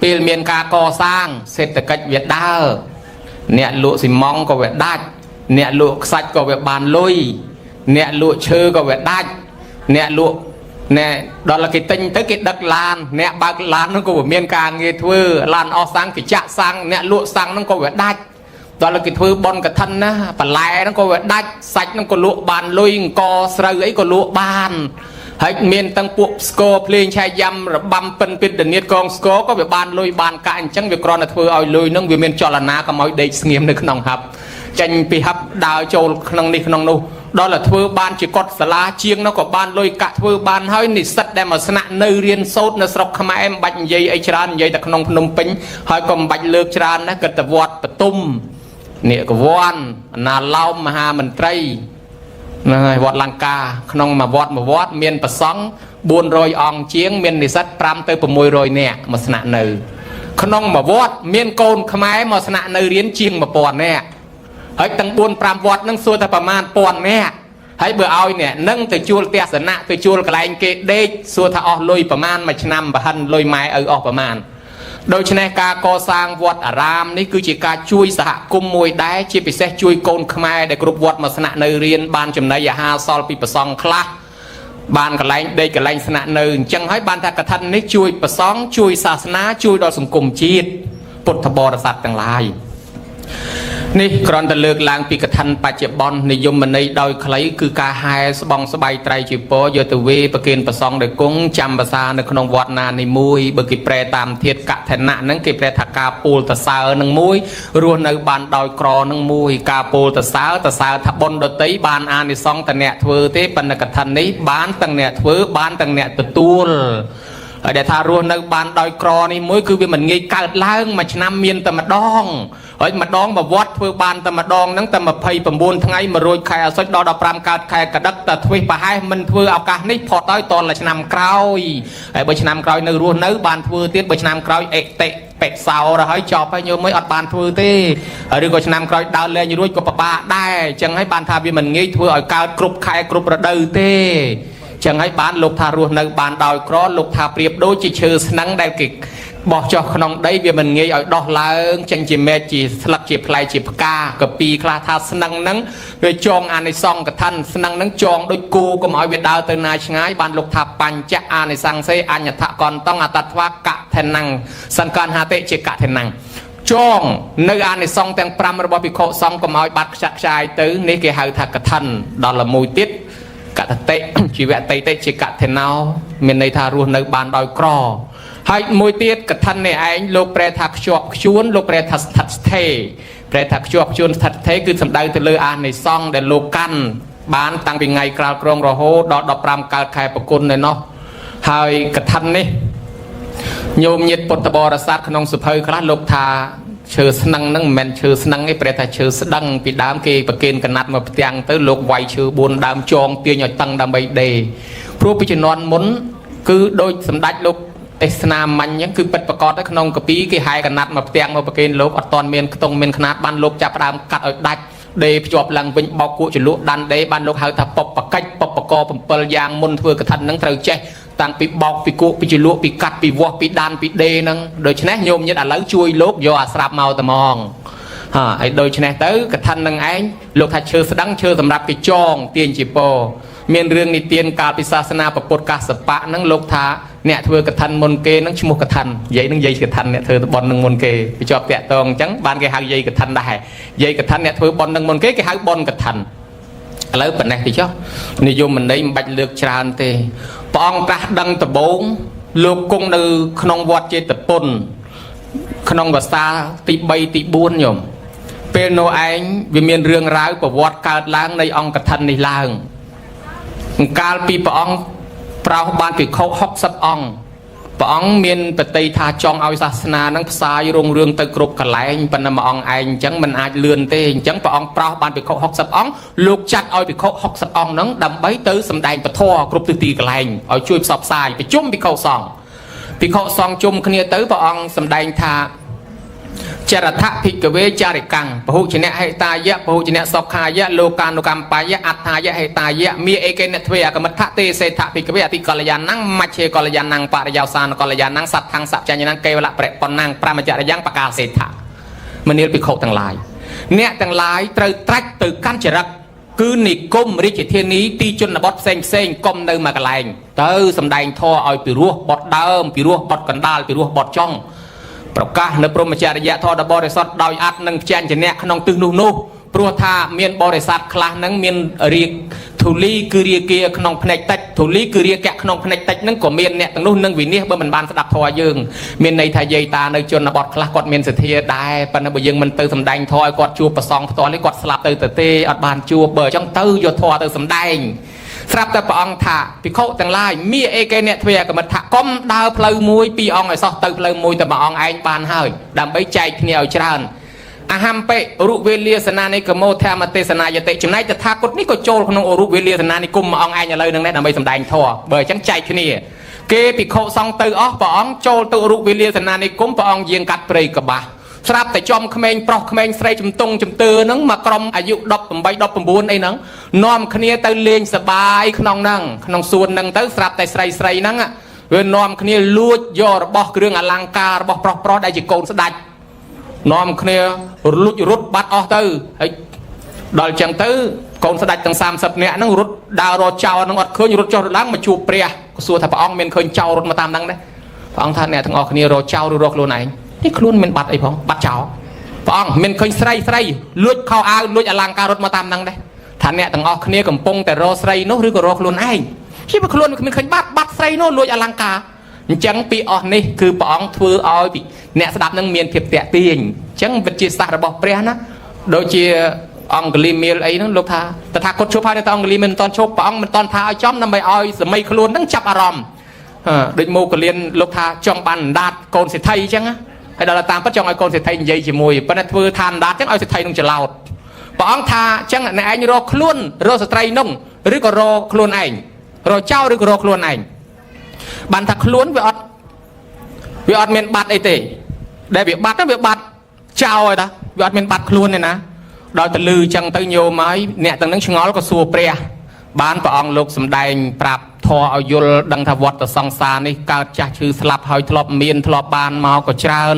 ពេលមានការកសាងសេដ្ឋកិច្ចវាដើរអ្នកលក់ស៊ីម៉ង់ក៏វាដាច់អ្នកលក់ខ្សាច់ក៏វាបានលុយអ្នកលក់ឈើក៏វាដាច់អ្នកលក់ណែដល់គេទិញទៅគេដឹកឡានអ្នកបើកឡានហ្នឹងក៏វាមានការងារធ្វើឡានអស់សាំងគេចាក់សាំងអ្នកលក់សាំងហ្នឹងក៏វាដាច់ដល់គេធ្វើបនកឋិនណាបន្លែហ្នឹងក៏វាដាច់សាច់ហ្នឹងក៏លក់បានលុយអង្គស្រូវអីក៏លក់បានហើយមានទាំងពួកស្គរភ្លេងឆាយយ៉ាំរបាំពិនពិតដនៀតកងស្គរក៏វាបានលុយបានកាក់អញ្ចឹងវាគ្រាន់តែធ្វើឲ្យលុយហ្នឹងវាមានចលនាកុំឲ្យដេកស្ងៀមនៅក្នុងហាប់ចេញពីហាប់ដើរចូលក្នុងនេះក្នុងនោះដល់តែធ្វើបានជាកត់សាលាជាងនោះក៏បានលុយកាក់ធ្វើបានហើយនិស្សិតដែលមកស្នាក់នៅរៀនសូត្រនៅស្រុកខ្មែរមិនបាច់និយាយអីច្រើននិយាយតែក្នុងភ្នំពេញហើយក៏មិនបាច់លើកច្រើនណាគិតតែវត្តបទុមនេកវ័នណាឡោមមហាមន្ត្រីហ្នឹងហើយវត្តលង្កាក្នុងមួយវត្តមានប្រសង់400អង្គជាងមាននិស្សិត5ទៅ600នាក់មកស្នាក់នៅក្នុងមួយវត្តមានកូនខ្មែរមកស្នាក់នៅរៀនជាង1000នាក់ហើយទាំង4-5វត្តហ្នឹងសួរថាប្រមាណ1000នាក់ហើយបើឲ្យអ្នកនឹងទៅជួលផ្ទះសនៈទៅជួលកន្លែងគេដេកសួរថាអស់លុយប្រមាណមួយឆ្នាំប្រហិនលុយម៉ែឪអស់ប្រមាណដូច្នេះការកសាងវត្តអារាមនេះគឺជាការជួយសហគមន៍មួយដែរជាពិសេសជួយកូនខ្មែរដែលគ្រប់វត្តមកស្នាក់នៅរៀនបានចំណីអាហារសល់ពីប្រសង់ខ្លះបានកន្លែងដេកកន្លែងស្នាក់នៅអញ្ចឹងហើយបានថាកឋិននេះជួយប្រសង់ជួយសាសនាជួយដល់សង្គមជាតិពុទ្ធបរិស័ទទាំងឡាយនេះគ្រាន់តែលើកឡើងពីកឋិនបច្ចុប្បន្ននិយមន័យដោយខ្លីគឺការហែស្បង់ស្បៃត្រៃជាពរយកទៅវេប្រគិនប្រសងដោយគង់ចាំភាសានៅក្នុងវត្តណានីមួយបើគេប្រែតាមធាតុកឋិនៈហ្នឹងគេប្រែថាការពូលតសើនឹងមួយរស់នៅបានដោយក្រនឹងមួយការពូលតសើថាបុណ្យដតីបានអានិសង្សតអ្នកធ្វើទេប៉ុន្តែកឋិននេះបានទាំងអ្នកធ្វើបានទាំងអ្នកទទួលហើយដែលថារស់នៅបានដោយក្រនេះមួយគឺវាមិនងាយកើតឡើងមួយឆ្នាំមានតែម្ដងហើយម្ដងមួយវត្តធ្វើបានតែម្ដងហ្នឹងតែ29ថ្ងៃ100ខែអាសត់ដល់15កើតខែកដឹកតែទ្វេប្រហែសមិនធ្វើឱកាសនេះផុតហើយតលឆ្នាំក្រោយហើយបើឆ្នាំក្រោយនៅរស់នៅបានធ្វើទៀតបើឆ្នាំក្រោយអេតិបិសោរហើយចប់ហើយញោមអើយអត់បានធ្វើទេឬក៏ឆ្នាំក្រោយដើរលេងរួចក៏ពិបាកដែរអញ្ចឹងហើយបានថាវាមិនងាយធ្វើឲ្យកើតគ្រប់ខែគ្រប់រដូវទេចឹងហើយបានលោកថារស់នៅបានដោយក្រលោកថាប្រៀបដូចជាឈើស្នឹងដែលគេបោះចុះក្នុងដីវាមិនងាយឲ្យដោះឡើងចេញជាមែកជាស្លឹកជាផ្លែជាផ្កាកពីខ្លះថាស្នឹងហ្នឹងវាចងអានិសង្ឃកឋិនស្នឹងហ្នឹងចងដូចគោកុំឲ្យវាដើរទៅណាឆ្ងាយបានលោកថាបញ្ចៈអានិសង្ឃសេអញ្ញថកន្តងអតត្វាកឋិនំសង្កនហតិជាកឋិនំចងនៅអានិសង្ឃទាំង5របស់ភិក្ខុសង្ឃកុំឲ្យបាត់ខ្ចាក់ខ្ចាយទៅនេះគេហៅថាកឋិនដល់មួយទៀតកតតិជីវតិតិជាកឋិណោមានន័យថារស់នៅបានដោយក្រហើយមួយទៀតកឋិននេះឯងលោកប្រែថាខ្ជាប់ខ្ជួនលោកប្រែថាស្ថិតស្ថេរប្រែថាខ្ជាប់ខ្ជួនស្ថិតស្ថេរគឺសំដៅទៅលើអានិសង្ឃដែលលោកកាន់បានតាំងពីថ្ងៃក្រោលក្រងរហូតដល់15កើតខែប្រគុណឯណោះហើយកឋិននេះញោមញាតិពុទ្ធបរិស័ទក្នុងសុភៅខ្លះលោកថាឈើស្នឹងហ្នឹងមិនមែនឈើស្នឹងទេប្រែថាឈើស្ដឹងពីដើមគេប្រគេនកណាត់មកផ្ទាំងទៅលោកវាយឈើ4ដើមចងទាញឲ្យតឹងដើម្បីដេរព្រោះពីជំនាន់មុនគឺដូចសម្ដេចលោកទេសនាមាញ់អញ្ចឹងគឺពិតប្រកបទៅក្នុងកាពីគេហែកណាត់មកផ្ទាំងមកប្រគេនលោកអត់ទាន់មានខ្ទង់មានខ្នាតបានលោកចាប់ផ្ដើមកាត់ឲ្យដាច់ដេរភ្ជាប់ឡើងវិញបោកគក់ចលក់ដាន់ដេរបានលោកហៅថាពពកិច្ចពពក7យ៉ាងមុនធ្វើកឋិនហ្នឹងត្រូវចេះតាំងពីបោកពីគក់ពីចលក់ពីកាត់ពីវាស់ពីដានពីដេរហ្នឹងដូច្នេះញោមញាតិឥឡូវជួយលោកយកអាស្រាប់មកតែហ្មងហើយដូច្នេះទៅកឋិននឹងឯងលោកថាឈើស្ដឹងឈើសម្រាប់គេចងទាញជាពរមានរឿងនិទានកាលពីសាសនាពុទ្ធកាសបៈហ្នឹងលោកថាអ្នកធ្វើកឋិនមុនគេហ្នឹងឈ្មោះកឋិនយាយហ្នឹងយាយកឋិនអ្នកធ្វើបន់នឹងមុនគេបញ្ចប់តាក់តងអញ្ចឹងបានគេហៅយាយកឋិនដែរយាយកឋិនអ្នកធ្វើបន់នឹងមុនគេគេហៅបន់កឋិនឥឡូវប៉ុណ្ណេះទៅចុះនិយមន័យមិនបាច់លើកច្រើនទេព្រះអង្គត្រាស់ដឹងដំបូងលោកគង់នៅក្នុងវត្តចេតពុនក្នុងភាសាទី3ទី4ញោមពេលនោះឯងវាមានរឿងរ៉ាវប្រវត្តិកើតឡើងនៃអង្គកឋិននេះឡើងកាលពីព្រះអង្គប្រោសបានភិក្ខុ60អង្គព្រះអង្គមានបតីថាចង់ឲ្យសាសនានឹងផ្សាយរុងរឿងទៅគ្រប់កន្លែងប៉ុន្តែមួយអង្គឯងអញ្ចឹងមិនអាចលឿនទេអញ្ចឹងព្រះអង្គប្រោសបានភិក្ខុ60អង្គលោកចាត់ឲ្យភិក្ខុ60អង្គហ្នឹងដើម្បីទៅសម្ដែងពធគ្រប់ទិសទីកន្លែងឲ្យជួយផ្សព្វផ្សាយប្រជុំភិក្ខុសង្ឃជុំគ្នាទៅព្រះអង្គសម្ដែងថា ចរថភិក្ខវេចារិកាំងពហុជនៈហេតាយៈពហុជនៈសុខាយៈលោកានុកម្មបាយៈអត្ថាយៈហេតាយៈមីអេកេណទ្វេអកមដ្ឋទេសេថភិក្ខវេអតិកល្យាណੰមច្ឆេកល្យាណੰបរិយោសានកល្យាណੰសត្ថាំងសច្បញ្ញណੰកេវលៈប្រប៉ុណ្ណੰប្រមច្ចរយ៉ាងបកាសេដ្ឋមនាលភិក្ខុទាំងឡាយអ្នកទាំងឡាយត្រូវត្រាច់ទៅកាន់ចរិតគឺនិគមរាជធានីទីជនបទផ្សេងកុំនៅមួយកន្លែងទៅសំដែងធម៌ឲ្យពីរោះបត់ដើមពីរោះបត់កណ្ដាលពីរោះបត់ចុងប្រកាសនៅព្រមចរិយធម៌ដ៏បរិសុទ្ធដោយអត់នឹងចាញ់ជំនះក្នុងទិសនោះព្រោះថាមានបរិស័ទខ្លះនឹងមានរាគធូលីគឺរាគាក្នុងភ្នែកតិចធូលីគឺរាគៈក្នុងភ្នែកតិចនឹងក៏មានអ្នកទាំងនោះនឹងវិនិច្ឆ័យបើមិនបានស្ដាប់ធម៌យើងមានន័យថាយាយតានៅជនបទខ្លះគាត់មានសទ្ធាដែរប៉ុន្តែបើយើងមិនទៅសំដែងធម៌ឲ្យគាត់ជួបប្រសងផ្ទាល់នេះគាត់ស្លាប់ទៅទេអត់បានជួបបើអញ្ចឹងទៅយកធម៌ទៅសំដែងស្រាប់តែព្រះអង្គថាភិក្ខុទាំងឡាយមីអេកេអ្នកទ្វេកមិត្តថាកុំដើរផ្លូវមួយពីរអង្គឲ្យសោះទៅផ្លូវមួយតែមួយអង្គឯងបានហើយដើម្បីចែកគ្នាឲ្យច្រើនអហំបិរុវេលាសនានិកមោធម្មទេសនាយតិចំណែកតថាគតនេះក៏ចូលក្នុងអរុវេលាសនានិគមមួយអង្គឯងឥឡូវហ្នឹងដែរដើម្បីសម្ដែងធម៌បើអញ្ចឹងចែកគ្នាគេភិក្ខុសង្ឃទៅអស់ព្រះអង្គចូលទៅអរុវេលាសនានិគមព្រះអង្គយាងកាត់ព្រៃកបាស់ស្រាប់តែចំក្មេងប្រុសក្មេងស្រីជំទង់ជំទើហ្នឹងមកក្រុមអាយុ18 19អីហ្នឹងនាំគ្នាទៅលេងសបាយក្នុងហ្នឹងក្នុងសួនហ្នឹងទៅស្រាប់តែស្រីហ្នឹងវានាំគ្នាលួចយករបស់គ្រឿងអលង្ការរបស់ប្រុសប្រុសដែលជាកូនស្ដេចនាំគ្នាលួចរត់បាត់អស់ទៅហើយដល់ចឹងទៅកូនស្ដេចទាំង30នាក់ហ្នឹងរត់ដើររកចោលហ្នឹងអត់ឃើញរត់ចុះឡើងមកជួបព្រះក៏សួរថាព្រះអង្គមានឃើញចោលរត់មកតាមហ្នឹងដែរព្រះអង្គថាអ្នកទាំងអស់គ្នារកចោលឬរកខ្លួនឯងនេះខ្លួនមានបាត់អីផងបាត់ចោលព្រះអង្គមានឃើញស្រីលួចខោអាវលួចអលង្ការរត់មកតាមហ្នឹងដែរថាអ្នកទាំងអស់គ្នាកំពុងតែរកស្រីនោះឬក៏រកខ្លួនឯងជាបើខ្លួនមិនឃើញបាត់ស្រីនោះលួចអលង្ការអញ្ចឹងពីអស់នេះគឺព្រះអង្គធ្វើឲ្យអ្នកស្ដាប់នឹងមានភាពតាក់ទាញអញ្ចឹងវិទ្យាសាស្ត្ររបស់ព្រះណាដូចជាអង្គលីមៀលអីហ្នឹងលោកថាតថាគតជប់ហើយតែអង្គលីមិនតាន់ជប់ព្រះអង្គមិនតាន់ថាឲ្យចំដើម្បីឲ្យសម័យខ្លួនហ្នឹងចាប់អារម្មណ៍ដូចមកលៀនលោកថាចង់បានអណ្ដាតកូនសេដ្ឋីអញ្ចឹងហើយដល់តាមពិតចង់ឲ្យកូនសេដ្ឋីនិយាយជាមួយប៉ុន្តែធ្វើថាអណ្ដាតអញ្ចឹងឲ្យសេដ្ឋីនឹងច្រឡោតព្រះអង្គថាអញ្ចឹងអ្នកឯងរកខ្លួនរកស្ត្រីនោះឬក៏រកខ្លួនឯងរកចោលឬក៏រកខ្លួនឯងបានថាខ្លួនវាអត់មានបាត់អីទេដែលវាបាត់វាបាត់ចោលហើយតាវាអត់មានបាត់ខ្លួនទេណាដល់ទៅលឺអញ្ចឹងទៅញោមហើយអ្នកទាំងនឹងឆ្ងល់ក៏សួរព្រះបានព្រះអង្គលោកសម្ដែងប្រាប់ធម៌ឲ្យយល់ដឹងថាវដ្តសង្សារនេះកើតចាស់ឈឺស្លាប់ហើយធ្លាប់មានធ្លាប់បានមកក៏ច្រើន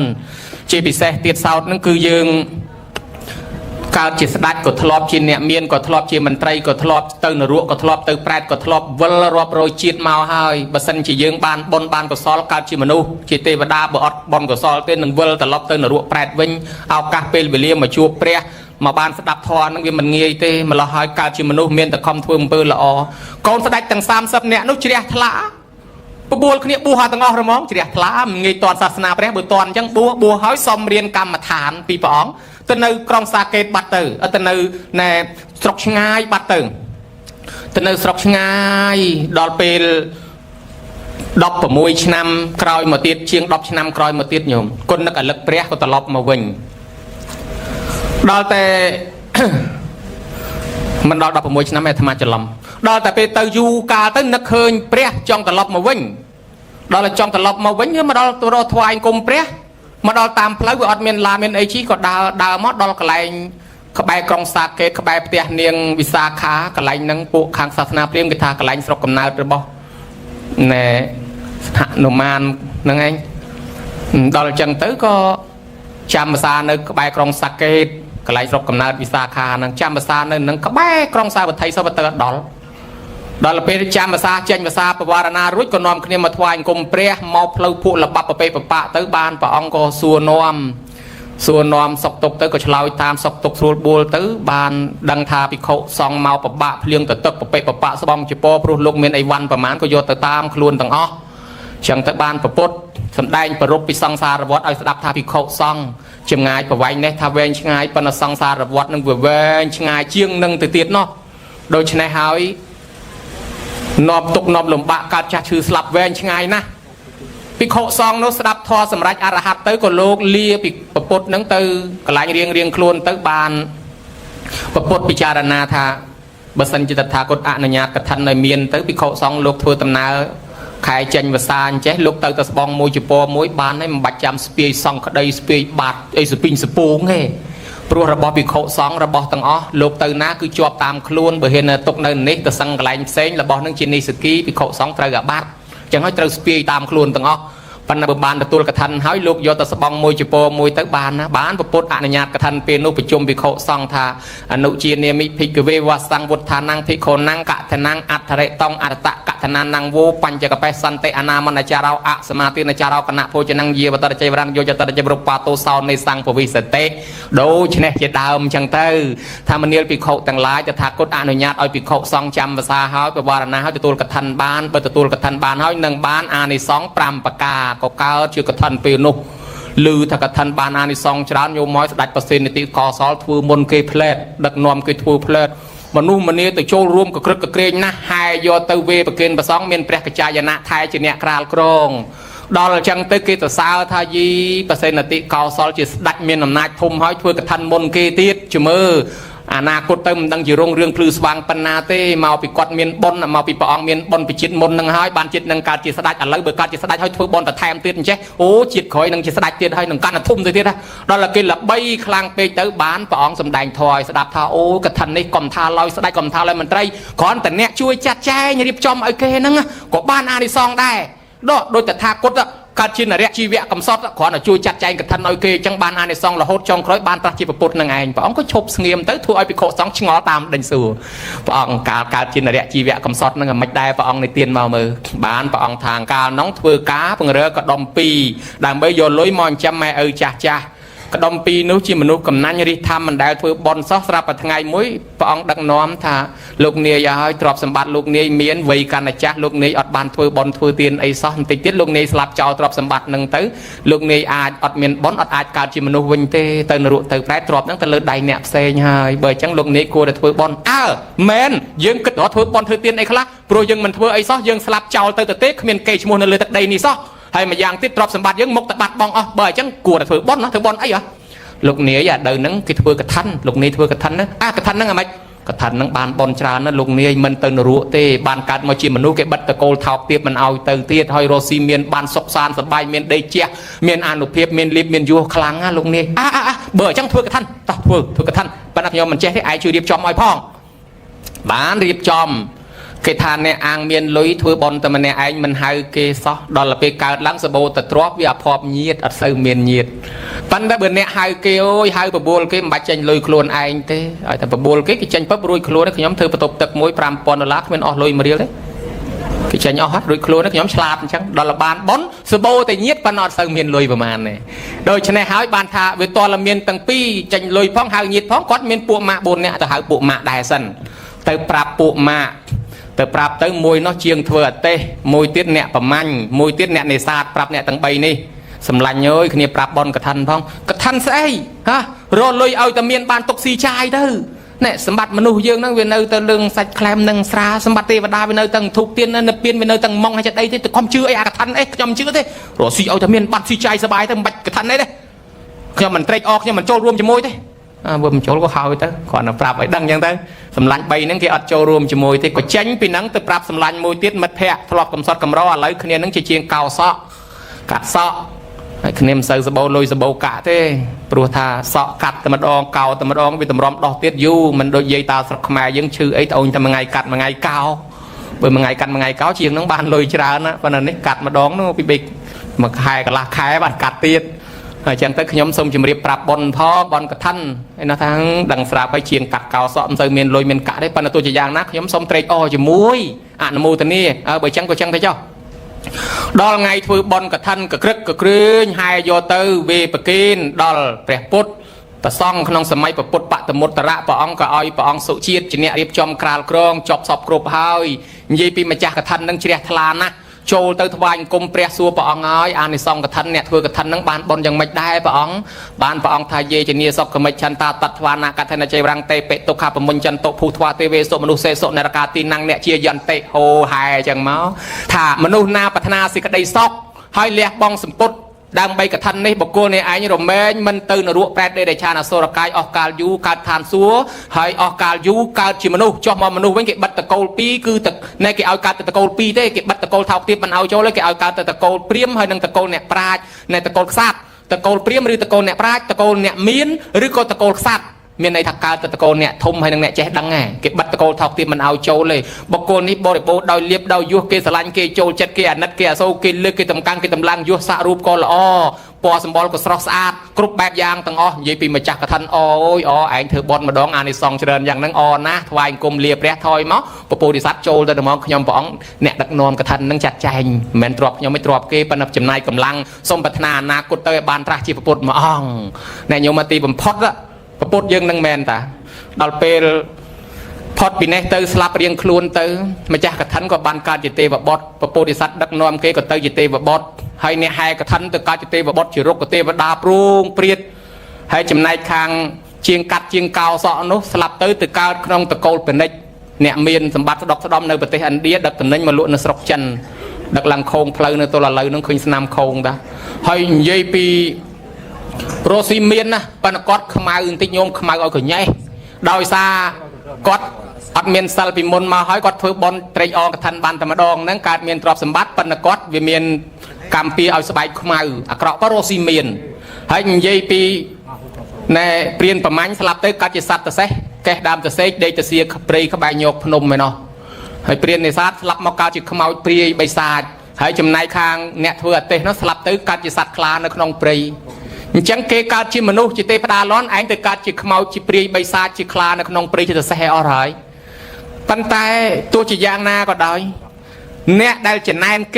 ជាពិសេសទៀតសោតហ្នឹងគឺយើងកើតជាស្ដេចក៏ធ្លាប់ជាអ្នកមានក៏ធ្លាប់ជាមន្ត្រីក៏ធ្លាប់ទៅនរកក៏ធ្លាប់ទៅប្រែតក៏ធ្លាប់វិលរាប់រយជាតិមកហើយបើសិនជាយើងបានបុណ្យបានកុសលកើតជាមនុស្សជាទេវតាបើអត់បុណ្យកុសលទេនឹងវិលត្រឡប់ទៅនរកប្រែតវិញឱកាសពេលវេលាមកជួបព្រះមកបានស្ដាប់ធម៌នឹងវាមិនងាយទេម្ល៉េះហើយកើតជាមនុស្សមានតែខំធ្វើអំពើល្អកូនស្ដេចទាំង30នាក់នោះជ្រះថ្លាបបួលគ្នាបួសហើយទាំងអស់រហ្មងជ្រះថ្លាមិនងាយតន់សាសនាព្រះបើតន់អញ្ចឹងបួសហើយសំរៀនកម្មដ្ឋានពីព្រះអង្គទៅនៅក្រុងសាកេតបាត់ទៅទៅនៅណែស្រុកឆ្ងាយបាត់ទៅនៅស្រុកឆ្ងាយដល់ពេល16ឆ្នាំក្រោយមកទៀតជាង10ឆ្នាំក្រោយមកទៀតញោមគុណនឹកអលឹកព្រះក៏ត្រឡប់មកវិញដល់តែមិនដល់16ឆ្នាំឯអាត្មាច្រឡំដល់តែពេលទៅយូរកាលទៅនឹកឃើញព្រះចង់ត្រឡប់មកវិញដល់តែចង់ត្រឡប់មកវិញមកដល់ទៅរកថ្វាយអង្គមព្រះមកដល់តាមផ្លូវវាអត់មានឡានមានអីជីក៏ដើរមកដល់កន្លែងក្បែរក្រុងសាកេតក្បែរផ្ទះនាងវិសាខាកន្លែងហ្នឹងពួកខាងសាសនាព្រាហ្មណ៍គេថាកន្លែងស្រុកកំណើតរបស់ណែហនុមានហ្នឹងឯងដល់អញ្ចឹងទៅក៏ចាំភាសានៅក្បែរក្រុងសាកេតកន្លែងស្រុកកំណើតវិសាខាហ្នឹងចាំភាសានៅនឹងក្បែរក្រុងសាវត្ថីសពតើដល់ពេលចាំភាសាចេញភាសាបវរណារួចក៏នាំគ្នាមកថ្វាយអង្គមព្រះមកផ្លូវពួកលបាប់ប្រពេបបាក់ទៅបានព្រះអង្គក៏សួរនាំសុកទុកទៅក៏ឆ្លើយតាមសុកទុកស្រួលបួលទៅបានដឹងថាភិក្ខុសង្ឃមកប្របាក់ភ្លៀងទៅទឹកប្រពេបបាក់ស្បង់ចពោព្រោះលោកមានអីវ៉ាន់ប្រមាណក៏យកទៅតាមខ្លួនទាំងអស់ចឹងទៅបានប្រពុតសម្ដែងប្រពពីសង្សារវត្តឲ្យស្ដាប់ថាភិក្ខុសង្ឃចម្ងាយប្រវែងនេះថាវែងឆ្ងាយប៉ុន្តែសង្សារវត្តនឹងវាវែងឆ្ងាយជាងនឹងទៅទៀតនោះដូច្នេះហើយនាំទុកនាំលំបាកកើតចាស់ឈឺស្លាប់វែងឆ្ងាយណាស់ភិក្ខុសង្ឃនោះស្ដាប់ធម៌សម្រេចអរហត្តទៅក៏លោកលាពីប្រពុតនឹងទៅកន្លែងរៀងខ្លួនទៅបានប្រពុតពិចារណាថាបើសិនជាតថាគតអនុញ្ញាតកថាឲ្យមានទៅភិក្ខុសង្ឃលោកធ្វើដំណើរ ខែចេញវសាអញ្ចេះលោកទៅស្បងមួយជប៉ុនមួយបានហើយមិនបាច់ចាំស្ពាយសង្កដីស្ពាយបាត់អីស្ពីងសពូងទេព្រោះរបស់ភិក្ខុសង្ឃរបស់ទាំងអស់លោកទៅណាគឺជាប់តាមខ្លួនបើហ៊ានទុកនៅនេះទៅសឹងកន្លែងផ្សេងរបស់នឹងជានិសគីភិក្ខុសង្ឃត្រូវអាបត្តិអញ្ចឹងហើយត្រូវស្ពាយតាមខ្លួនទាំងអស់ប៉ុន្តែបើបានទទួលកថាហើយលោកយកទៅស្បងមួយជប៉ុនមួយទៅបានណាបានពុទ្ធអនុញ្ញាតកថាពេលនោះប្រជុំភិក្ខុសង្ឃថាអនុជានាមិភិក្ខវេវសង្ឃវុទ្ធានងភិក្ខុនងកថនងអដ្ឋរិតងអត្តកថនានងវោបញ្ចកបេសន្តិអនាមនចារោអសមាទិនចារោគណៈភោជនងយាវតរជ័យវរងយោចតរជ័យរូបាតោសោនៃសង្ឃពវិសតិដូច្នេះជាដើមអញ្ចឹងទៅថាមនាលភិក្ខុទាំងឡាយតថាគតអនុញ្ញាតឲ្យភិក្ខុសង្ឃចាំភាសាហើយបវរណាហើយទទួលកថាបានបើទទួលកថាបានហើយនឹងបានអានិសង្ឃ5ប្រការក៏កើតជាកថាពេលនោះឮថាកថាបានអានិសង្ឃច្រើនយកមកស្ដេចប្រសិទ្ធនិតិកសលធ្វើមុនគេផ្លែតដឹកនាំគេធ្វើផ្លែតមនុស្សម្នាទៅចូលរួមកក្រឹកកក្រែងណាស់ហើយយកទៅវេប្រគិនប្រសងមានព្រះកច្ចាយណៈថែជាអ្នកក្រាលក្រងដល់អញ្ចឹងទៅគេទៅសើថាយីប្រសិទ្ធនិតិកសលជាស្ដេចមានអំណាចធំហើយធ្វើកថាមុនគេទៀតជំរឿអនាគតទៅមិនដឹងជារងរឿងភ្លឺស្វាងប៉ុណ្ណាទេមកពីគាត់មានបុណ្យមកពីព្រះអង្គមានបុណ្យពីជាតិមុននឹងហើយបានជាតិនឹងកើតជាស្ដេចឥឡូវបើកើតជាស្ដេចហើយធ្វើបុណ្យបន្ថែមទៀតអញ្ចេះអូជាតិក្រោយនឹងជាស្ដេចទៀតហើយនឹងកាន់តែធំទៅទៀតដល់តែគេល្បីខ្លាំងពេកទៅបានព្រះអង្គសម្ដែងធម៌ឲ្យស្ដាប់ថាអូកថានេះកុំថាឡើយស្ដេចកុំថាឡើយមន្ត្រីគ្រាន់តែអ្នកជួយចាត់ចែងរៀបចំឲ្យគេហ្នឹងក៏បានអានិសង្ឃដែរដូចតថាគតកើតជានរៈជីវៈកំសត់គ្រាន់តែជួយចាត់ចែងកថាឲ្យគេអញ្ចឹងបានអានិសង្ឃរហូតចុងក្រោយបានប្រាស់ជាពុទ្ធនឹងឯងព្រះអង្គក៏ឈប់ស្ងៀមទៅធ្វើឲ្យភិក្ខុសង្ឃឆ្ងល់តាមដេញសួរព្រះអង្គកាលកើតជានរៈជីវៈកំសត់នឹងមិនដែរព្រះអង្គនិទានមកមើលបានព្រះអង្គថាកាលនោះធ្វើការពង្រើកដុំ2ដើម្បីយកលុយមកចិញ្ចឹមម៉ែឪចាស់កដុំ2នោះជាមនុស្សកំណាញ់រិះធម្មមិនដែលធ្វើបន់សោះស្រាប់តែថ្ងៃមួយព្រះអង្គដឹកនាំថាលោកនាយឲ្យទ្រព្យសម្បត្តិលោកនាយមានវ័យកាន់តែចាស់លោកនាយអត់បានធ្វើបន់ធ្វើទានអីសោះបន្តិចទៀតលោកនាយស្លាប់ចោលទ្រព្យសម្បត្តិនឹងទៅលោកនាយអាចអត់មានបន់អត់អាចកើតជាមនុស្សវិញទេទៅនរកទៅប្រែទ្រព្យនឹងទៅលើដៃអ្នកផ្សេងហើយបើអញ្ចឹងលោកនាយគួរតែធ្វើបន់មែនយើងគិតរកធ្វើបន់ធ្វើទានអីខ្លះព្រោះយើងមិនធ្វើអីសោះយើងស្លាប់ចោលទៅទេគ្មានគេឈ្មោះនៅលើទឹកដីនេះសោះហើយម្យ៉ាងទៀតទ្រព្យសម្បត្តិយើងមុខតែបាត់បង់អស់បើអញ្ចឹងគួរតែធ្វើបន់ណាធ្វើបន់អីលោកនាយដល់ហ្នឹងគេធ្វើកថាលោកនាយធ្វើកថាណាកថាហ្នឹងអាម៉េចកថាហ្នឹងបានបនច្រើនណាលោកនាយមិនទៅនរកទេបានកើតមកជាមនុស្សគេបិទតកូលថោកទៀតមិនឲ្យទៅទៀតហើយរស់ស៊ីមានបានសុខសាន្តសប្បាយមានដេកជះមានអានុភាពមានលៀបមានយសខ្លាំងណាលោកនាយបើអញ្ចឹងធ្វើកថាតោះធ្វើកថាប៉ុន្តែខ្ញុំមិនចេះទេឯងជួយរៀបចំឲ្យផងបានរៀបចំគេថាអ្នកអាងមានលុយធ្វើបន់តែម្នាក់ឯងមិនហៅគេសោះដល់ពេលកើតឡើងសបោទៅទ្របវាអភ័ព្វញាតអត់សូវមានញាតប៉ុន្តែបើអ្នកហៅគេអូយហៅបបួលគេមិនបាច់ចេញលុយខ្លួនឯងទេឲ្យតែបបួលគេចេញពឹបរួចខ្លួនខ្ញុំធ្វើបន្ទប់ទឹកមួយ$5,000គ្មានអស់លុយ1រៀលទេគេចេញអស់ហើយរួចខ្លួនខ្ញុំឆ្លាតអញ្ចឹងដល់បានបន់សបោតែញាតប៉ុន្តែអត់សូវមានលុយប្រហែលទេដូច្នេះហើយបានថាវាតលមានទាំងពីរចេញលុយផងហៅញាតផងគាត់មានពួកម៉ាក់4នាក់ទៅហៅពួកម៉ាក់ដែរសិនទៅប្រាប់ពួកម៉ាក់ទៅប្រាប់ទៅមួយនោះជាងធ្វើអទេសមួយទៀតអ្នកប្រមាញ់មួយទៀតអ្នកនេសាទប្រាប់អ្នកទាំង3នេះសម្លាញ់អើយគ្នាប្រាប់បនកថាផងកថាស្អីរលុយឲ្យតែមានបានទុកស៊ីចាយទៅណែសម្បត្តិមនុស្សយើងហ្នឹងវានៅទៅលឹងសាច់ក្លែមនឹងស្រាសម្បត្តិទេវតាវានៅទាំងធូបទៀននៅពៀនវានៅទាំងម៉ងហើយចិត្តអីទេទៅខំជឿអីអាកថាអីខ្ញុំជឿទេរកស៊ីឲ្យតែមានបាត់ស៊ីចាយសบายទៅមិនបាច់កថាអីទេខ្ញុំមិនត្រេកអរខ្ញុំមិនចូលរួមជាមួយទេបើមិនចូលក៏ហើយទៅគាត់ទៅប្រាប់ឲ្យដឹងអញ្ចឹងទៅសម្លាញ់3ហ្នឹងគេអត់ចូលរួមជាមួយទេក៏ចេញពីហ្នឹងទៅប្រាប់សម្លាញ់មួយទៀតមិត្តភ័ក្តិធ្លាប់កំសត់កំរឥឡូវគ្នាហ្នឹងជាជាងកោសក់កាត់សក់ហើយគ្នាមិនសូវសបោលុយសបោកាក់ទេព្រោះថាសក់កាត់តែម្ដងកោតែម្ដងវាតម្រាំដោះទៀតយូរមិនដូចយាយតាស្រុកខ្មែរយើងឈឺអីត្អូនតែមួយថ្ងៃកាត់មួយថ្ងៃកោបើមួយថ្ងៃកាត់មួយថ្ងៃកោជាងហ្នឹងបានលុយច្រើនណាប៉ុន្តែនេះកាត់ម្ដងនោះពីបេកមួយខែកន្លះខែបានកាត់ទៀតហើយចឹងទៅខ្ញុំសូមជម្រាបប្រាប់បនផងបនកថាឯណាថាដឹងស្រាប់ហើយជាងកាត់កោសក់មិនសូវមានលុយមានកាក់ទេប៉ុន្តែទោះជាយ៉ាងណាខ្ញុំសូមត្រេកអរជាមួយអនុមោទនាបើចឹងក៏ចឹងទៅចុះដល់ថ្ងៃធ្វើបនកថាកក្រឹកកក្រែងហើយយកទៅវេប្រគិនដល់ព្រះពុទ្ធប្រសង់ក្នុងសម័យពុទ្ធបតមុត្តរៈព្រះអង្គក៏ឲ្យព្រះអង្គសុជាតិជាអ្នករៀបចំក្រាលក្រងចប់សពគ្រប់ហើយនិយាយពីម្ចាស់កថានឹងជ្រះថ្លាណាស់ចូលទៅថ្វាយអង្គមព្រះសួរព្រះអង្គហើយអានិសង្ឃកថាអ្នកធ្វើកថានឹងបានបនយ៉ាងម៉េចដែរព្រះអង្គបានព្រះអង្គថាយេជនីសុខមិច្ឆន្តាតត្វាណាកថានជ័យរាំងតេបិតុខបមុញ្ចន្តុភូធ្វាទេវេសុមនុស្សសេសុនរកាទីណាំងអ្នកជាយន្តិហោហែចឹងមកថាមនុស្សណាប្រាថ្នាសេចក្តីសុខហើយលះបង់សម្ពុត ดังใบกระทันนี่บอกกูในไอ้เนี่ยเราแม่มันตื่นรัวแปดได้ชาณโซรกายออกกาลยูการทานซัวให้ออกกาลยูการจิมนุจอมมนุเว้นเก็บบัตตะโกลปีคือในเก็บเอาการตะโกลปีได้เก็บบัตตะโกลเท่าที่มันเอาโจเลยเก็บเอาการตะโกลเปรี้ยมให้นังตะโกลเนี่ยปราดในตะโกลซัดตะโกลเปรี้ยมหรือตะโกลเนี่ยปราดตะโกลเนี่ยมีนหรือก็ตะโกลซัดมีในทักการตะโกนเนี่ยทมให้นังเนี่ยเจ๊ดังไงเก็บบัตรตะโกนทอกที่มันเอาโจเลยบอกโกนนี้บริโภคดอยเลียบดอยยั่วเกสลันเกโจเจ็ดเกอนัดเกโซเกเลือกเกตำการเกตำลังยั่วสารูปกอลอ้อปอสมบอลก็สระสะอาดกรุบแบบยางตั้งอ้อยี่ปีมาจากกระทันอ้อยอ้อไอ้เธอบอลมาดองอ่านในซองเจริญอย่างนั่งอ้อนะทวายกลมเลียบแร่ทอยมั้งปปูดิสัตโจแต่ดมองขยมปองเนี่ยดักนอนกระทันนั่งจัดใจแมนตรอบยังไม่ตรอบเกปนับจำนายกำลังสมปัฒนานากุตเตบานตราชีปปุตมาอ่องในโยมตีบัมพอดละปปุตยังนั่งแมนตาดอลเปลพอดปีนี้เตอร์สลับเรียงครูนเตอร์มาจากกระทันกับบานการจิตเตบบอดปปูดิสัตดักนอมเกก็เตอร์จิตเตบบอดให้เนี่ยให้กระทันเตอร์การจิตเตบบอดจิรกกเตบดาปรุงเปรียดให้จำนายคางเชียงกัดเชียงกาวสอนุสลับเตอร์เตอร์การขนมตะโกลเป็นเน็ตเนี่ยมีนสมบัติดอกสะดอมในประเทศอันเดียดักตะเนยมาลุนสรกจันดักลังโคงเพลินในตัวละเลยน้องคืนสนามโคงตาให้ยัยปีโรซีเมียนนะปนกอดขมาอื่นติโยมขมาเอาขึ้นใหญ่โดยซากอดอัดเมียนซัลปิมนมาให้กอดเพื่อบอลเตยออกทันบันธรรมดองนั่งการเมียนตรอบสมบัติปนกอดเวียเมียนกัมปีเอาสบายขมาอักระก็โรซีเมียนให้ยัยปีในเปลี่ยนประมาณสลับเตยกัดจิสัตตะเซแกดามตะเซเดยตะเสียขปรีขบายโยกพนมไหมเนาะให้เปลี่ยนในซาสลับมากาจิขมาปรีใบซาดให้จำนายคางเนี่ยเถื่อเตยนั้นสลับเตยกัดจิสัตคลาในขนมปรีจังเกการจิมนุจิเตปดาล้อนไอ้แต่การจิขมาวจิปรีใบซาจิคลาในขนมปรีจะเสียอะไรปันแต่ตัวจิยางนาก็ได้เนี่ยได้จะแนนเก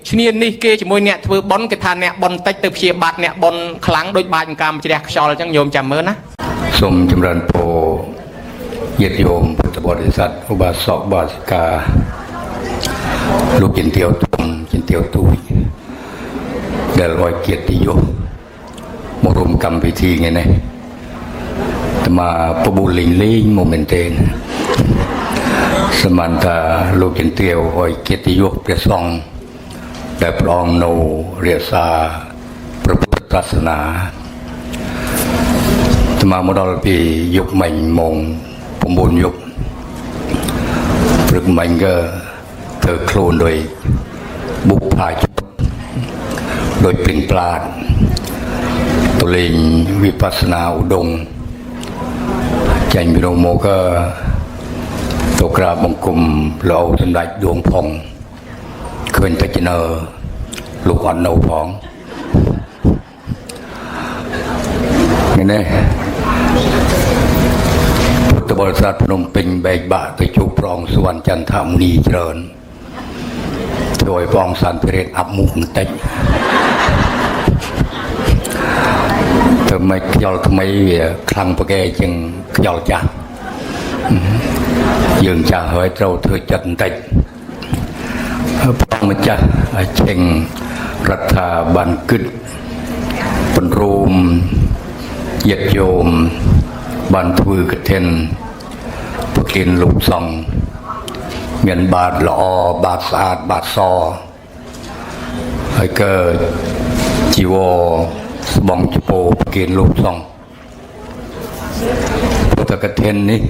ชนีนี่เกจมวยเนี่ยเธอบอลกระทานเนี่ยบอลเตะเตะเพียบัดเนี่ยบอลคลังโดยบานกามจะได้ชอลจังโยมจำเมื่อนะสมจำรันโพเยติโยมพุทธบริษัทอุบาสกบาสิกาลูกจินเตียวตุ่มจินเตียวตุยเดลอยเกียรติโยมรวมกรรมพิธีไงเนี่ยแต่มาปบุลิงลิงโมเมนเตนสมันตาลูกจินเตียวหอยเกียรติโยเปรียซองแต่ปลองโนเรียซาพระพุทธศาสนาแต่มาโมดอลปียุคใหม่มงปมบุญยุคปรึกใหม่ก็เธอโคลนโดยบุพพาจุโดยปลิ่นปลาดตัวเลงวิปัสสนาอุดงใจมิโนโมก็ตกราบบังคุมเราสำได้ดวงพองเคลื่อนไปจินเนอลูกอ่อนเนาพองนี่แน่พุทธบริษัทพนมเพ็งแบกบะไปจูปรองสวรรค์จันทมุนีเจริญโดยปองสันเปรตอับมุกเต็กทำไมขยอลทำไมคลังปะแกจึงขยอลจ้ายืนจ้าเฮ้ยเราเธอจัดติดพระมจ้าเชิงรัฐาบันกึศปนรูมเหยียดโยมบันทวือกระเทนปะกินลูกซองเมียนบาทละอบาทสะอาดบาทซอให้เกิดจีวสบองจิโปเกณฑ์ลูกซองพุทธกฐินนี่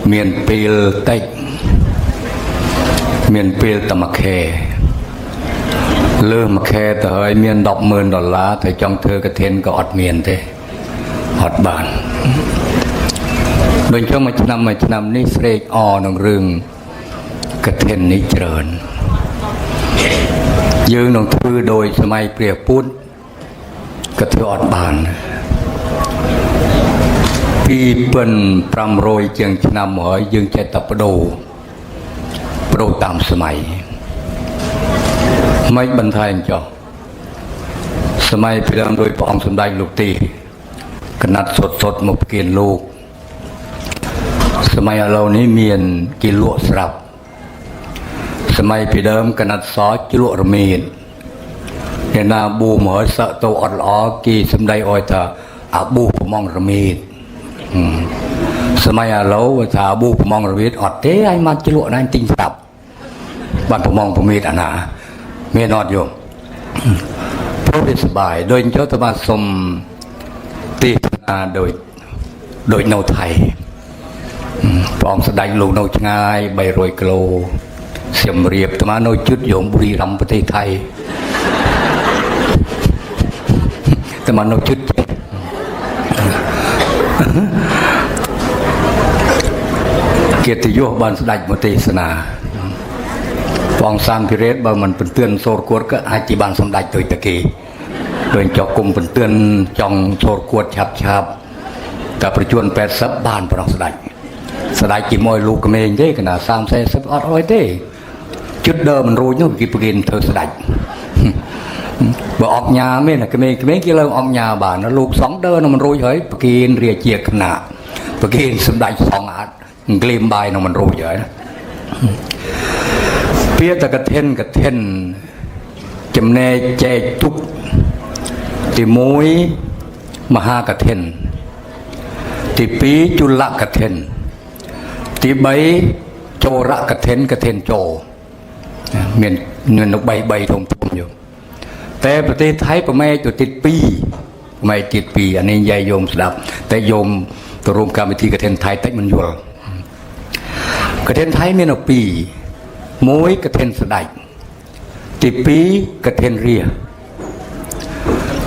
เมียนเปลเต็กเมียนเปลตะมะแคเริ่มมะแคแต่เฮ้ยเมียน$10,000แต่จังเธอกฐินก็อดเมียนเตอดบานโดยช่วงมาชนำนี่เสกอหนังเรื่องกฐินนี้เจริญยืนหนังทือโดยสมัยเปรียบปุ้นกระเทืออดบานพี่เปิ้นปรำโรยเจียงชนำหอยยืงใจตับโดตามสมัยไม่บรรทายจ่อสมัยพี่เริ่มโดยปองสมได้ลูกตีขนาดสดมาเกียนลูกสมัยเรานี้เมียนกินลวกสลับสมัยพี่เดิมขนาดซอจิลวกระเมียนเนี่ยนาบูมหอยสะโตอดล้อกีสมได้ออยตาอาบูปมองระเมียนสมัยเราถ้าบูปมองระเมียนอดเต้ไอ้มันจิลวกนั่นติงสับบ้านปมองปมีดอันน่ะเมียนอดอยู่ รถสบายโดยเจ้าธรรมสมตีนาโดยนไทยพร้อมแสดงลงนง่ายใบโรยกโลเสียมเรียบธรรมโนจุดโยมบุรีรัมย์ประเทศไทยธรรมโนจุดเกียรติยศบานแสดงมติศนาฟองสามพิเรศบางมันเป็นเตือนโซรกวดก็อาจีบานสมดัยโดยตะกี้โดยจอกกลุ่มเป็นเตือนจองโซรกวดฉับแต่ประจวนแปดซับบานพระองค์สดายกี่มอยลูกกระเมงเด้กันนะสามเซซับอดอ้อยเด้จุดเดิมมันรู้ยังกี่ประเด็นเธอสดายบอกออกยาไม่นะกระเมงกี่เรื่องออกยาบานนะลูกสองเดินมันรู้เฮ้ยประเด็นเรียเจียขนาดประเด็นสมดัยสองอาเกลียมใบนะมันรู้เยอะเพียตะกระเทนจำแนกแจกทุกติมวยมหากระเทนติปีจุลกระเทนติใบโจระกระเทนโจเมียนเงินใบทงอยู่แต่ประเทศไทยประไม่จุดติดปีไม่ติดปีอันนี้ยายโยมสดับแต่โยมตัวรวมการวิธีกระเทนไทยแต่มันยวกระเทนไทยเมียนปีมวยกระเทนสดายติปีกระเทนเรีย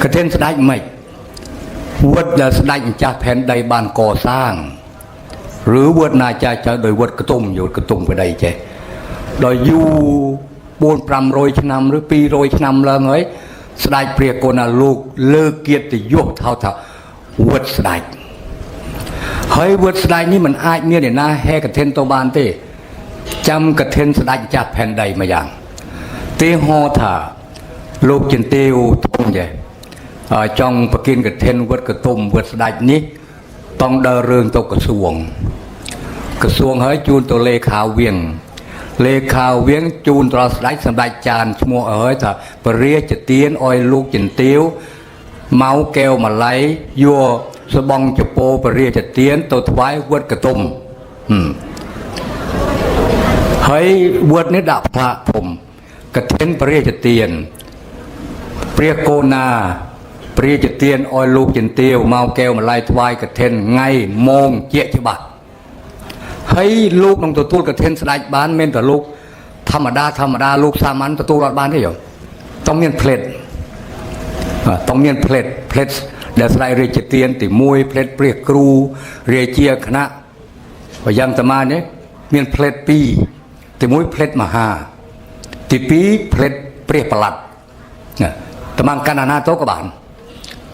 กระเทนสดายไม่วัดสดายจากแผ่นใดบานก่อสร้างหรือวัดนาจะโดยวัดกระตุ้มอยู่กระตุ้มไปใดเจโดยอยู่บนปรำโรยชนำหรือปีโรยชนำเลยเฮ้ยสดายเปรียกโกนาลูกเลิกเกียรติยศเท่าวัดสดายเฮ้ยวัดสดายนี่มันอายเนี่ยนะแห่กระเทนตัวบานเต้จำกระเทนสดายจากแผ่นใดมาอย่างเตหอถาลูกจินเตียวทงใหญ่จองประกินกระเทนวัดกระตุ้มวัดสดายนี้ต้องเดินเรื่องตัวกระทรวงเฮ้ยจูนตัวเลขาเวียงจูนตัวสดายสดายจานชั่วโมงเฮ้ยถ้าปเรียจะเตียนอ้อยลูกจินเตียวเมาแก้วมาไหลยัวสบองจะโปปเรียจะเตียนตัวถวายวัดกระตุ้มเฮ้ยวัดนี้ดับพระผมกระเทนปเรียจะเตียนเปรียโกนาปรีจะเตียนอ้อยลูกจินเตียวเมาแก้วมาไล่ทวายกระเทนไงโมงเจี๊ยฉบับให้ลูกน้องตัวตู้กระเทนสลายบ้านเม่นแต่ลูกธรรมดาลูกสามัญตัวตู้รอดบ้านได้หรอต้องเมียนเพลทเดี๋ยวสลายเรียจะเตียนติมวยเพลทเปรียครูเรียเจียคณะพยายามตมาเนี่ยเมียนเพลทปีติมวยเพลทมหาติปีเพลทเปรียประหลัดตมังกันนาโตกบาล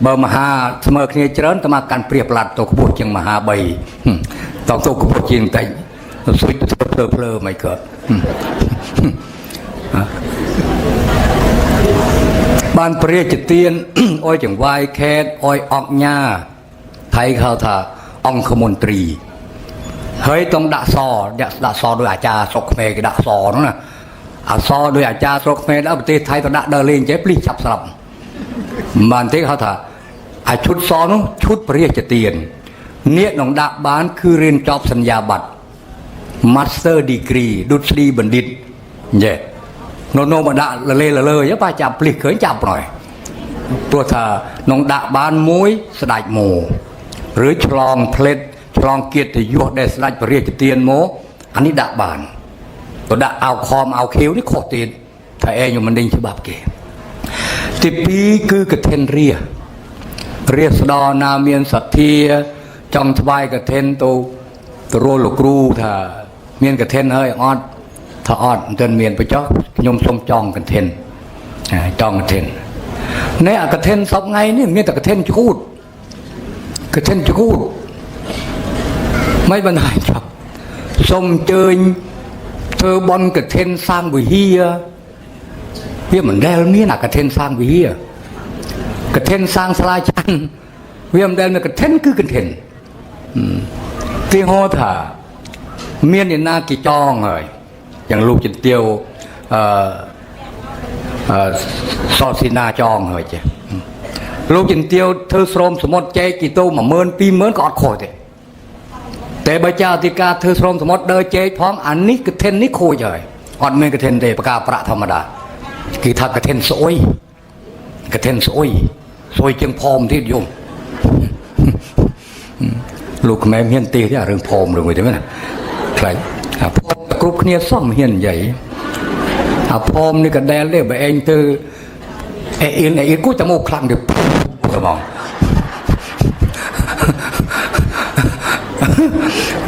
เบอร์มหาเสมอเนียเจริญตมาการเปรียบหลัดตัวขบวนเชียงมหาใบต้องตัวขบวนเชียงแต่สวิตเพลไม่เกิดบ้านเปรียจะเตียนอ้อยจังวายแคดอ้อยออกหญ้าไทยเขาท่าองคมนตรีเฮ้ยต้องด่าซอโดยอาจารย์สกเมกด่าซอนั่นนะซอโดยอาจารย์สกเมแล้วประเทศไทยต้องด่าเดลินเจ็บปลีฉับสลับมันที่เขาท่าชุดซ้อนชุดเปรียจะเตียนเนี่ยน้องดาบ้านคือเรียนจอบสัญญาบัตรมาสเตอร์ดีกรีดุษฎีบัณฑิตเย่โนมาดาเลยอย่าไปจับปลีกเคยจับหน่อยตัวท่าน้องดาบ้านมุ้ยสดายโมหรือฉลองเพลทฉลองเกียรติยศได้สดายเปรียจะเตียนโมอันนี้ดาบ้านตัวดาเอาคอมเอาเขียวนี่โคตรตีนถ้าเองอยู่มันดิ้งฉบับเกติปีคือกระเทนเรียสดอนาเมียนสัตเทียจองทวายกระเทนตัวโรลกรูถ้าเมียนกระเทนเฮ้ยออดถ้าออดเดินเมียนไปจ้อยมสมจองกระเทนจองกระเทนเนี่ยกระเทนสองไงนี่เมียแต่กระเทนจะคูดไม่บรรยายครับสมเจยเธอบอลกระเทนสร้างบุเฮียเวียมันได้แล้วนี่นะกระเทนสร้างวิเฮียกระเทนสร้างสลายจันเวียมได้เนี่ยกระเทนคือกระเทนที่หัวถ่าเมียนเนี่ยนากี่จองเลยอย่างลูกจินเตียวซอสีนาจองเลยจ้ะลูกจินเตียวเธอสมสมมติใจกี่โตมาเมินปีเมินก็อดโคตรแต่ใบเจ้าติกาเธอสมสมมติเดินใจพร้อมอันนี้กระเทนนี่โคยเลยอดเมินกระเทนเดประกาศประธรรมดาคือทักกระเทนสวย กระเทนสวยจังพอมที่โยมลูกแม่เฮียนตีที่เรื่องพอมเลยใช่ไหมนะใครพอมกรุ๊ปเนี่ยซ่อมเฮียนใหญ่พอมนี่ก็แดนเรียกไปเองเธอไอ้อินกูจะโมคลังเดี๋ยวกระมอง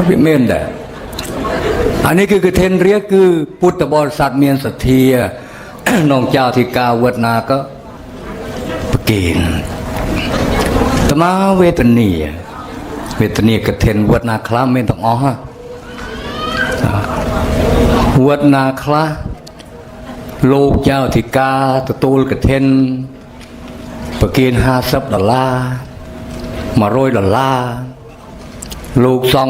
พี่เมนแต่อันนี้คือกระเทนเรียกคือพุทธบริษัทเมียนสัตเทียน้องเจ้าที่กาวัดนาก็ประเกณฑ์ตมาเวทนีกระเทนวัดนาคลาเมนต้องอ๋อฮะวัดนาคลาโลกเจ้าที่กาตะตูลกระเทนประเกณฑ์$50มา$100ลูกซอง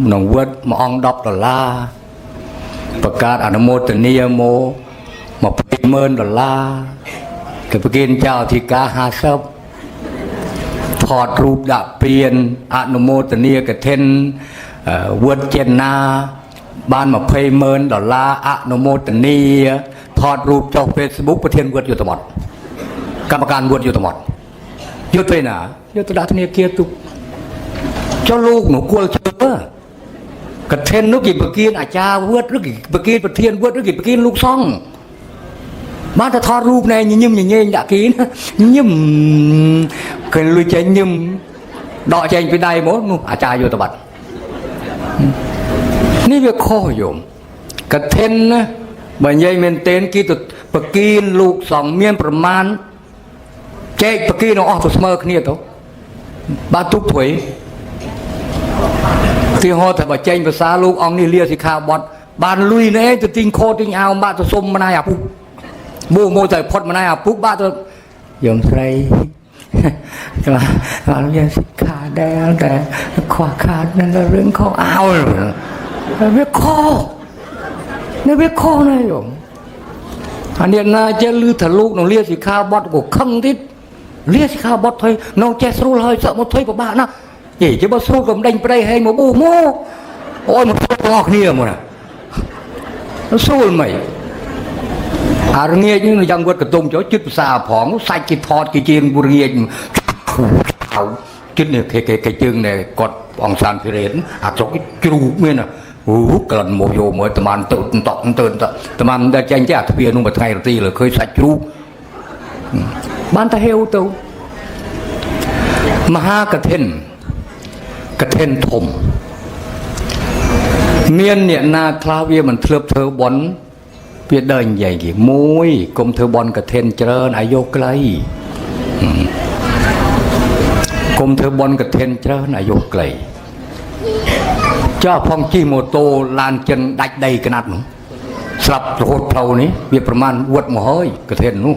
หนองวัดมาออง$10ประกาศอนุโมทนียโมมา$10,000กับประเกณฑ์เจ้าที่กา50ถอดรูปดะเปลี่ยนอนุโมทนียกระเทนวัดเจนนาบ้านมา$10,000อนุโมทนียถอดรูปเจ้าเฟซบุ๊กประเทศวัดอยู่ตลอดกรรมการวัดอยู่ตลอดยุตินะยุติดาธเนียเกียรตุเจ้าลูกหนูกลัวเชื่อกระเทนนึกกี่ประเกียนอาจารย์วัดนึกกี่ประเกียนประเทียนวัดนึกกี่ประเกียนลูกซ่องบ้านจะทอดรูปในยิ้มอย่างเงี้ยด่ากีนะยิ้มเคยลุยใจยิ้มดอกใจไปได้หมดนู่นอาจารย์อยู่ตลอดนี่เป็นข้อโยมกระเทนนะบรรยายเมนเทนกี่ตัวปะกีนลูก2เมียนประมาณเจ๊ปะกีนเอาออกตัวเสมอគ្នាตัวบ้านทุกถวยที่ฮอแต่ว่าเจ๊ภาษาลูกองนี่เลียสิขาบอดบ้านลุยเนี่ยจะติงโคติงเอาบ้านตัวสมมานายปุ๊บโบโมใจพดมานายปุ๊บบ้านตัวยมใส่ก็ว่าเลียสิขาแดงแต่ขวาขาดนั่นเรื่องข้อเอาเรื่องข้อนี่เวคอนะโยมอันนี้น่าจะลือทะลุน้องเลี้ยสิข้าบอดกูขังทิศเลี้ยสิข้าบอดถอยน้องแจสรู้เลยsợ mộtถอยประบ้านะยี่จะมาสู้กับดังไปได้ให้มาบูโม่โอ้ยมันตลอกเนี่ยมั้งนะสู้ไหมอะไรเงี้ยนี่ยังวัดกระตุ้มจ่อจุดสาผองใส่กิทอดกิเจียนบุรีเงี้ยเขาจุดเนี่ยเคจึงเนี่ยกดองซานพิเรนอาจจะจุกเนี่ยนะกลั่นโมโยเหมือนตะมันตื่นตะมันได้แจ้งแจ้งทะเบียนนุ่งบัตรไทยตีเลยเคยใส่จูบ้านตะเฮวตัวมหากระเทนทมเมียนเนี่ยนาคลาเวียมันเทือบเธอบอลเพียเดินใหญ่กี่มวยกลมเธอบอลกระเทนเจริญอายุไกลกลมเธอบอลกระเทนเจริญอายุไกลเจ้าพองจีโมโตลานจันดัดใดขนาดนู้สลับโหดเท่านี้เวียประมาณวัดมหอยกระเทนนู้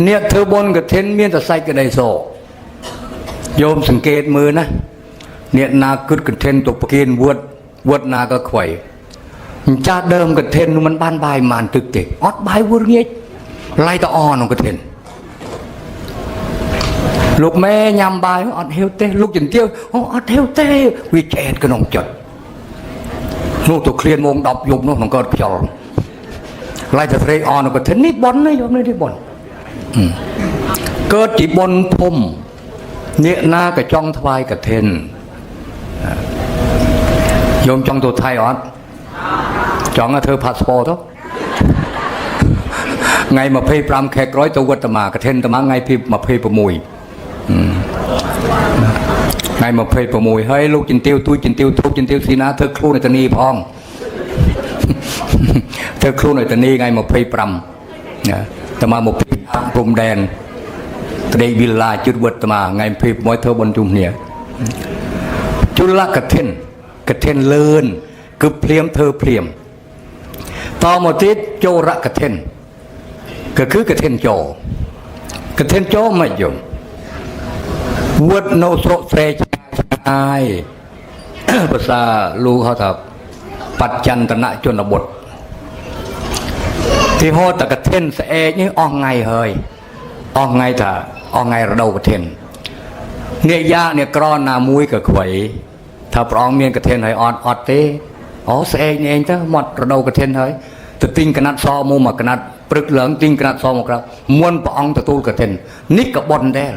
เนี่ยเธอบนกระเทนเมียนแต่ใส่กระไดโซโยมสังเกตมือนะเนี่ยนาคึดกระเทนตกปะกินวัดนาก็ไข่จ้าเดิมกระเทนมันบ้านใบมันตึกเตะอดใบวัวเงี้ยไล่ตะอ่อนของกระเทนลูกแม่ยำบายอดเฮลเต้ลูกจินเตี้ยวอดเฮลเต้วิเจตก็น้องจดลูกตัวเคลียนมงดอกยุบน้องก็พยองไล่แต่เทรออนก็เทนนิบอลนะยอมนี่บอลเกิดจีบอลพมเนี่ยหน้ากับจ้องทวายกับเทนยมจ้องตัวไทยอดจ้องเธอพาสปอร์ตไงมาเพย์ปรามแขกร้อยตัววัตมากระเทนตมาไงพี่มาเพย์ประมุยไงมาเพย์ประมุยเฮ้ยลูกจินเตียวตุ้ยจินเตียวทุบจินเตียวสีนาเธอครูในตะนีพองเธอครูในตะนีไงมาเพย์ปรามเนี่ยตมาหมกพรมแดนตะเดวิลลาจุดวัตมาไงเพย์มวยเธอบนจุ่มเนี่ยจุลกระเทนเลินคือเพลียมเธอเพลียมต่อมาติดโจระกระเทนก็คือกระเทนโจไม่ยมวัดโนโสเฟรชายภาษาลูเขาทับปัจจันตนะจนบทที่โหตะกระเทนเสเอนี่ออกไงเฮยออกไงถ้าออกไงระดากระเทนเนี่ยยาเนี่ยกรอนนามุ้ยกับขวยถ้าปรองเมียนกระเทนเฮยออดเต้เสเอนี่เองจ้ะหมดระดากระเทนเฮยแต่ติงกนัดซอมูมกนัด ព្រឹកឡើងទីងក្រាត់សមកក្រាបមុនព្រះអង្គទទួលកឋិននេះក៏បន់ដែរ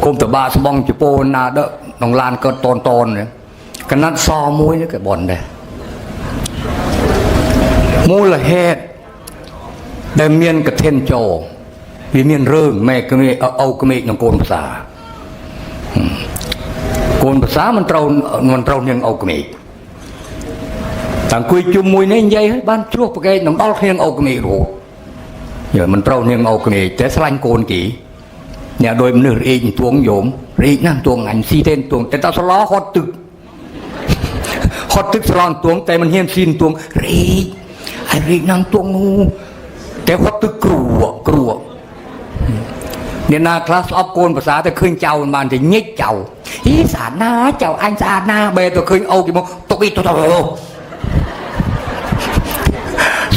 គុំតបាស្បងជពោណាដកក្នុងឡានកើតតននេះកណាត់សមួយនេះក៏បន់ដែរមូលហេតុដែលមានកឋិនចូលវាមានរឿងម៉ែក្មេអូក្មេក្នុងកូនភាសាកូនភាសាមិនត្រូវនាងអូក្មេតាំងគួយជុំមួយនេះនិយាយឲ្យបានជ្រោះប្រកែកនឹងដល់នាងអូក្មេរហូតយើមិនត្រូវនាងអូក្មេតែស្លាញ់កូនគីអ្នកដោយមនុស្សរេកទួងយោមរេកណាស់ទួងអញស៊ីទេទួងតែតស្លោហត់ទឹកស្លន់ទួងតែមិនហ៊ានស៊ីទួងរេកហើយរេកណាស់ទួងនោះតែហត់ទឹកគ្រួអ្នកណាខ្លះស្អប់កូនភាសាតែឃើញចៅបានតែញិចចៅអីស្អាតណាចៅអញស្អាតណាបែរទៅឃើញអូគេមកទុកអីទៅស្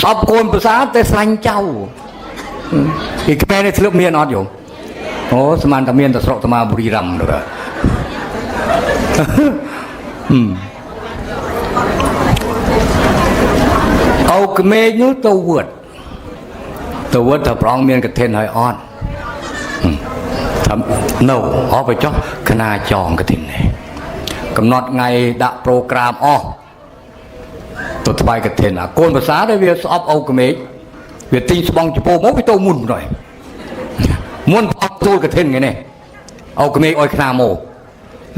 អប់កូនភាសាតែស្លាញ់ចៅពីខ្មែរនេះធ្លាប់មានអត់យំអូស្មានតែមានតែស្រុកត្មាបុរីរ៉ាំនោះអូក្មេងនោះទៅវត្តថាប្រងមានកឋិនហើយអត់ថានៅអស់ទៅចុះគណៈចងកឋិននេះកំណត់ថ្ងៃដាក់ប្រូក្រាមអស់ទៅថ្វាយកឋិនអាកូនភាសាដែលវាស្អប់អូក្មេងវាទីស្បងជពោមកវាទៅមុនទៅមុនអត់ទទួលកឋិនថ្ងៃនេះអូក្មេងអុយខ្នាមក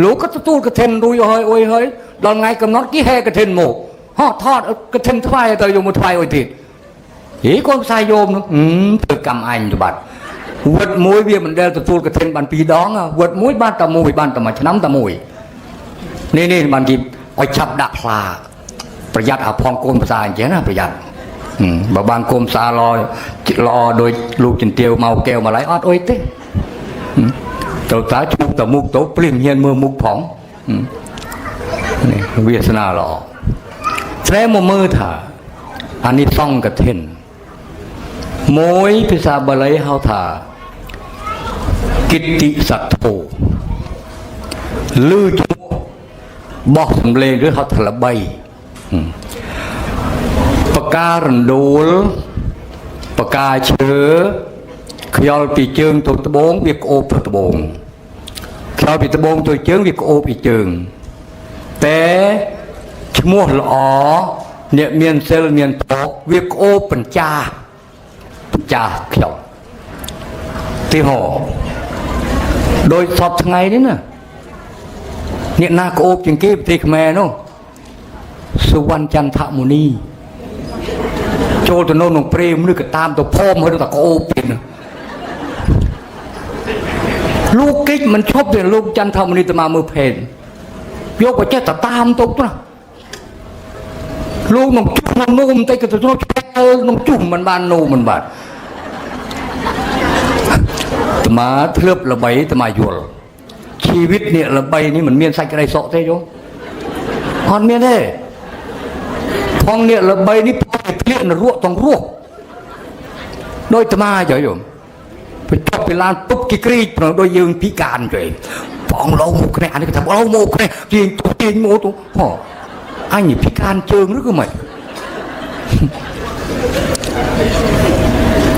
លោកក៏ទទួលកឋិនរួយអុយហើយដល់ថ្ងៃកំណត់គេហែកឋិនមកហោះថតកឋិនថ្វាយទៅយកមកថ្វាយអុយទៀតហេកូនផ្សាយយោមនោះធ្វើកម្មអញទៅបាត់វត្តមួយវាមិនដែលទទួលកឋិនបាន2ដងវត្តមួយបានតែមួយបានតែមួយឆ្នាំតែមួយនេះបានគេឲ្យឆាប់ដាក់ផ្លាប្រយ័ត្នអាផងកូនភាសាអញ្ចឹងណាប្រយ័ត្នបើបានកូនភាសាល្អដោយលោកជំទាវមកកែវមកឡៃអត់អុយទេទៅតាជួបតមុខទៅព្រៀមហ៊ានមើលមុខផងនេះវាសនាល្អត្រែមកមើលថាអានិសង្ឃកឋិនមួយភាសាបាលីហៅថាកិត្តិសទ្ធោឮឈ្មោះបោះសំឡេងឬហៅថាល្បីបការរណ្ដួលបកាឈើខ្យល់ពីជើងទៅត្បូងវាក្អូបទៅត្បូងខ្យល់ពីត្បូងទៅជើងវាក្អូបពីជើងតែឈ្មោះល្អអ្នកមានសិលមានធម៌វាក្អូបបញ្ចាខ្ញុំទីហោដោយសពថ្ងៃនេះណាអ្នកណាក្អូបជាងគេប្រទេសខ្មែរនោះសុវណ្ណចន្ទមុនីចូលទៅក្នុងព្រៃមនុស្សក៏តាមទៅផមហើយទៅក្អូបទៀតលោកកិច្ចមិនឈប់ទេលោកចន្ទមុនីទៅមកមើលផេនយកបច្ចេកតាមទៅណាលោកនឹងជុំក្នុងនោះមិនតែក៏ទៅក្នុងជុំមិនបាននោះមិនបានអាត្មាធ្លាប់ល្បីអាត្មាយល់ជីវិតនេះល្បីនេះមិនមានសាច់ក្តីសក់ទេយោអត់មានទេផងនេះល្បីនេះផងតែភ្លៀកនរកទាំងរស់ដោយអាត្មាចុះយោបញ្ចប់ពីឡានពុបគេក្រីកប្រងដោយយើងពិការចុះបងលោមកគ្នាអានេះគេថាលោមកគ្នាទាញមកទៅហ៎អញពិការជើងឬក៏មិន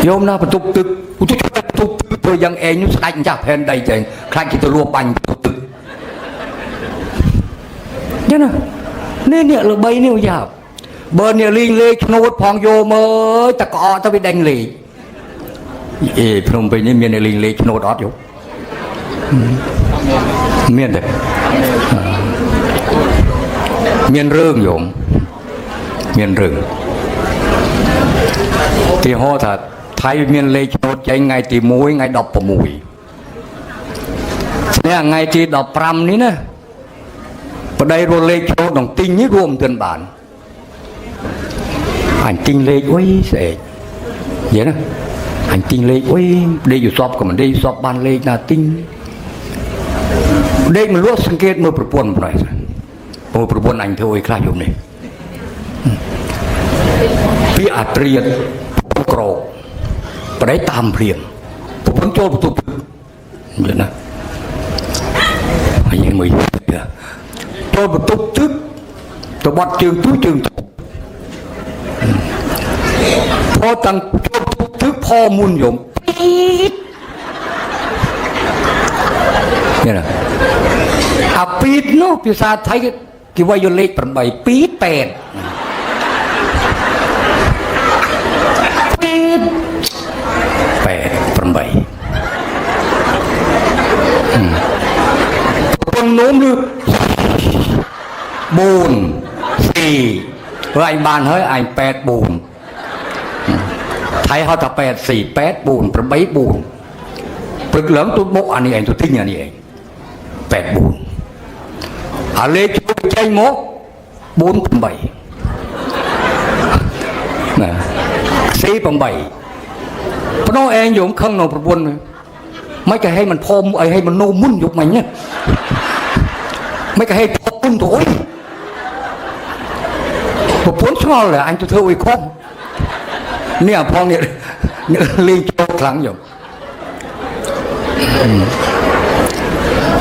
យោមណាបន្ទប់ទឹកធ្វើយ៉ាងឯងនោះស្ដាច់ចាស់ផែនដីចេញខ្លាចគេទៅលួបាញ់ទឹកចឹងណានេះល្បីនេះយ៉ាប់បើអ្នកលេងលេខឆ្នោតផងយកមើលតកអទៅវាដេញលេខអេភ្នំពេញនេះមានអ្នកលេងលេខឆ្នោតអត់យោមានទេមានរឿងយោមមានរឿងទីហោថាថៃមានលេខឆ្នោតចេញថ្ងៃទី1ថ្ងៃ16នេះថ្ងៃទី15នេះណាប្តីរលេខឆ្នោតនឹងទិញនេះរួមទិនបានអញទិញលេខអុយស្អែកយល់ណាអញទិញលេខអុយដេកយសពក៏មិនដេកយសពបានលេខណាទិញដេកមិនលក់សង្កេតមើលប្រពន្ធប៉ុណ្ណេះមើលប្រពន្ធអញធ្វើអុយខ្លះយប់នេះពីអាត្រៀតក្រោកប្តីតាមព្រៀងប្រពន្ធចូលបន្ទប់យល់ណាហើយមើលចូលបន្ទប់ទឹកទៅបាត់ជើងទូជើងទៅ พอตั้งจบทึกพ่อมุนโยมปี๊ดเนี่ยนะปี๊ดเนาะภาษาไทยกี่ว่าโยนเลขประมาณปี๊ด8ปี๊ด8ประมาณคนโน้มหรือบูน4rồi anh bàn hơi anh 8 buồn thấy họ tập 8 4 8 buồn 7 buồn cực lớn tôi bộ anh tôi thích nhà này 8 buồn lê chú chay 1 4 7 nè xí 7 nó em dùng không nào buồn mấy cái hay mình phom ấy hay mình nô mun dục mày nhá mấy cái hay phom thôi một bốn cho là anh tôi thưa con nè phong nè liên cho thằng rồi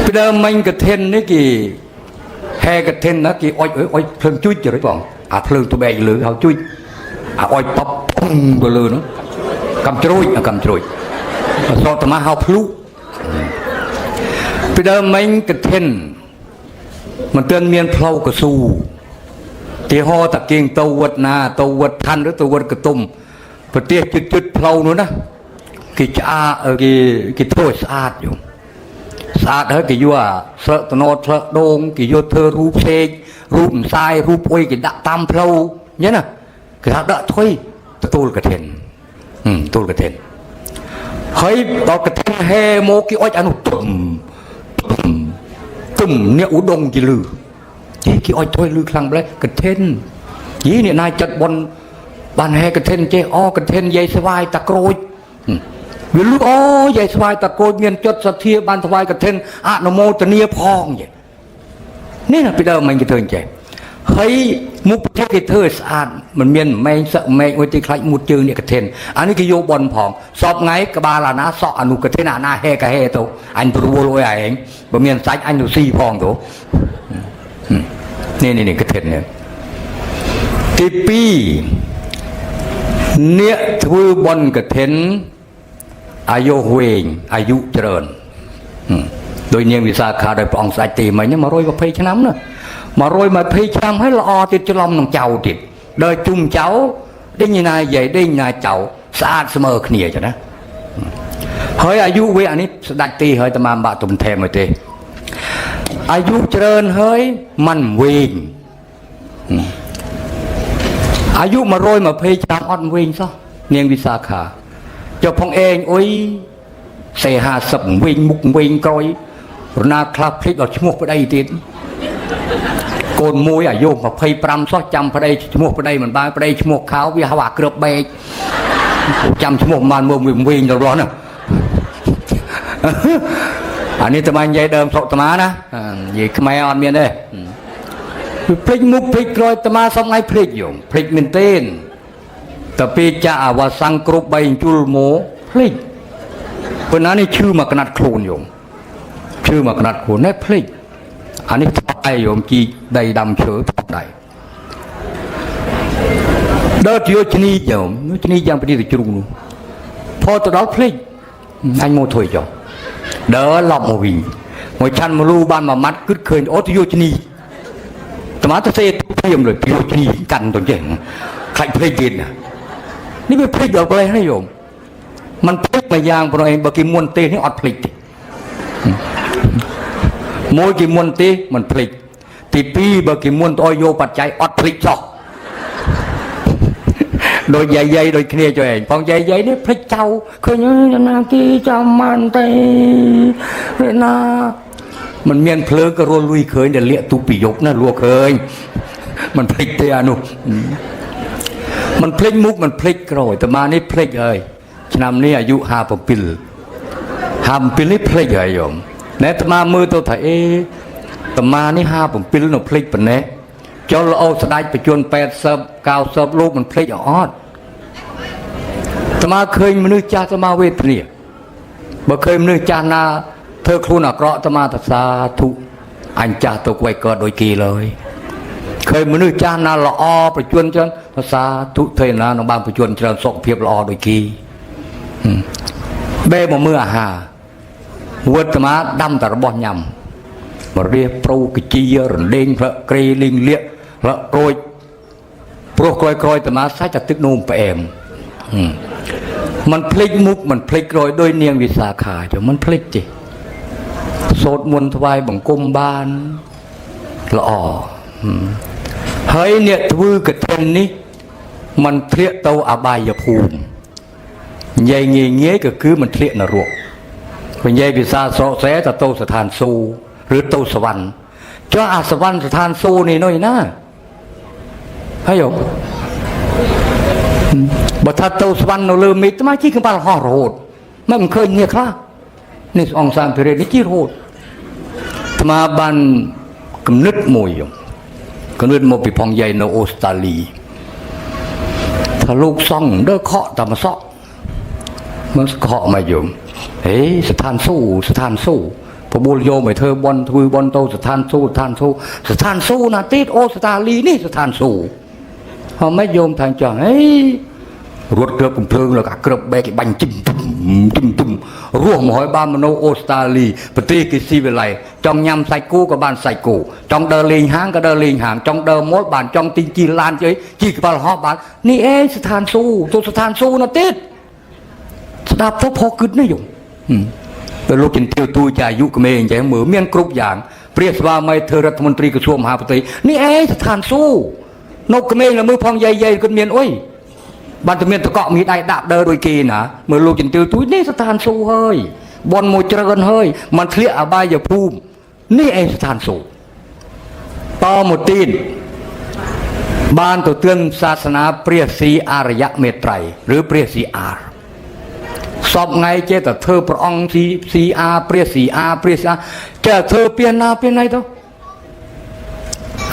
bây giờ mình cái thiên đấy kì hè cái thiên đó kì oi phơi chui rồi đấy bọn phơi tụi bè lử họ chui oi bắp rồi lử nó cầm trôi so tụi má học lú bây giờ mình cái thiên mình tên miền phâu cái su thì ho ta kiêng tàu vật na tàu vật than đó tàu vật cái tôm và tia chứt phâu nữa đó cái cha ở cái thôi sát rồi sát đó cái vua sợ nó sợ đông cái vua thơ rúp xe rúp sai rúp ôi cái đã tam phâu nhớ nè cái hạt đỡ thôi tôi cái thiền tôi cái thiền hơi đó cái thiền hè mô cái ôi anh tùm nẹo đông cái lư cái oi thôi lư khăng đấy cái thiên dĩ này nay chật bon bàn hè cái thiên chơi cái thiên dây vai ta cối vì lúc dây vai ta cối miền chật sát thia bàn vai cái thiên nó mô ta nia phong vậy nên là bây giờ mình cái thời trẻ thấy mục theo cái thời sản mình miền mày sợ mày ôi thì khách một chương này cái thiên anh ấy cái vô bon phong sọp ngay cái ba là nó sọ anh cái thiên na he cái he tổ anh tôi vô lôi anh bởi miền sách anh tôi si phong tổนี่cái thiệt nàyที่ปีเนี่ยถือบนกระเทนอายุเวงอายุเจริญโดยเนียงวิสาขาโดยปองสายตีมาเนี่ยมาโรยมาเพยชนะนะมาโรยมาเพยชนะให้ละอติดจะลอมน้องเจ้าติดโดยจุ่มเจ้าได้ยินนายใหญ่ได้ยินนายเจ้าสะอาดเสมอเนียจ้ะนะเฮ้ยอายุเวอันนี้ดัดตีเฮ้ยตมาบะตุ่มแทมเลยตีอายุเจริญเฮ้ยมันวิ่งอายุมาโรยมาเพยชามอ่อนวิ่งซะเนียงวิสาขาเจ้าพงเองโอ้ยเสหาสับวิ่งมุกวิ่งกรอยนาคลาพลิกเอาชมวกไปได้ติดโกนมวยอายุมาเพยปรำซะจำไปได้ชมวกไปได้เหมือนบ้านไปได้ชมวกขาววิหาวเกลือบเบกจำชมวกมันมือวิ่งเราร้อนอ่ะอันนี้ตะมันใหญ่เดิมสตมานะยี่ขมายอ่อนเมียนเลยพลิกมุกพลิกรอยตมาสองไงพลิกอยู่พลิกมินเต้นแต่ปีจ่าว่าสังกรุบใบจุลโมพลิกเพราะนั้นนี่ชื่อมากนัดโคลนอยู่ชื่อมากนัดโคลนนี่พลิกอันนี้ทายอยู่กี่ได้ดำเชื้อทอดได้เดินที่ชนีอยู่ชนียังไปที่จุลพอตัวเราพลิกอันโมถอยจ้ะเด้อหลอกมาวิ่งมวยชันมาลูบ้านมามัดกึศเคยโอ้ที่โยชนีแต่มาจะเสียเพียมเลยโยชนีกันตัวเจ๋งใครเพลย์กินนี่เป็นเพลย์เดียวอะไรให้โยมมันเพลย์มาอย่างพอเองบางทีมวนเตะให้อดเพลย์มวยกี่มวนเตะมันเพลย์ตีปีบางทีมวนตัวโยปัจจัยอดเพลย์จ่อโดยใหญ่ๆโดยเคลียร์ตัวเองพอใหญ่ๆนี่พระเจ้าเคยยังนาทีจำมันเตเรนามันเมียนเพลิงก็รัวลุยเคยเดี๋ยวเลี้ยตุปียกนะรัวเคยมันพลิกเตียนุมันพลิกมุกมันพลิกกรอยแต่มานี่พลิกเลยชนำนี่อายุ5 ปีนี่พลิกเลยโยมเนตมามือตัวไทยแต่มานี่5 ปีหนูพลิกปนเน่จนเราเอาสไลด์ไปจน80 90 ลูกมันพลิกออดแต่มาเคยมันนึกจ่าแต่มาเวทเนี่ยบ่เคยมันนึกจ่านาเธอครูนักเกาะแต่มาตัดสาธุอันจ่าตัวไว้เกิดโดยกีเลย เคยมนุษย์จานาละอประจวนจนภาษาทุเทนะน้องบางประจวนเจริญสุขเพียบละอโดยกีเบ้มาเมื่อหาวัดมาดำแต่ระบอบยำมาเรียปรูกิจีรเด้งพระเกรีลิงเลี้ยพระโรยโปรคอยแต่มาใช้จัดตึกนูมไปเอ็มมันพลิกมุกมันพลิกโรยโดยเนียงวิสาขาจนมันพลิกจิโสดมนทวายบังกุมบานละอเฮ้ยเนี่ยทวือกระเทนนี้มันเทียเตาอบายภูมิใหญ่เงี้ยก็คือมันเทียนรกเป็นใหญ่พิซาโซแสแต่โตสถานสูหรือโตสวรรค์เจ้าอาสวรรค์สถานสูนี่น้อยนะให้หยกบัตรโตสวรรค์เราเริ่มมีทำไมที่ขึ้นไปห่อโรดไม่มันเคยเงี้ยครับนี่องศาเพเรนี่จีโรดมาบันกำนึกมวยกำนึกมวยปีพองใหญ่ในออสเตรเลียถ้าลูกซ่องเด้อเคาะแต่มาซ่อมันเคาะมาอยู่เฮ้ยสถานสู้พอบุญโยมไปเธอบอลทวีบอลโตสถานสู้นะติดออสเตรเลียนี่สถานสู้เขาไม่โยมทางจ่อเฮ้ยรถเกือบกำเพลิงแล้วก็เกือบแบกบังจิ้มร่วงหอยบ้านมโนออสเตรเลียปฏิกิริยาเป็นไรจองยำใส่กูกับบ้านใส่กูจองเดินลิงหางก็เดินลิงหางจองเดินมดบ้านจองติงจีลานเฉยจีกับบ้านหอบบ้านนี่สถานสู้ตัวสถานสู้นะติดสถานพอขึ้นนี่อยู่แต่ลูกกินเที่ยวตู้ใจยุกเมย์ใจเหมือนเมียนกรุ๊ปอย่างเปรียบว่าไม่เธอรัฐมนตรีกระทรวงมหาดไทยนี่สถานสู้นกเมย์ละมือพองใหญ่ๆกันเมียนโอ้ยบ้านตะเมียนตะเกาะมีได้ดาบเดินโดยกีนะเมื่อลูกจินติวตุ้ยนี่สถานสู้เฮ้ยบอลโมเจริญเฮ้ยมันเทลียอบายภูมินี่สถานสู้ต่อหมดตีนบ้านตัวเตือนศาสนาเปรียสีอารยะเมตไตรหรือเปรียสีอาร์สอบไงเจ้าแต่เธอพระองค์สีอาเปรียสีอาเปรียสีอาเจ้าเธอเปลี่ยนนาเปลี่ยนไหนตัว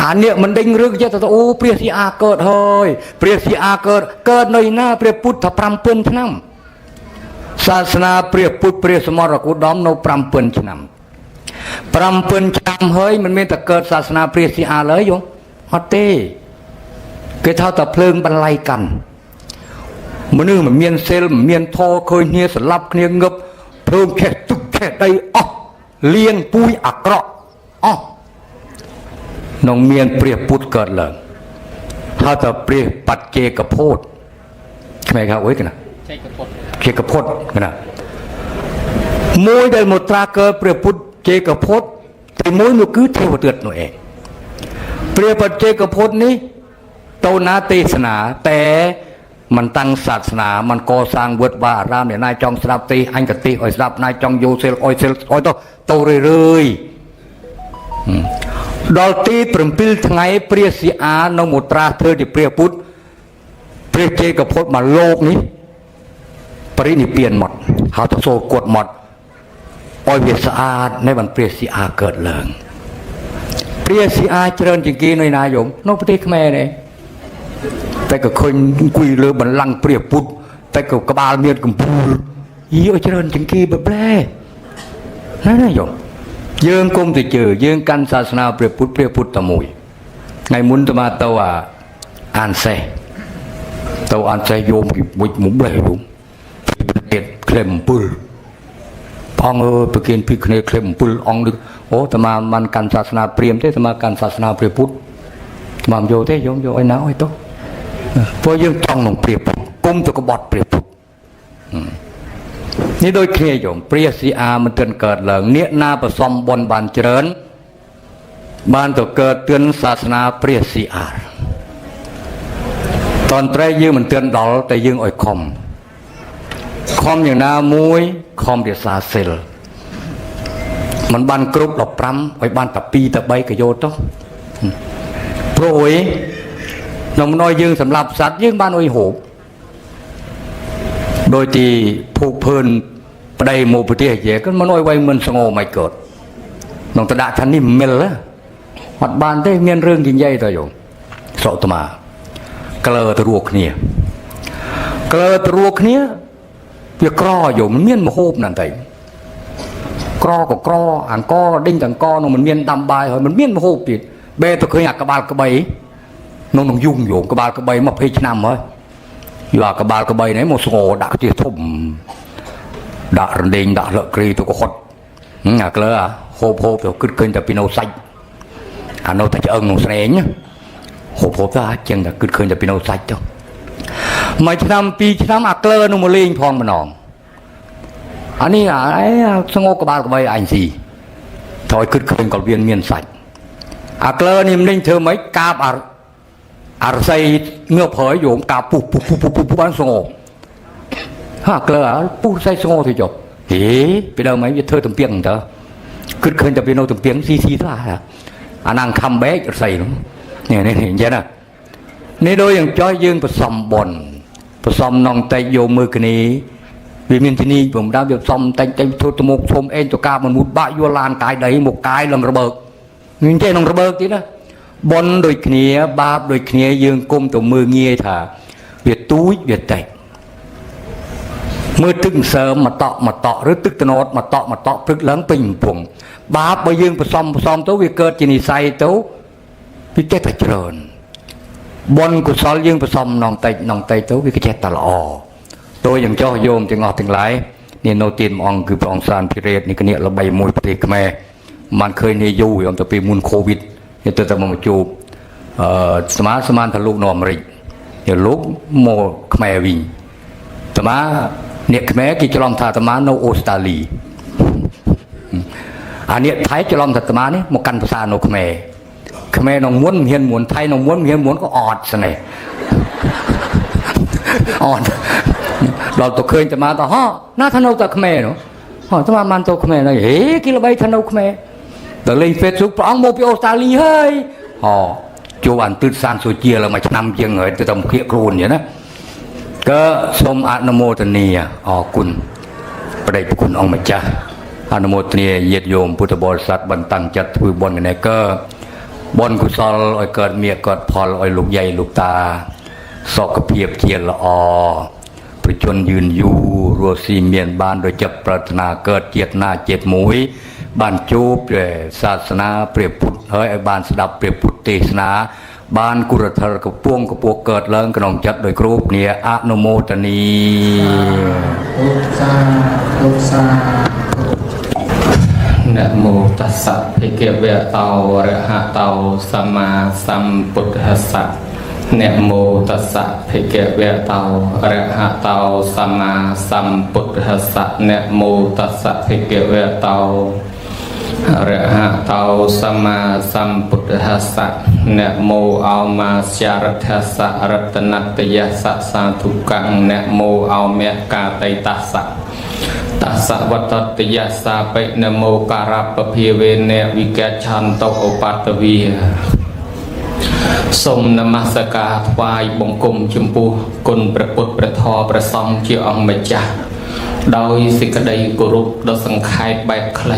อันเนี้ยมันดิ่งเรื่องเจ้าแต่โอ้เปรียสีอาเกิดเฮ้ยเปรียสีอาเกิดในหน้าเปรียพุทธพรำเปิลชนะศาสนาเปรียพุทธเปรียสมรกุฎดอมโนพรำเปิลชนะพรำเปิลชนะเฮ้ยมันไม่แต่เกิดศาสนาเปรียสีอาเลยโยมฮัตเต้เกิดเท่าแต่เพลิงบรรลัยกันมันนึกมันเมียนเซลเมียนทอเคยเนี่ยสลับเนี่ยเงบเพลิงแค่ตุกแค่ได้อ๋อเลี้ยงปุยอักระอ๋อน้องเมียนเปรียบพุทธเกิดเลยถ้าจะเปรียบปัดเจกโพดใช่ไหมครับโอ้ยกันนะเจกโพดกันนะมวยได้หมดตราเกิดเปรียบพุทธเจกโพดแต่มวยมันคือเทวเตือนหน่อยเองเปรียบปัดเจกโพดนี้โตนาเทศนาแต่มันตั้งศาสนามันก่อสร้างวัดวาอารามเนี่ยนายจองสลับตีอันกตีอ้อยสลับนายจองโยเซลอ้อยเซลอ้อยโตเรื่อยดอลตีปริมพิลทั้งไงเปรียสีอานมุตราเธอที่เปรียพุทธเปรียเจกับพจน์มาโลกนี้ปรินิเปลี่ยนหมดหาตโซกดหมดอ้อยเวียสะอาดในวันเปรียสีอาเกิดเลิงเปรียสีอาเจริญจริงๆในนายมนกปฏิขแม่เนี่ยแต่ก็คนคุยเรื่องบันลังเปรียบพุทธแต่ก็กบาลเมียนกุมพูยี่เจริญจริงๆแบบแร่นั่นโยมยืงกลมติเจอยืงกันศาสนาเปรียบพุทธตะมุยไงมุนตมาตัวอ่านเซตัวอ่านเซโยมกี่บุญหมุนเลยบุญเด็ดเคลมปุลพองไปกินพิคเนเคลมปุลองดึกโอ้แต่มามันกันศาสนาเปรียมเท่แต่มากันศาสนาเปรียบพุทธมามโยเท่โยไอ้น้าไอ้โตเพราะยังจ้องลงเปรียบกุมตัวกบฏเปรียบนี่โดยเคลียร์โยมเปรียสีอามันเตือนเกิดเหลิงเนี้ยนาผสมบนบานเจริญบานตัวเกิดเตือนศาสนาเปรียสีอาตอนแรกยืมมันเตือนดอลแต่ยืมอ่อยคอมอย่างนามวยคอมเดียซาเซลมันบานกรุ๊ปดอกปรำไอ้บานตะปีตะใบกระโยตต้องโปรยน้องน้อยยืงสำหรับสัตว์ยืงบ้านโอยโหบโดยที่ผู้เพลินประเดี๋ยวโมปฏิเหตุก็มันน้อยไว้เหมือนสงบไม่เกิดน้องตะดาท่านนี่เมลละหัดบ้านได้เมียนเรื่องยิ่งใหญ่ตัวโยมโสตมาเกลือตะรวกเนี่ยเกลือตะรวกเนี่ยเพื่อกรอโยมมันเมียนมาโฮบนั่นแต่กรอกับกรออ่างกอดิ้งกับกอน้องมันเมียนดำใบเหรอมันเมียนมาโฮบปิดเบตะเคยหักกระบาลกระใบ nó dung dụng cái ba cái bay mà phê năm mới và cái ba cái bay này một số đã cái thùng đã đình đã lợi kri tôi có khót ngạc lỡ à hộp rồi cứ kênh tập pino xanh nó ta chơi nó xe nhá hộp ra chân là cứ kênh tập pino xanh thôi mấy năm pi năm ạc lỡ nó một lên phong mà nòng anh ấy ấy xong cái ba cái bay anh gì thôi cứ kênh còn viên miền sạch ạc lỡ niềm linh thưa mấy cáp xây ngược hỏi dụng cáp pù bán xong ạc lỡ pù xây xong thì chụp thế bây giờ mấy việc thơ tầm tiếng đó cứ khơi tập piano tầm tiếng xí đó anh đang khăm bé xây lắm nè hiện chưa nè nên đôiอย่างcho dươngผสมนองใจโยมือกันนี้vì miền tây nàyผมđã việc xong tay thôi tôi một xôm em cho ca một bãi vô lan cái đấy một cái lần rờ nhưng chơi lần rờ tí đó bón đôi kia ba đôi kia dương cung tổ mưa nghe thả việt túi việt tệมื่อตึงเสริมมาต่อหรือตึกตโนดมาต่อพลึกเลิ้งปิ่งปุ่งบาปไปยืงผสมตัววิเกิดจินิไซตัววิเจตเจริญบนกุศลยืงผสมนองไตตัววิเจตตลอดตัวอย่างเจ้าโยมจึงออกถึงหลายนี่โนตีนมองคือพระองค์สารพิเรศนี่ก็เนี่ยเราใบมวยปฏิกแม่มันเคยในยูยอมจะไปมุนโควิดเนี่ยตัวจะมาจูบสมานทะลุนอมริเนี่ยลุกโมแม่วิ่งสมาเนี่ยแม้กี่จลอมธาตมาโนออสตาลีอันนี้ไทยจลอมธาตมานี่มากันภาษาโนแม่นองม้วนเฮียนม้วนไทยนองม้วนเฮียนม้วนก็ออดสเนี่ยออดเราตัวเคยจะมาต่อฮ่อหน้าทนเอาตัวแม่เนาะฮ่อตมามันตัวแม่เลยเฮ้กิโลใบทนเอาแม่แต่เลยเฟซบุ๊กปองโมไปออสตาลีเฮ้ยฮ่อจูอันตื่นสานโซเชียลเรามานำเชียงเหยจะต้องเขี่ยโครนอย่างนั้นก็สมอนุโมทนีออกคุณประเดชคุณองค์มจ้าอนุโมทนีเยียดโยมพุทธบริษัทบรรตังจัดคือบนกันก็บนกุศลอ้อยเกิดเมียเกิดพอลอ้อยลูกใหญ่ลูกตาสอกกระเพียบเทียนละอประชนยืนอยู่รัวซีเมียนบ้านโดยจับปรารถนาเกิดเจียดหน้าเจ็ดหมุยบ้านจูบศาสนาเปรียบพุทธเฮ้ยบ้านสดับเปรียบพุทธเทศนาบ้านกุรธรกระพวงเกิดเลิงกระนองจัดโดยกรุ๊ปเนี่ยอนุโมทนีทุกซานะโมตัสสะภะคะวะโตอะระหะโตสัมมาสัมพุทธัสสะนะโมตัสสะภะคะวะโตอะระหะโตสัมมาสัมพุทธัสสะนะโมตัสสะภะคะวะโตอะระหะโตสัมมาสัมพุทธัสสะนะโมอัลมาสยรัตสะรัตนัตยัสสะสาธุกังนะโมอัลเมกาไตตัสสะตัสสะวัตตยัสสะเปนะโมการะปะพิเวเนวิกัจฉันโตอุปัตตวีสมนมัสการถวายบังคมชมพูคุณพระพุทธพระธรรมพระสงฆ์เจ้าองค์มจ้าโดยสิกระไดกุรุโดยสังขารแบบใคร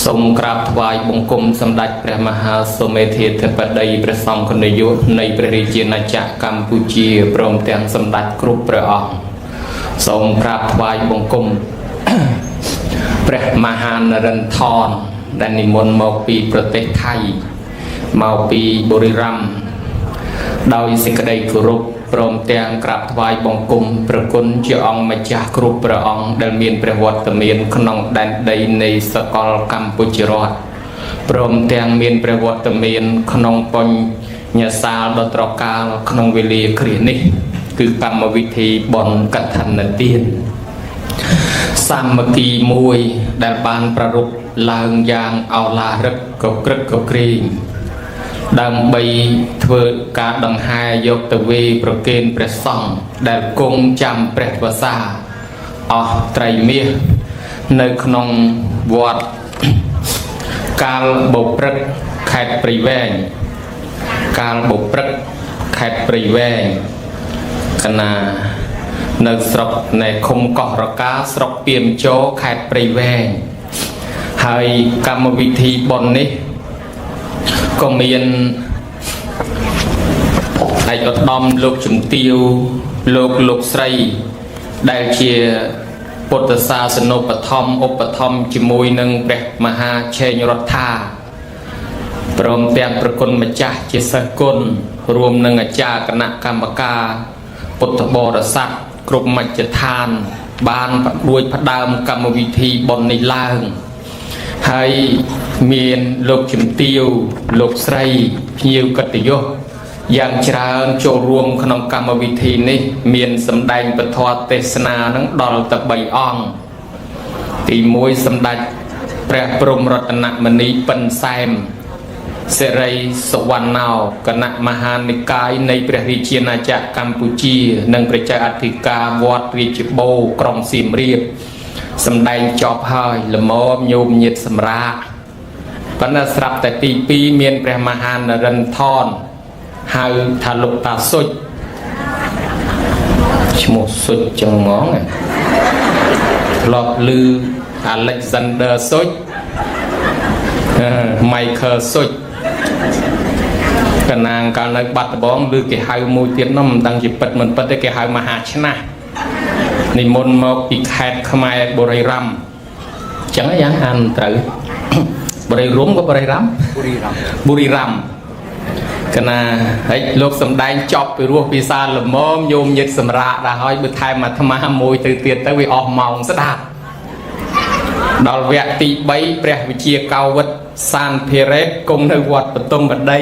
สมกราบถวายบังคมสมเด็จพระมหาสมเด็จพระบดีพระสงฆ์คนยุทธในประเทศนาจักรกัมพูชีพร้อมแต่งสมเด็จครุพระองค์สมกราบถวายบังคม พระมหานรันทรได้นิมนต์มาปีประเทศไทยมาปีบุรีรัมย์โดยสิกระไดกุรุพร้อมแต่งกราบถวายบังคมพระคุณเจ้าองค์มาจากครุพระองค์ได้มีประวัติเมียนขนมแดนใดในสกลกัมพูชีรอดพร้อมแต่งมีประวัติเมียนขนมปัญญาสาดตรกาลขนมวิลีครีนิคือกรรมวิธีบนกัทันนเตียนสามกีมวยได้บานประรุปลางยางเอาลารึกกกรึกกกรีดังใบเถื่อการดังหายยกตะวีประเกณฑ์ประส่องได้กงจำประวัติศาสตร์ไตรเมียในขนมวัดการบุปรึกแขกปริแวงการบุปรึกแขกปริแวงขณะในสระในคมกอรกาสระเปี่ยมโจแขกปริแวงให้กรรมวิธีบนนี้ก็มีไอ้อดดอมลูกจุ่มติวลูกไสได้เชียปุตตศาสนุปธรรมอุปธรรมจมวยหนึ่งเปรมหาเชยรัตถา ព្រមទាំងប្រគុណម្ចាស់ជាសិស្សគុណរួមនឹងអាចារ្យគណៈកម្មការពុទ្ធបរិស័ទគ្រប់មជ្ឈដ្ឋានបានរួចផ្ដើមកម្មវិធីបុណ្យនេះឡើងហើយមានលោកជំទាវលោកស្រីភ្ញៀវកិត្តិយសយ៉ាងច្រើនចូលរួមក្នុងកម្មវិធីនេះមានសម្ដែងពធទេសនានឹងដល់ទៅ3អង្គទី1សម្ដេចព្រះព្រហ្មរតនមនីប៉ិនសែមសិរីសុវណ្ណោគណៈមហានិកាយនៃព្រះរាជាណាចក្រកម្ពុជានិងព្រះចៅអធិការវត្តរាជបូរក្រុងសៀមរាបសម្ដែងចប់ហើយល្មមញោមញាតសម្រាប់ប៉ុន្តែស្រាប់តែទី2មានព្រះមហានរិន្ទថនហៅថាលោកតាសុចឈ្មោះសុចចឹងហ្មងធ្លាប់ឮ Alexander សុច Michael សុចកណាងកាលនៅបាត់ដំបងឬគេហៅមួយទៀតនោះមិនដឹងជាពិតមិនពិតទេគេហៅមហាឆ្នះនិមន្តមកពីខេត្តខ្មែរបុរីរ៉ាំចឹងយ៉ាងអានត្រូវបុរីរំក៏បុរីរ៉ាំបុរីរ៉ាំកណាហើយលោកសំដែងចប់ពីរោះពីសាលមមញោមញាតសម្រាប់ដល់ហើយបើថែមអាត្មាមួយទៅទៀតទៅវាអស់ម៉ោងស្ដាប់ដល់វគ្គទី3ព្រះវិជាកោវិតសានភិរេតគង់នៅវត្តបទុមបដី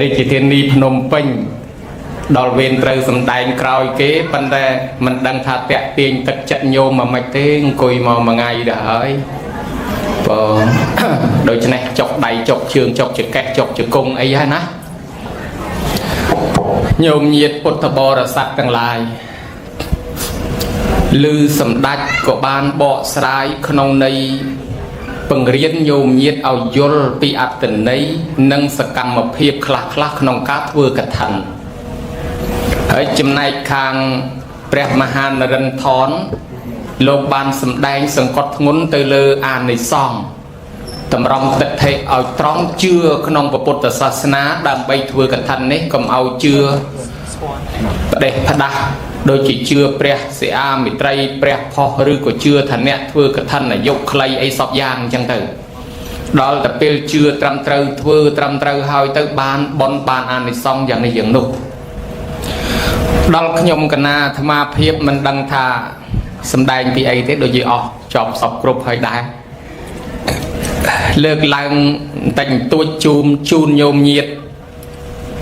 រាជធានីភ្នំពេញដល់វេនត្រូវសំដែងក្រោយគេប៉ុន្តែមិនដឹងថាតាក់ទាញទឹកចិត្តញោមមកមិនទេអង្គុយមកមួយថ្ងៃទៅហើយបងដូច្នេះចុកដៃចុកជើងចុកចកេះចុកជង្គង់អីហើយណាញោមញាតពុទ្ធបរិស័ទទាំងឡាយឮសម្ដេចក៏បានបកស្រាយក្នុងន័យបង្រៀនញោមញាតឲ្យយល់ពីអត្តន័យនិងសកម្មភាពខ្លះៗក្នុងការធ្វើកឋិនហើយចំណែកខាងព្រះមហានរិន្ទថនលោកបានសម្ដែងសង្កត់ធ្ងន់ទៅលើអានិសង្ឃតម្រង់ទិដ្ឋិឲ្យត្រង់ជឿក្នុងពុទ្ធសាសនាដើម្បីធ្វើកឋិននេះកុំឲ្យជឿផ្ដេសផ្ដាស់ដូចជាជឿព្រះសិអាមិត្រីព្រះផុសឬក៏ជឿថាអ្នកធ្វើកឋិនអាយុខ្លីអីសពយ៉ាងអញ្ចឹងទៅដល់តែពេលជឿត្រឹមត្រូវធ្វើត្រឹមត្រូវហើយទៅបានបន់បានអានិសង្ឃយ៉ាងនេះយ៉ាងនោះដល់ខ្ញុំកណាអាត្មាភាពមិនដឹងថាសម្ដែងពីអីទេដូចជាអស់ចប់សពគ្រប់ហើយដែរលើកឡើងបន្តិចបន្តួចជូនញោមញាត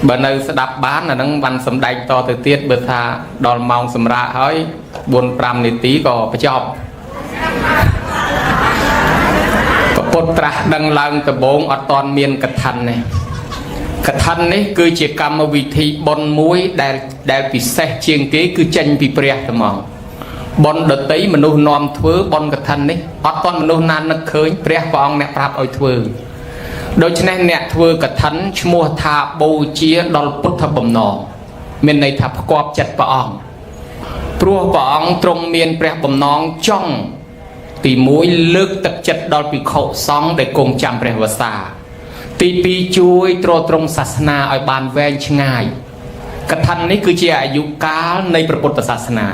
បើនៅស្ដាប់បានអាហ្នឹងបានសម្ដែងតទៅទៀតបើថាដល់ម៉ោងសម្រាប់ហើយ4-5នាទីក៏បញ្ចប់ពុទ្ធត្រាស់ដឹងឡើងដំបូងអត់តន់មានកឋិនទេកឋិននេះគឺជាកម្មវិធីបុណ្យមួយដែលពិសេសជាងគេគឺចេញពីព្រះតែហ្មងបុណ្យដតីមនុស្សនាំធ្វើបុណ្យកឋិននេះអត់ទាន់មនុស្សណានឹកឃើញព្រះព្រះអង្គអ្នកប្រាប់ឲ្យធ្វើដូច្នេះអ្នកធ្វើកឋិនឈ្មោះថាបូជាដល់ពុទ្ធបំណងមានន័យថាផ្គាប់ចិត្តព្រះអង្គព្រោះព្រះអង្គទ្រង់មានព្រះបំណងចង់ទី1លើកទឹកចិត្តដល់ភិក្ខុសង្ឃដែលគង់ចាំព្រះវស្សាទី2ជួយទ្រទ្រង់សាសនាឲ្យបានវែងឆ្ងាយកឋិននេះគឺជាអាយុកាលនៃព្រះពុទ្ធសាសនា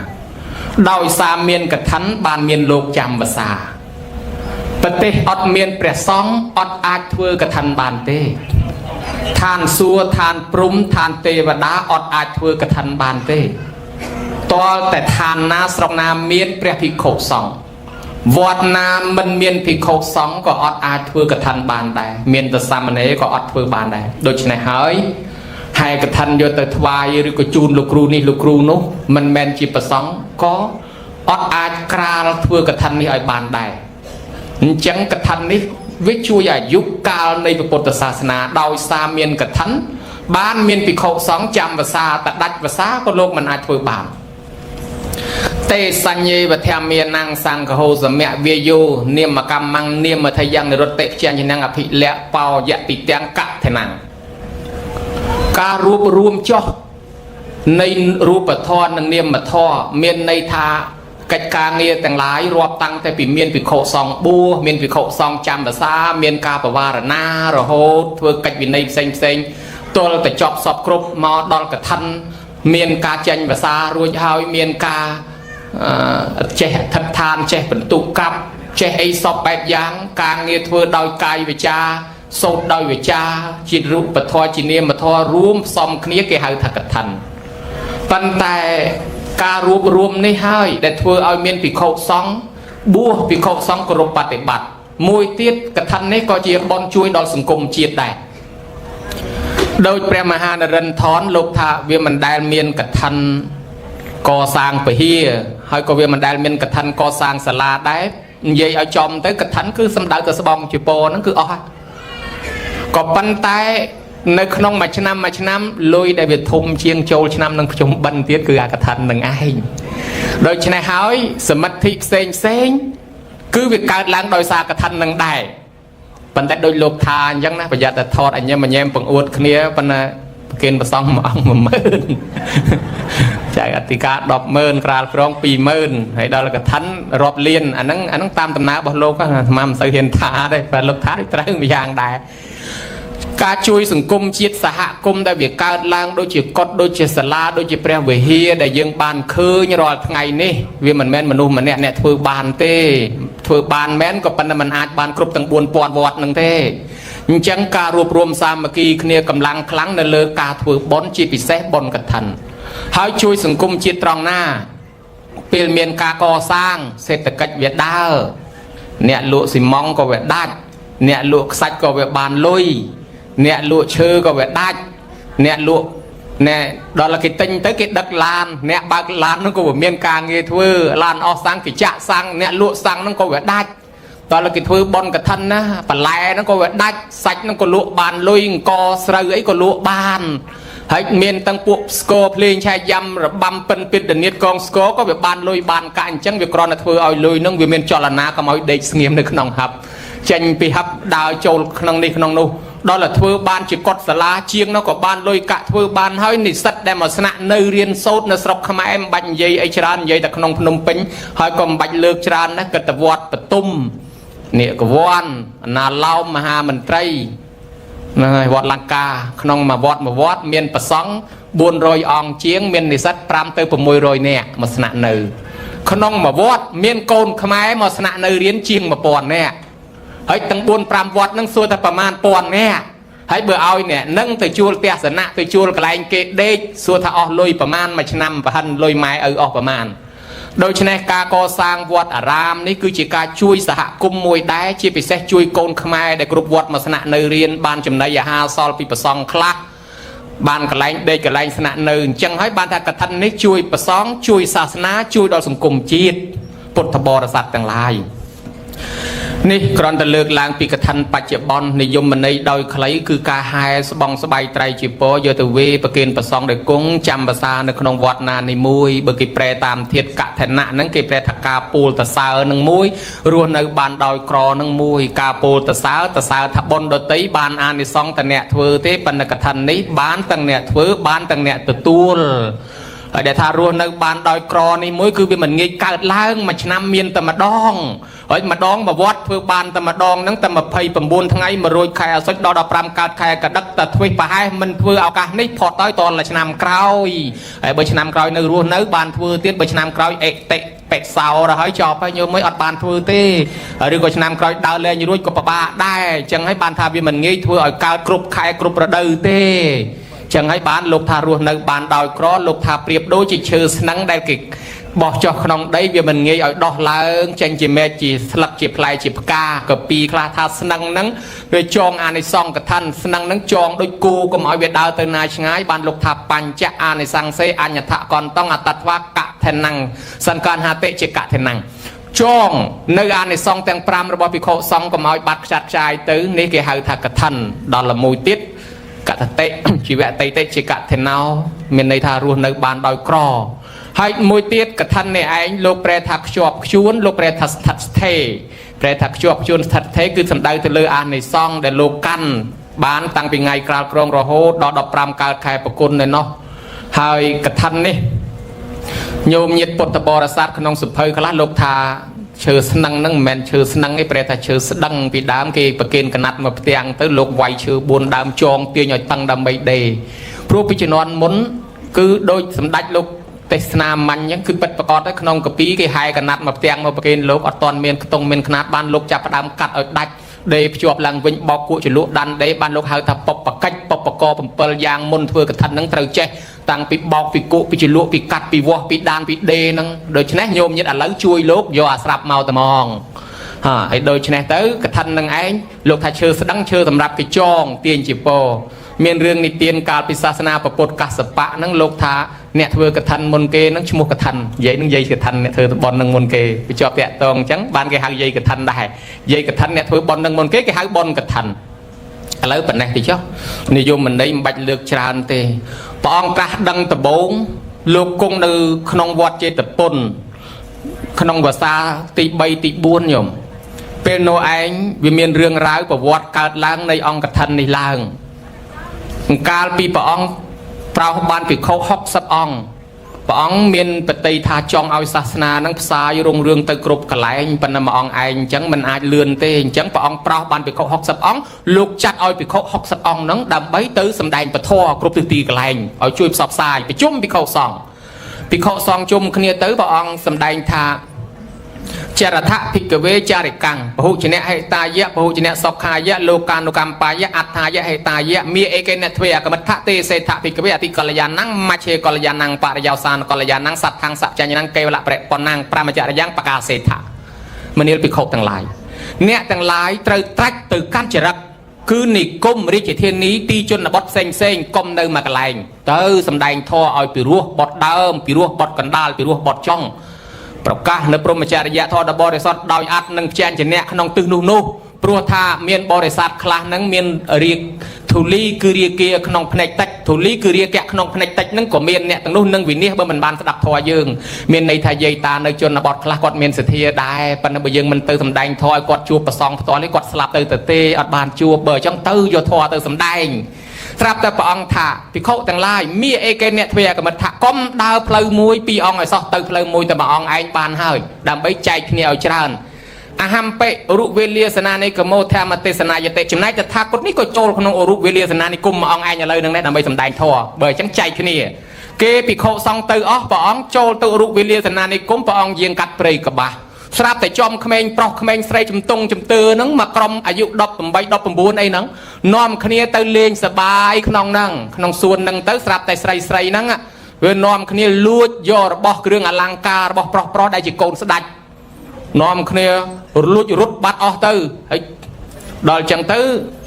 ដោយសារមានកឋិនបានមានលោកចាំវស្សាប្រទេសអត់មានព្រះសង្ឃអត់អាចធ្វើកឋិនបានទេឋានសួគ៌ឋានព្រំឋានទេវតាអត់អាចធ្វើកឋិនបានទេតលតែឋានណាស្រុកណាមានព្រះភិក្ខុសង្ឃវត្តណាមិនមានភិក្ខុសង្ឃក៏អត់អាចធ្វើកឋិនបានដែរមានតែសាមណេរក៏អត់ធ្វើបានដែរដូច្នេះហើយហើយកឋិនយកទៅថ្វាយឬក៏ជូនលោកគ្រូនេះលោកគ្រូនោះមិនមែនជាប្រសង្ឃក៏អត់អាចក្រាលធ្វើកឋិននេះឲ្យបានដែរអញ្ចឹងកឋិននេះវាជួយអាយុកាលនៃពុទ្ធសាសនាដោយសារមានកឋិនបានមានភិក្ខុសង្ឃចាំវស្សាតដាច់វស្សាក៏លោកមិនអាចធ្វើបានទេសញ្ញេវធម្មានង្សង្ឃហោសមៈវាយោនាមកម្មੰនាមថយ៉ាងនិរតិជាញ្ញអភិលៈបោយតិទាំងកថេណੰការរួបរួមចោះនៃរូបធម៌និងនាមធម៌មានន័យថាកិច្ចការងារទាំងឡាយរាប់តាំងតែពីមានភិក្ខុសង្ឃបួសមានភិក្ខុសង្ឃចាំវស្សាមានការបវារណារហូតធ្វើកិច្ចវិន័យផ្សេងទល់តែចប់សពគ្រប់មកដល់កឋិនមានការចេញវស្សារួចហើយមានការចេះថិតឋានចេះបន្ទុកកាប់ចេះអីសពបែបយ៉ាងការងារធ្វើដោយកាយវិចា សូត្រដោយវាចាជារូបធម៌ជានាមធម៌រួមផ្សំគ្នាគេហៅថាកថាប៉ុន្តែការរួបរวมនេះហើយដែលធ្វើឲ្យមានភិក្ខុសង្ឃបួសភិក្ខុសង្ឃគោរពបប្រតិបត្តិមួយទៀតកថានេះក៏ជាបន់ជួយដល់សង្គមជាតិដែរដោយព្រះមហានរិន្ទថនលោកថាវាមិនដែលមានកថាកសាងពហិហើយក៏វាមិនដែលមានកថាកសាងសាលាដែរនិយាយឲ្យចំទៅកថាគឺសំដៅទៅស្បង់ជាពរហ្នឹងគឺអស់ហើយក៏ប៉ុន្តែនៅក្នុងមួយឆ្នាំលុយដែលវាធំជាងចូលឆ្នាំនឹងខ្ញុំបិណ្ឌទៀតគឺអាកថានឹងឯងដូច្នេះហើយសមិទ្ធិផ្សេងគឺវាកើតឡើងដោយសារកថានឹងដែរប៉ុន្តែដូចលោកថាអញ្ចឹងណាប្រយ័ត្នតែថតអញ្ញញែមបង្អួតគ្នាប៉ុន្តែប្រគិនប្រសងមួយអង្គ10000ចែកអធិការ100000ក្រាលក្រង20000ហើយដល់កថារាប់លានអាហ្នឹងតាមដំណើររបស់លោកអាត្មាមិនសូវហ៊ានថាទេតែលោកថាត្រូវមួយយ៉ាងដែរការជួយសង្គមជាតិសហគមន៍ដែលវាកើតឡើងដូចជាកុដិដូចជាសាលាដូចជាព្រះវិហារដែលយើងបានឃើញរាល់ថ្ងៃនេះវាមិនមែនមនុស្សម្នាក់អ្នកធ្វើបានទេធ្វើបានមែនក៏ប៉ុន្តែมันអាចបានគ្រប់ទាំង4000វត្តនឹងទេអញ្ចឹងការរួបរวมសាមគ្គីគ្នាកម្លាំងខ្លាំងនៅលើការធ្វើបុណ្យជាពិសេសបុណ្យកឋិនហើយជួយសង្គមជាតិត្រង់ណាពេលមានការកសាងសេដ្ឋកិច្ចវាដើរអ្នកលក់ស៊ីម៉ង់ក៏វាដាច់អ្នកលក់ខ្សាច់ក៏វាបានលុយអ្នកលក់ឈើក៏វាដាច់អ្នកលក់ណែដល់គេទិញទៅគេដឹកឡានអ្នកបើកឡានហ្នឹងក៏វាមានការងារធ្វើឡានអស់សាំងគេចាក់សាំងអ្នកលក់សាំងហ្នឹងក៏វាដាច់ដល់គេធ្វើបន់កឋិនណាបន្លែហ្នឹងក៏វាដាច់សាច់ហ្នឹងក៏លក់បានលុយអង្គស្រូវអីក៏លក់បានហើយមានទាំងពួកស្គរភ្លេងឆែកយ៉ាំរបាំពិនពិតដនៀតកងស្គរក៏វាបានលុយបានកាក់អញ្ចឹងវាគ្រាន់តែធ្វើឲ្យលុយហ្នឹងវាមានចលនាកុំឲ្យដេកស្ងៀមនៅក្នុងហັບចេញពីហັບដើរចូលក្នុងនេះក្នុងនោះដល់តែធ្វើបានជាកុដិសាលាជាងនោះក៏បានលុយកាក់ធ្វើបានហើយនិស្សិតដែលមកស្នាក់នៅរៀនសូត្រនៅស្រុកខ្មែរមិនបាច់និយាយអីច្រើននិយាយតែក្នុងភ្នំពេញហើយក៏មិនបាច់លើកច្រើនណាកិត្តិវត្តបទុមនេកវ័នណាឡោមមហាមន្ត្រីហ្នឹងហើយវត្តលង្កាក្នុងមួយវត្តមានប្រសង់400អង្គជាងមាននិស្សិត5ទៅ600នាក់មកស្នាក់នៅក្នុងមួយវត្តមានកូនខ្មែរមកស្នាក់នៅរៀនជាង1000នាក់ហើយទាំង4-5វត្តហ្នឹងសួរថាប្រមាណ1000នាក់ហើយបើឲ្យអ្នកនឹងទៅជួលផ្ទះសនៈទៅជួលកន្លែងគេដេកសួរថាអស់លុយប្រមាណមួយឆ្នាំប្រហិនលុយម៉ែឪអស់ប្រមាណដូច្នេះការកសាងវត្តអារាមនេះគឺជាការជួយសហគមន៍មួយដែរជាពិសេសជួយកូនខ្មែរដែលគ្រប់វត្តមកស្នាក់នៅរៀនបានចំណីអាហារសល់ពីប្រសង់ខ្លះបានកន្លែងដេកកន្លែងស្នាក់នៅអញ្ចឹងហើយបានថាកឋិននេះជួយប្រសង់ជួយសាសនាជួយដល់សង្គមជាតិពុទ្ធបរិស័ទទាំងឡាយនេះគ្រាន់តែលើកឡើងពីកឋិនបច្ចុប្បន្ននិយមន័យដោយខ្លីគឺការហែស្បង់ស្បៃត្រៃជាពរយកទៅវេប្រគិនប្រសង់ដោយគង់ចាំភាសានៅក្នុងវត្តណានីមួយបើគេប្រែតាមធាតុកឋិនៈហ្នឹងគេប្រែថាការពូលតសើនឹងមួយរស់នៅបានដោយក្រនឹងមួយការពូលតសើថាបុណ្យដតីបានអានិសង្សតអ្នកធ្វើទេប៉ុន្តែកឋិននេះបានទាំងអ្នកធ្វើបានទាំងអ្នកទទួលហើយដែលថារស់នៅបានដោយក្រនេះមួយគឺវាមិនងាយកើតឡើងមួយឆ្នាំមានតែម្ដងហើយម្ដងមួយវត្តធ្វើបានតែម្ដងហ្នឹងតែ29ថ្ងៃ100ខែអាសុចដល់15កើតខែកដឹកតែធ្វើប្រហែសមិនធ្វើឱកាសនេះផុតទៅតរឆ្នាំក្រោយហើយបើឆ្នាំក្រោយនៅរស់នៅបានធ្វើទៀតបើឆ្នាំក្រោយអេតិបិសោរហើយចប់ហើយញោមអត់បានធ្វើទេឬក៏ឆ្នាំក្រោយដើរលែងរួចក៏ពិបាកដែរអញ្ចឹងហើយបានថាវាមិនងាយធ្វើឲ្យកើតគ្រប់ខែគ្រប់រដូវទេចឹងហើយបានលោកថារស់នៅបានដោយក្រលោកថាប្រៀបដូចជាឈើស្នឹងដែលគេបោះចុះក្នុងដីវាមិនងាយឲ្យដោះឡើងចេញជាមែកជាស្លឹកជាផ្លែជាផ្កាក៏ពីខ្លះថាស្នឹងហ្នឹងវាចងអានិសង្សកឋិនស្នឹងហ្នឹងចងដូចគោកុំឲ្យវាដើរទៅណាឆ្ងាយបានលោកថាបញ្ចអានិសង្សេអញ្ញថកន្តងអតត្វាកឋិនាំងសង្កានហតិជាកឋិនាំងចងនៅអានិសង្សទាំង5របស់ភិក្ខុសង្ឃកុំឲ្យបាត់ខ្ចាត់ខ្ចាយទៅនេះគេហៅថាកឋិនដល់ល្មួយទៀតកតតិជីវៈតេតិជាកឋិណោមានន័យថារស់នៅបានដោយក្រហើយមួយទៀតកឋិននេះឯងលោកប្រែថាខ្ជាប់ខ្ជួនលោកប្រែថាស្ថិតស្ថេរប្រែថាខ្ជាប់ខ្ជួនស្ថិតស្ថេរគឺសំដៅទៅលើអានិសង្សដែលលោកកាន់បានតាំងពីថ្ងៃក្រាលក្រងរហូតដល់15កើតខែប្រគុណនៅនោះហើយកឋិននេះញោមញាតិពុទ្ធបរិស័ទក្នុងសភៅខ្លះលោកថាឈើស្នឹងហ្នឹងមិនមែនឈើស្នឹងទេប្រែថាឈើស្ដឹងពីដើមគេប្រគិនកណាត់មកផ្ទាំងទៅលោកវាយឈើ4ដើមចងទាញឲ្យតឹងដើម្បីដេរព្រោះពីជំនាន់មុនគឺដូចសម្ដេចលោកទេសនាមាញ់អញ្ចឹងគឺពិតប្រកបទៅក្នុងកាពីគេហែកណាត់មកផ្ទាំងមកប្រគិនលោកអត់ទាន់មានខ្ទង់មានខ្នាតបានលោកចាប់ផ្ដើមកាត់ឲ្យដាច់ ដេភ្ជាប់ឡើងវិញបោកគក់ចលក់ដាន់ដេបានលោកហៅថាបបកិច្ចបបក7យ៉ាងមុនធ្វើកថាហ្នឹងត្រូវចេះតាំងពីបោកពីគក់ពីចលក់ពីកាត់ពីវាស់ពីដានពីដេហ្នឹងដូច្នេះញោមញាតិឥឡូវជួយលោកយកអាស្រាប់មកតែហ្មងហើយដូច្នេះទៅកថានឹងឯងលោកថាឈើស្ដឹងឈើសម្រាប់គេចងទាញជាពរមានរឿងនិទានកាលពីសាសនាពុទ្ធកសបៈហ្នឹងលោកថាអ្នកធ្វើកថាមុនគេហ្នឹងឈ្មោះកថានិយាយនឹងយាយកថាអ្នកធ្វើបន់នឹងមុនគេវាជាប់តាក់តងអញ្ចឹងបានគេហៅយាយកថាដែរយាយកថាអ្នកធ្វើបន់នឹងមុនគេគេហៅបន់កថាឥឡូវប៉ុណ្ណេះតិចចុះនិយមមិនបាច់លើកច្រើនទេព្រះអង្គត្រាស់ដឹងដំបូងលោកគង់នៅក្នុងវត្តចេតពុនក្នុងភាសាទី3ទី4ញោមពេលនោះឯងវាមានរឿងរ៉ាវប្រវត្តិកើតឡើងនៃអង្គកថានេះឡើងកាលពីព្រះអង្គប្រោសបានភិក្ខុ60អង្គព្រះអង្គមានបតីថាចង់ឲ្យសាសនានឹងផ្សាយរុងរឿងទៅគ្រប់កន្លែងប៉ុន្តែមួយអង្គឯងអញ្ចឹងមិនអាចលឿនទេអញ្ចឹងព្រះអង្គប្រោសបានភិក្ខុ60អង្គលោកចាត់ឲ្យភិក្ខុ60អង្គហ្នឹងដើម្បីទៅសម្ដែងពធគ្រប់ទិសទីកន្លែងឲ្យជួយផ្សព្វផ្សាយប្រជុំភិក្ខុសង្ឃជុំគ្នាទៅព្រះអង្គសម្ដែងថាចរថភិក្ខវេចារិកាំងពហុជនៈហេតាយៈពហុជនៈសុខាយៈលោកានុកម្មបាយៈអត្ថាយៈហេតាយៈមាអេកេណទ្វេអកមដ្ឋទេសេថភិក្ខវេអតិកល្យាណੰមច្ឆេកល្យាណੰបរិយោសានកល្យាណੰសត្ថាំងសច្ចញ្ញណੰកេវលៈប្រពណੰប្រមចរិយ៉ាងបកាសេថមនាលភិក្ខុទាំងឡាយអ្នកទាំងឡាយត្រូវត្រាច់ទៅកាន់ចរិតគឺនិគមរាជធានីទីជនបទផ្សេងកុំនៅមួយកន្លែងទៅសំដែងធម៌ឲ្យពិរោះបត់ដើមពិរោះបត់កណ្ដាលពិរោះបត់ចុងប្រកាសនៅព្រហ្មចរិយធម៌ដល់បរិសុទ្ធដោយអត់នឹងផ្ចាញ់ជំនះក្នុងទិសនោះព្រោះថាមានបរិស័ទខ្លះហ្នឹងមានរាគធូលីគឺរាគាក្នុងភ្នែកតិចធូលីគឺរាគៈក្នុងភ្នែកតិចហ្នឹងក៏មានអ្នកទាំងនោះនឹងវិនិច្ឆ័យបើមិនបានស្ដាប់ធម៌យើងមានន័យថាយាយតានៅជនបទខ្លះគាត់មានសទ្ធាដែរប៉ុន្តែបើយើងមិនទៅសម្ដែងធម៌ឲ្យគាត់ជួបប្រសងផ្ទាល់នេះគាត់ស្លាប់ទៅទេអត់បានជួបបើអញ្ចឹងទៅយកធម៌ទៅសម្ដែងស្រាប់តែព្រះអង្គថាភិក្ខុទាំងឡាយមាអេកេអ្នកទ្វេអកមិដ្ឋកុំដើរផ្លូវមួយពីរអង្គឲ្យសោះទៅផ្លូវមួយតែមួយអង្គឯងបានហើយដើម្បីចែកគ្នាឲ្យច្រើនអហម្បិរុវេលាសនានិកមោធម្មទេសនាយតិចំណែកតថាគតនេះក៏ចូលក្នុងរុវេលាសនានិគមមួយអង្គឯងឥឡូវហ្នឹងដែរដើម្បីសម្ដែងធម៌បើអញ្ចឹងចែកគ្នាគេភិក្ខុសង្ឃទៅអស់ព្រះអង្គចូលទៅរុវេលាសនានិគមព្រះអង្គយាងកាត់ព្រៃកបាសស្រាប់តែចំក្មេងប្រុសក្មេងស្រីជំទង់ជំទើហ្នឹងមកក្រុមអាយុ18 19អីហ្នឹងនាំគ្នាទៅលេងសបាយក្នុងហ្នឹងក្នុងសួនហ្នឹងទៅស្រាប់តែស្រីហ្នឹងវានាំគ្នាលួចយករបស់គ្រឿងអលង្ការរបស់ប្រុសដែលជាកូនស្ដេចនាំគ្នាលួចរត់បាត់អស់ទៅហើយដល់ចឹងទៅ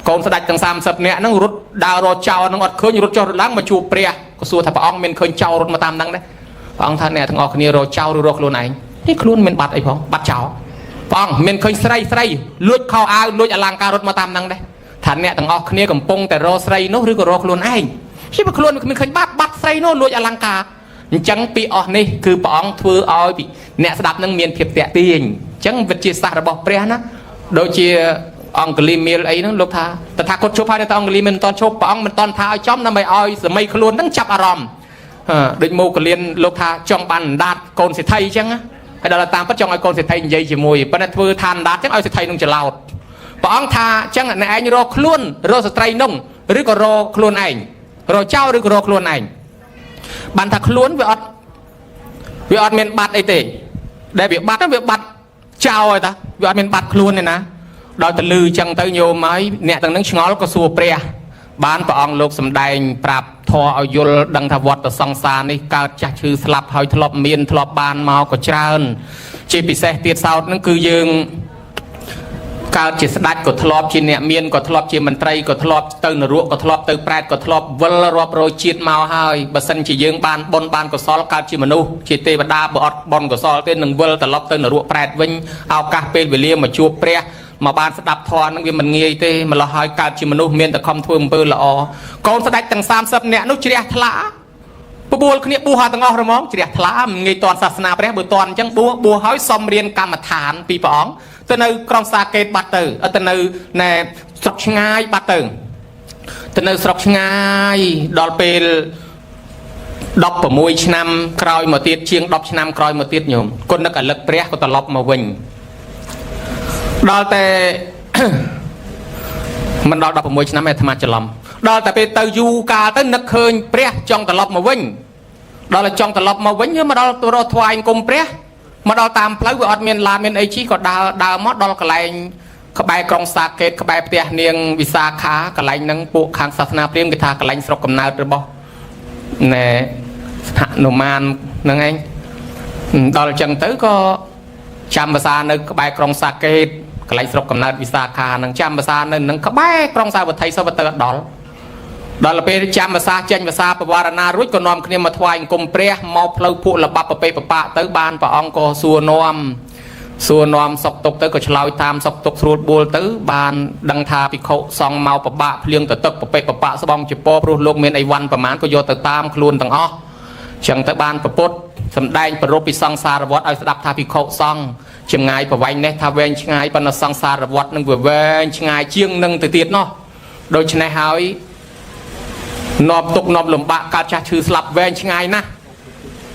កូនស្ដេចទាំង30នាក់ហ្នឹងរត់ដើររកចោលហ្នឹងអត់ឃើញរត់ចុះឡើងមកជួបព្រះក៏សួរថាព្រះអង្គមានឃើញចោលរត់មកតាមហ្នឹងដែរព្រះអង្គថាអ្នកទាំងអស់គ្នារកចោលឬរកខ្លួនឯងនេះខ្លួនមានបាត់អីផងបាត់ចោលព្រះអង្គមានឃើញស្រីលួចខោអាវលួចអលង្ការរត់មកតាមហ្នឹងដែរថាអ្នកទាំងអស់គ្នាកំពុងតែរកស្រីនោះឬក៏រកខ្លួនឯងជិះមកខ្លួនមិនឃើញបាត់ស្រីនោះលួចអលង្ការអញ្ចឹងពីអស់នេះគឺព្រះអង្គធ្វើឲ្យអ្នកស្ដាប់នឹងមានភាពតាក់ទាញអញ្ចឹងវិទ្យាសាស្ត្ររបស់ព្រះណាដូចជាអង្គលីមៀលអីហ្នឹងលោកថាតថាគតជប់ហើយតែអង្គលីមិនតន់ជប់ព្រះអង្គមិនតន់ថាឲ្យចំដើម្បីឲ្យសម័យខ្លួនហ្នឹងចាប់អារម្មណ៍ដូចមកកលៀនលោកថាចង់បានអណ្ដាតកូនសេដ្ឋីអញ្ចឹងហើយដល់តាមពិតចង់ឲ្យកូនសេដ្ឋីនិយាយជាមួយប៉ុន្តែធ្វើថាអណ្ដាតអញ្ចឹងឲ្យសេដ្ឋីនឹងច្រឡោតព្រះអង្គថាអញ្ចឹងអ្នកឯងរកខ្លួនរកស្ត្រីនោះឬក៏រកខ្លួនឯងរកចោលឬក៏រកខ្លួនឯងបានថាខ្លួនវាអត់មានបាត់អីទេដែលវាបាត់វាបាត់ចោលហើយតាវាអត់មានបាត់ខ្លួនទេណាដល់ទៅលឺអញ្ចឹងទៅញោមហើយអ្នកទាំងនឹងឆ្ងល់ក៏សួរព្រះបានព្រះអង្គលោកសម្ដែងប្រាប់ធម៌ឲ្យយល់ដឹងថាវត្តសង្សារនេះកើតចាស់ឈឺស្លាប់ហើយធ្លាប់មានធ្លាប់បានមកក៏ច្រើនជាពិសេសទៀតសោតហ្នឹងគឺយើងកើតជាស្ដេចក៏ធ្លាប់ជាអ្នកមានក៏ធ្លាប់ជាមន្ត្រីក៏ធ្លាប់ទៅនរកក៏ធ្លាប់ទៅប្រែតក៏ធ្លាប់វិលរាប់រយជាតិមកហើយបើសិនជាយើងបានបុណ្យបានកុសលកើតជាមនុស្សជាទេវតាបើអត់បុណ្យកុសលទេនឹងវិលត្រឡប់ទៅនរកប្រែតវិញឱកាសពេលវេលាមកជួបព្រះមកបានស្ដាប់ធម៌នឹងវាមិនងាយទេម្ល៉េះហើយកើតជាមនុស្សមានតែខំធ្វើអំពើល្អកូនស្ដេចទាំង30នាក់នោះជ្រះថ្លាបបួលគ្នាបួសហើយទាំងអស់រហ្មងជ្រះថ្លាមិនងាយតន់សាសនាព្រះបើតន់អញ្ចឹងបួសហើយសំរៀនកម្មដ្ឋានពីព្រះអង្គទៅនៅក្រុងសាកេតបាត់ទៅទៅនៅណែស្រុកឆ្ងាយបាត់ទៅនៅស្រុកឆ្ងាយដល់ពេល16ឆ្នាំក្រោយមកទៀតជាង10ឆ្នាំក្រោយមកទៀតញោមគុណនឹកអលឹកព្រះក៏ត្រឡប់មកវិញដល់តែមិនដល់16ឆ្នាំឯអាត្មាច្រឡំដល់តែពេលទៅយូរកាលទៅនឹកឃើញព្រះចង់ត្រឡប់មកវិញដល់តែចង់ត្រឡប់មកវិញមកដល់ទៅរកថ្វាយអង្គមព្រះមកដល់តាមផ្លូវវាអត់មានឡានមានអីជិះក៏ដើរមកដល់កន្លែង ក្បែរក្រុងសាកេតក្បែរផ្ទះនាងវិសាខាកន្លែងហ្នឹងពួកខាងសាសនាព្រាហ្មណ៍គេថាកន្លែងស្រុកកំណើតរបស់ណែហនុមានហ្នឹងឯងដល់អញ្ចឹងទៅក៏ចាំភាសានៅក្បែរក្រុងសាកេតកន្លែងស្រុកកំណើតវិសាខាហ្នឹងចាំភាសានៅនឹងក្បែរក្រុងសាវត្ថីសវតើដល់ពេលចាំភាសាចេញភាសាបវរណារួចក៏នាំគ្នាមកថ្វាយអង្គមព្រះមកផ្លូវពួកលបាប់ប្រពេបបាក់ទៅបានព្រះអង្គក៏សួរនាំសុកទុកទៅក៏ឆ្លើយតាមសុកទុកស្រួលបួលទៅបានដឹងថាភិក្ខុសង្ឃមកប្របាក់ភ្លៀងទៅទឹកប្រពេបបាក់ស្បងជាពព្រោះលោកមានអីវ៉ាន់ប្រមាណក៏យកទៅតាមខ្លួនទាំងអស់ចឹងទៅបានប្រពុតសម្ដែងប្ររពពីសង្សារវត្តឲ្យស្ដាប់ថាភិក្ខុសង្ឃចម្ងាយប្រវែងនេះថាវែងឆ្ងាយប៉ុន្តែសង្សារវត្តនឹងវាវែងឆ្ងាយជាងនឹងទៅទៀតនោះដូច្នេះហើយនប់ទុកនប់លំបាកកើតចាស់ឈឺស្លាប់វែងឆ្ងាយណាស់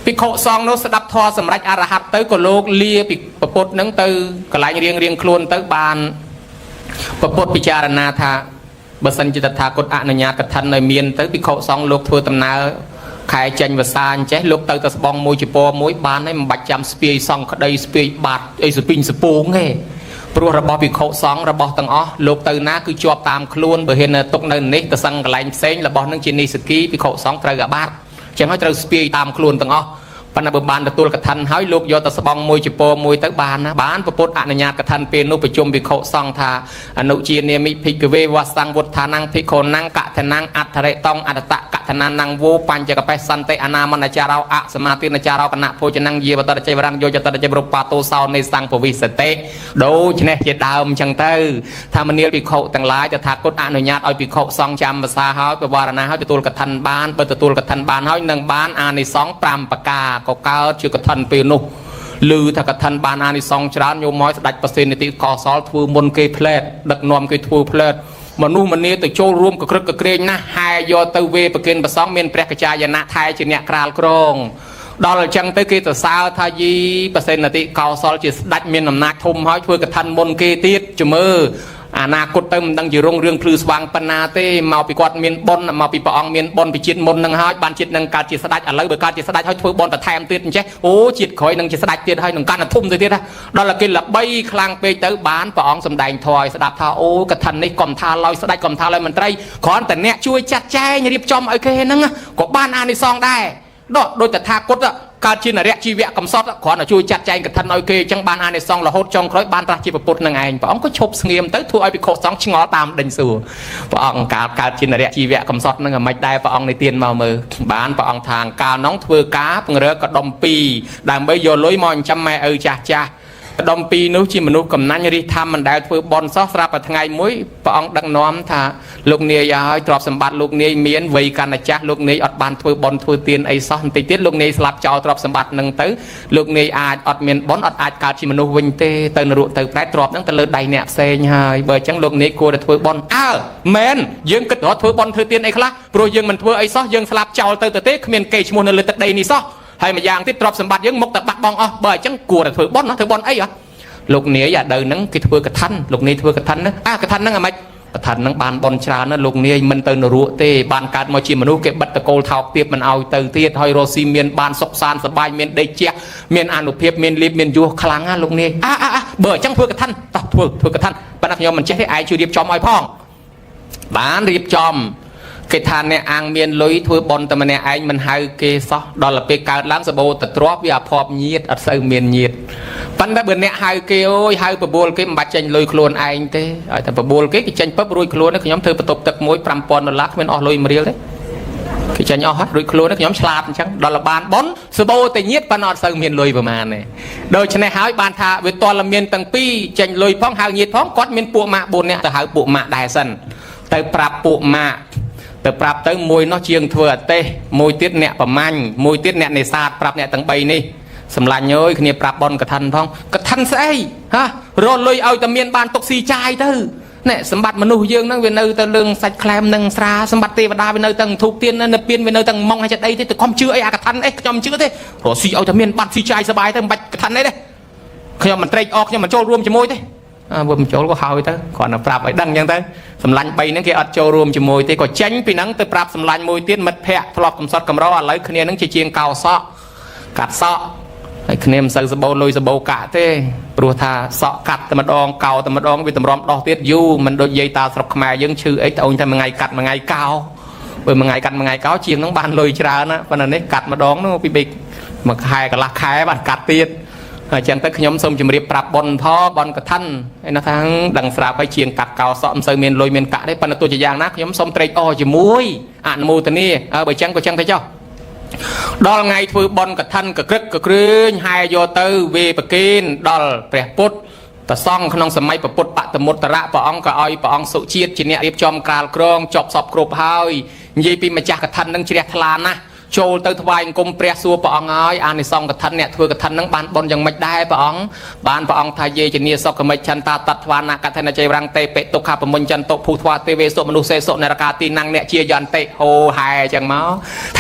ភិក្ខុសង្ឃនោះស្ដាប់ធម៌សម្រាប់អរហត្តទៅក៏លោកលាពីប្រពុតនឹងទៅកន្លែងរៀងខ្លួនទៅបានប្រពុតពិចារណាថាបើសិនជាតថាគតអនុញ្ញាតកថានៅមានទៅភិក្ខុសង្ឃលោកធ្វើដំណើរខែចេញវសាអញ្ចេះលោកទៅតែស្បងមួយជាពរមួយបានហើយមិនបាច់ចាំស្ពាយសង្ឃក្តីស្ពាយបាតអីសពីងសពងទេព្រោះរបស់ភិក្ខុសង្ឃរបស់ទាំងអស់លោកទៅណាគឺជាប់តាមខ្លួនបើហ៊ានទុកនៅនេះទៅសឹងកន្លែងផ្សេងរបស់នឹងជានិសគីភិក្ខុសង្ឃត្រូវអាបាតចឹងហើយត្រូវស្ពាយតាមខ្លួនទាំងអស់ប៉ុន្តែបើបានទទួលកថាហើយលោកយកទៅស្បងមួយជាពរមួយទៅបានណាបានប្រពុតអនុញ្ញាតកថាពេលនោះប្រជុំភិក្ខុសង្ឃថាអនុជានាមិភិក្ខវេវសង្ឃវុទ្ធានังភិក្ខុណังកថនังអដ្ឋរិតងអត្តតកថនានังវោបញ្ចកបេសន្តិអនាមនចារោអសមាទិនចារោគណៈភោជនังយាវតរជិវរੰយោចតរជិវរុបាតោសោនៃសង្ឃពវិសតិដូច្នេះជាដើមចឹងទៅថាមនាលភិក្ខុទាំងឡាយតថាគតអនុញ្ញាតឲ្យភិក្ខុសង្ឃចាំភាសាហើយបវរណាហើយទទួលកថាបានបើទទួលកថាបានហើយនឹងបានអានិសង្ឃ5ប្រការក៏កើតជាកថាពេលនោះឮថាកថាបានអានិសង្ឃច្រើនញោមមកស្ដេចប្រសិទ្ធនិតិកោសលធ្វើមុនគេផ្លែតដឹកនាំគេធ្វើផ្លែតមនុស្សម្នាទៅចូលរួមកក្រឹកក្រែងណាស់ហើយយកទៅវេប្រគិនប្រសងមានព្រះកចាយណៈថែជាអ្នកក្រាលក្រងដល់អញ្ចឹងទៅគេសរសើរថាយីប្រសិទ្ធនិតិកោសលជាស្ដេចមានអំណាចធំហើយធ្វើកថាមុនគេទៀតជមើអនាគតទៅមិនដឹងជារងរឿងភ្លឺស្វាងប៉ុណ្ណាទេមកពីគាត់មានបុណ្យមកពីព្រះអង្គមានបុណ្យពីជាតិមុននឹងហើយបានជាតិនឹងកើតជាស្ដេចឥឡូវបើកើតជាស្ដេចហើយធ្វើបុណ្យបន្ថែមទៀតអញ្ចេះអូជាតិក្រោយនឹងជាស្ដេចទៀតហើយនឹងកាន់តែធំទៅទៀតដល់តែគេល្បីខ្លាំងពេកទៅបានព្រះអង្គសម្ដែងធម៌ឲ្យស្ដាប់ថាអូកថានេះកុំថាឡើយស្ដេចកុំថាឡើយមន្ត្រីគ្រាន់តែអ្នកជួយចាត់ចែងរៀបចំឲ្យគេហ្នឹងក៏បានអានិសង្ឃដែរដូចតថាគតកើតជានរៈជីវៈកំសត់គ្រាន់តែជួយចាត់ចែងកថាឲ្យគេអញ្ចឹងបានអានិសង្ឃរហូតចុងក្រោយបានត្រាស់ជាពុទ្ធនឹងឯងព្រះអង្គក៏ឈប់ស្ងៀមទៅធ្វើឲ្យភិក្ខុសង្ឃឆ្ងល់តាមដេញសួរព្រះអង្គកើតជានរៈជីវៈកំសត់នឹងមិនដែរព្រះអង្គនិទានមកមើលបានព្រះអង្គថាកាលនោះធ្វើការពង្រើកដុំ2ដើម្បីយកលុយមកចិញ្ចឹមម៉ែឪចាស់កដុំ2នោះជាមនុស្សកំណាញ់រិះធម្មមិនដែលធ្វើបន់សោះស្រាប់តែថ្ងៃមួយព្រះអង្គដឹកនាំថាលោកនាយឲ្យទ្រព្យសម្បត្តិលោកនាយមានវ័យកាន់តែចាស់លោកនាយអត់បានធ្វើបន់ធ្វើទានអីសោះបន្តិចទៀតលោកនាយស្លាប់ចោលទ្រព្យសម្បត្តិនឹងទៅលោកនាយអាចអត់មានបន់អត់អាចកើតជាមនុស្សវិញទេទៅនរកទៅប្រែទ្រព្យនឹងទៅលើដៃអ្នកផ្សេងហើយបើអញ្ចឹងលោកនាយគួរតែធ្វើបន់មែនយើងគិតរត់ធ្វើបន់ធ្វើទានអីខ្លះព្រោះយើងមិនធ្វើអីសោះយើងស្លាប់ចោលទៅទេគ្មានគេឈ្មោះនៅលើទឹកដីនេះសោះហើយម្យ៉ាងទៀតទ្រព្យសម្បត្តិយើងមុខតែបាត់បង់អស់បើអញ្ចឹងគួរតែធ្វើបន់ធ្វើបន់អីលោកនាយអាដៅហ្នឹងគេធ្វើកថាលោកនាយធ្វើកថាណាកថាហ្នឹងអាម៉េចកថាហ្នឹងបានបនច្រើនណាលោកនាយមិនទៅនរកទេបានកើតមកជាមនុស្សគេបិទតកូលថោកទាបមិនឲ្យទៅទៀតហើយរស់ស៊ីមានបានសុខសាន្តសប្បាយមានដេកជះមានអនុភាពមានលៀបមានយសខ្លាំងណាលោកនាយបើអញ្ចឹងធ្វើកថាតោះធ្វើកថាប៉ុន្តែខ្ញុំមិនចេះទេឯងជួយរៀបចំឲ្យផងបានរៀបចំគេថាអ្នកអាងមានលុយធ្វើបន់តែម្នាក់ឯងមិនហៅគេសោះដល់ទៅពេលកើតឡើងសបោទៅទ្របវាអភ័ព្វញាតអត់សូវមានញាតប៉ុន្តែបើអ្នកហៅគេអូយហៅបបួលគេមិនបាច់ចេញលុយខ្លួនឯងទេឲ្យតែបបួលគេចេញពឹបរួចខ្លួនខ្ញុំធ្វើបន្ទប់ទឹកមួយ$5000គ្មានអស់លុយ1រៀលទេគេចេញអស់ហើយរួចខ្លួនខ្ញុំឆ្លាតអញ្ចឹងដល់បានបន់សបោតែញាតប៉ុន្តែអត់សូវមានលុយប្រហែលទេដូច្នេះហើយបានថាវាតលមានទាំងពីរចេញលុយផងហៅញាតផងគាត់មានពួកម៉ាក់4នាក់ទៅហៅពួកម៉ាក់ដែរសិនទៅប្រាប់ពួកម៉ាក់ទៅប្រាប់ទៅមួយនោះជាងធ្វើអទេសមួយទៀតអ្នកប្រមាញ់មួយទៀតអ្នកនេសាទប្រាប់អ្នកទាំង3នេះសម្លាញ់អើយគ្នាប្រាប់បនកថាផងកថាស្អីរលុយឲ្យតែមានបានទុកស៊ីចាយទៅណែសម្បត្តិមនុស្សយើងហ្នឹងវានៅតែលឿងសាច់ក្លែមនឹងស្រាសម្បត្តិទេវតាវានៅតែធូបទៀននៅពៀនវានៅតែម៉ងឲ្យចិត្តអីទេទៅកុំជឿអីអាកថាអីខ្ញុំជឿទេរស៊ីឲ្យតែមានបាត់ស៊ីចាយសบายទៅមិនបាច់កថាអីទេខ្ញុំមិនត្រេកអរខ្ញុំមិនចូលរួមជាមួយទេបើមិនចូលក៏ហើយទៅគ្រាន់តែប្រាប់ឲ្យដឹងអញ្ចឹងទៅសម្លាញ់3ហ្នឹងគេអត់ចូលរួមជាមួយទេក៏ចេញពីហ្នឹងទៅប្រាប់សម្លាញ់មួយទៀតមិត្តភ័ក្ដិធ្លាប់កំសត់កំរឥឡូវគ្នាហ្នឹងជាជាងកោសក់កាត់សក់ ហើយគ្នាមិនសូវសបោលុយសបោកាក់ទេព្រោះថាសក់កាត់តែម្ដងកោតែម្ដងវាតម្រាំដោះទៀតយូរមិនដូចយាយតាស្រុកខ្មែរយើងឈឺអីត្អូញតែមួយថ្ងៃកាត់មួយថ្ងៃកោបើមួយថ្ងៃកាត់មួយថ្ងៃកោជាងហ្នឹងបានលុយច្រើនណាប៉ុន្តែនេះកាត់ម្ដងនោះពីបេកមួយខែកន្លះខែបានកាត់ទៀតហើយចឹងទៅខ្ញុំសូមជម្រាបប្រាប់ប៉ុនផងប៉ុនកឋិនឯនោះថាដឹងស្រាប់ហើយជាងកាត់កោសក់មិនសូវមានលុយមានកាក់ទេប៉ុន្តែទោះជាយ៉ាងណាខ្ញុំសូមត្រេកអរជាមួយអនុមោទនាបើចឹងក៏ចឹងទៅចុះដល់ថ្ងៃធ្វើប៉ុនកឋិនក៏ក្រឹកក៏គ្រឿញហែយកទៅវេប្រគេនដល់ព្រះពុទ្ធតសង្ឃក្នុងសម័យពុទ្ធបតមុត្តរៈព្រះអង្គក៏ឲ្យព្រះអង្គសុជាតិជាអ្នករៀបចំក្រាលក្រងចប់សពគ្រប់ហើយនិយាយពីម្ចាស់កឋិននឹងជ្រះថ្លាណាស់ចូលទៅថ្វាយអង្គមព្រះសួរព្រះអង្គហើយអានិសង្ឃកឋិនអ្នកធ្វើកឋិននឹងបានបុណ្យយ៉ាងម៉េចដែរព្រះអង្គបានព្រះអង្គថាយេជនីសុខមិច្ឆន្តាតត្វាណាកឋិនជ័យរាំងតេបេតុខពមុញ្ចន្តុភូធ្វាទេវេសុមនុស្សសេសុនរកាទីណាំងអ្នកជាយន្តិហោហែចឹងមក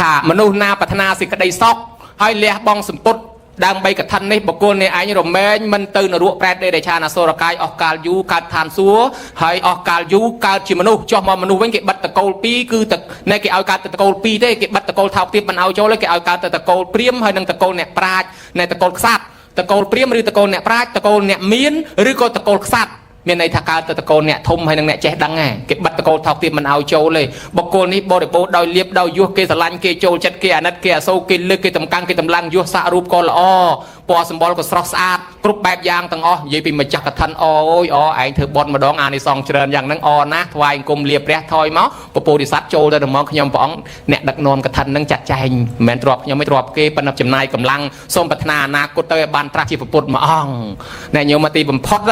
ថាមនុស្សណាប្រាថ្នាសេចក្តីសុខហើយលះបង់សម្ពុតដើម្បីកឋិននេះបុគ្គលនេះឯងរមែងមិនទៅនរកប្រែតដេរឆានអសុរកាយអស់កាលយូរកើតឋានសួគ៌ហើយអស់កាលយូរកើតជាមនុស្សចុះមកមនុស្សវិញគេបិទតកូល2គឺតែគេឲ្យកើតតកូល2ទេគេបិទតកូលថោកទាបមិនឲ្យចូលទេគេឲ្យកើតតកូលព្រាហ្មណ៍ហើយនឹងតកូលអ្នកប្រាជ្ញនៃតកូលក្សត្រតកូលព្រាហ្មណ៍ឬតកូលអ្នកប្រាជ្ញតកូលអ្នកមានឬក៏តកូលក្សត្រមានន័យថាកើតតកូលអ្នកធំហើយនឹងអ្នកចេះដឹងឯងគេបិទតកូលថោកទាបមិនឲ្យចូលទេបុគ្គលនេះបរិបូរដោយលៀបដោយយុះគេស្រឡាញ់គេចូលចិត្តគេអាណិតគេអាសូរគេលើកគេតម្កាំងគេតម្លឹងយុះសាករូបក៏ល្អពណ៌សម្បុរក៏ស្រស់ស្អាតគ្រប់បែបយ៉ាងទាំងអស់និយាយពីម្ចាស់កឋិនអូយឯងធ្វើបុណ្យម្ដងអានិសង្ឃច្រើនយ៉ាងហ្នឹងណាស់ថ្វាយអង្គមលាព្រះថយមកពពោធិសត្វចូលទៅដល់មកខ្ញុំព្រះអង្គអ្នកដឹកនាំកឋិនហ្នឹងចាត់ចែងមិនមែនទ្របខ្ញុំទេទ្របគេប៉ុន្តែចំណាយកម្លាំងសូមប្រាថ្នាអនាគតទៅឲ្យបានត្រាស់ជាពុទ្ធមួយអង្គអ្នកញោមមកទីបំផុត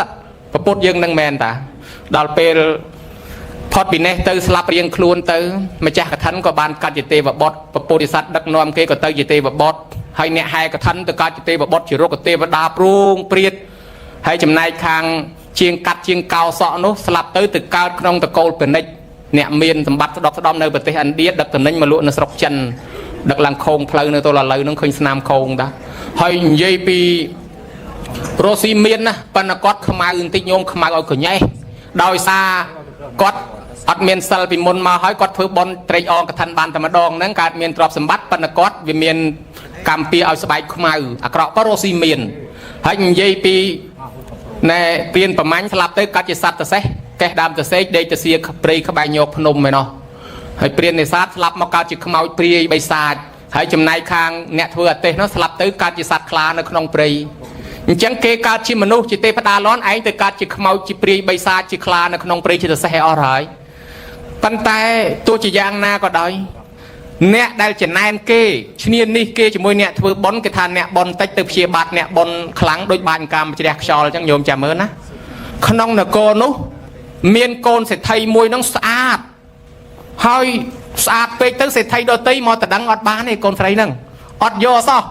ពុទ្ធយើងនឹងមែនតាដល់ពេលផុតពីនេះទៅស្លាប់រៀងខ្លួនទៅម្ចាស់កឋិនក៏បានកាត់ជាទេវបុត្រពពោធិសត្វដឹកនាំគេក៏ទៅជាទេវបុត្រហើយអ្នកហែកឋិនទៅកាត់ជាទេវបុត្រជារុក្ខទេវតាព្រួងព្រាតហើយចំណែកខាងជាងកាត់ជាងកោសក់នោះស្លាប់ទៅកើតក្នុងតកូលពាណិជ្ជអ្នកមានសម្បត្តិស្ដុកស្ដំនៅប្រទេសឥណ្ឌាដឹកតំណែងមកលក់នៅស្រុកចិនដឹកឡើងខោងផ្លូវនៅទល់ឥឡូវហ្នឹងឃើញស្នាមខោងតាហើយនិយាយពីរស់ស៊ីមានណាប៉ុន្តែគាត់ខ្មៅបន្តិចញោមខ្មៅឲ្យកញ៉េះដោយសារគាត់អត់មានសិលពីមុនមកហើយគាត់ធ្វើបន់ត្រេកអរកឋិនបានតែម្ដងហ្នឹងកើតមានទ្រព្យសម្បត្តិប៉ុន្តែគាត់វាមានកម្មពៀឲ្យស្បែកខ្មៅអាក្រក់ក៏រស់ស៊ីមានហើយនិយាយពីណែព្រានប្រមាញ់ស្លាប់ទៅកាត់ជាសត្វតសេះកេះដើមតសេកដេកទៅសៀព្រៃក្បែរញោភ្នំឯណោះហើយព្រាននេសាទស្លាប់មកកើតជាខ្មោចព្រាយបិសាចហើយចំណែកខាងអ្នកធ្វើអទេសនោះស្លាប់ទៅកើតជាសត្វខ្លានៅក្នុងព្រៃអញ្ចឹងគេកើតជាមនុស្សជាទេវតាលន់ឯងទៅកើតជាខ្មោចជាព្រាយបិសាចជាខ្លានៅក្នុងព្រៃជាតសេះអស់ហើយប៉ុន្តែទោះជាយ៉ាងណាក៏ដោយអ្នកដែលចំណែនគេឈ្នានេះគេជាមួយអ្នកធ្វើបុណ្យគេថាអ្នកបុណ្យតិចទៅព្យាបាទអ្នកបុណ្យខ្លាំងដូចបាញ់កាមជ្រះខ្យល់អញ្ចឹងញោមចាំមើលណាក្នុងនគរនោះមានកូនសេដ្ឋីមួយនឹងស្អាតហើយស្អាតពេកទៅសេដ្ឋីដទៃមកតដឹងអត់បានទេកូនស្រីហ្នឹងអត់យកសោះ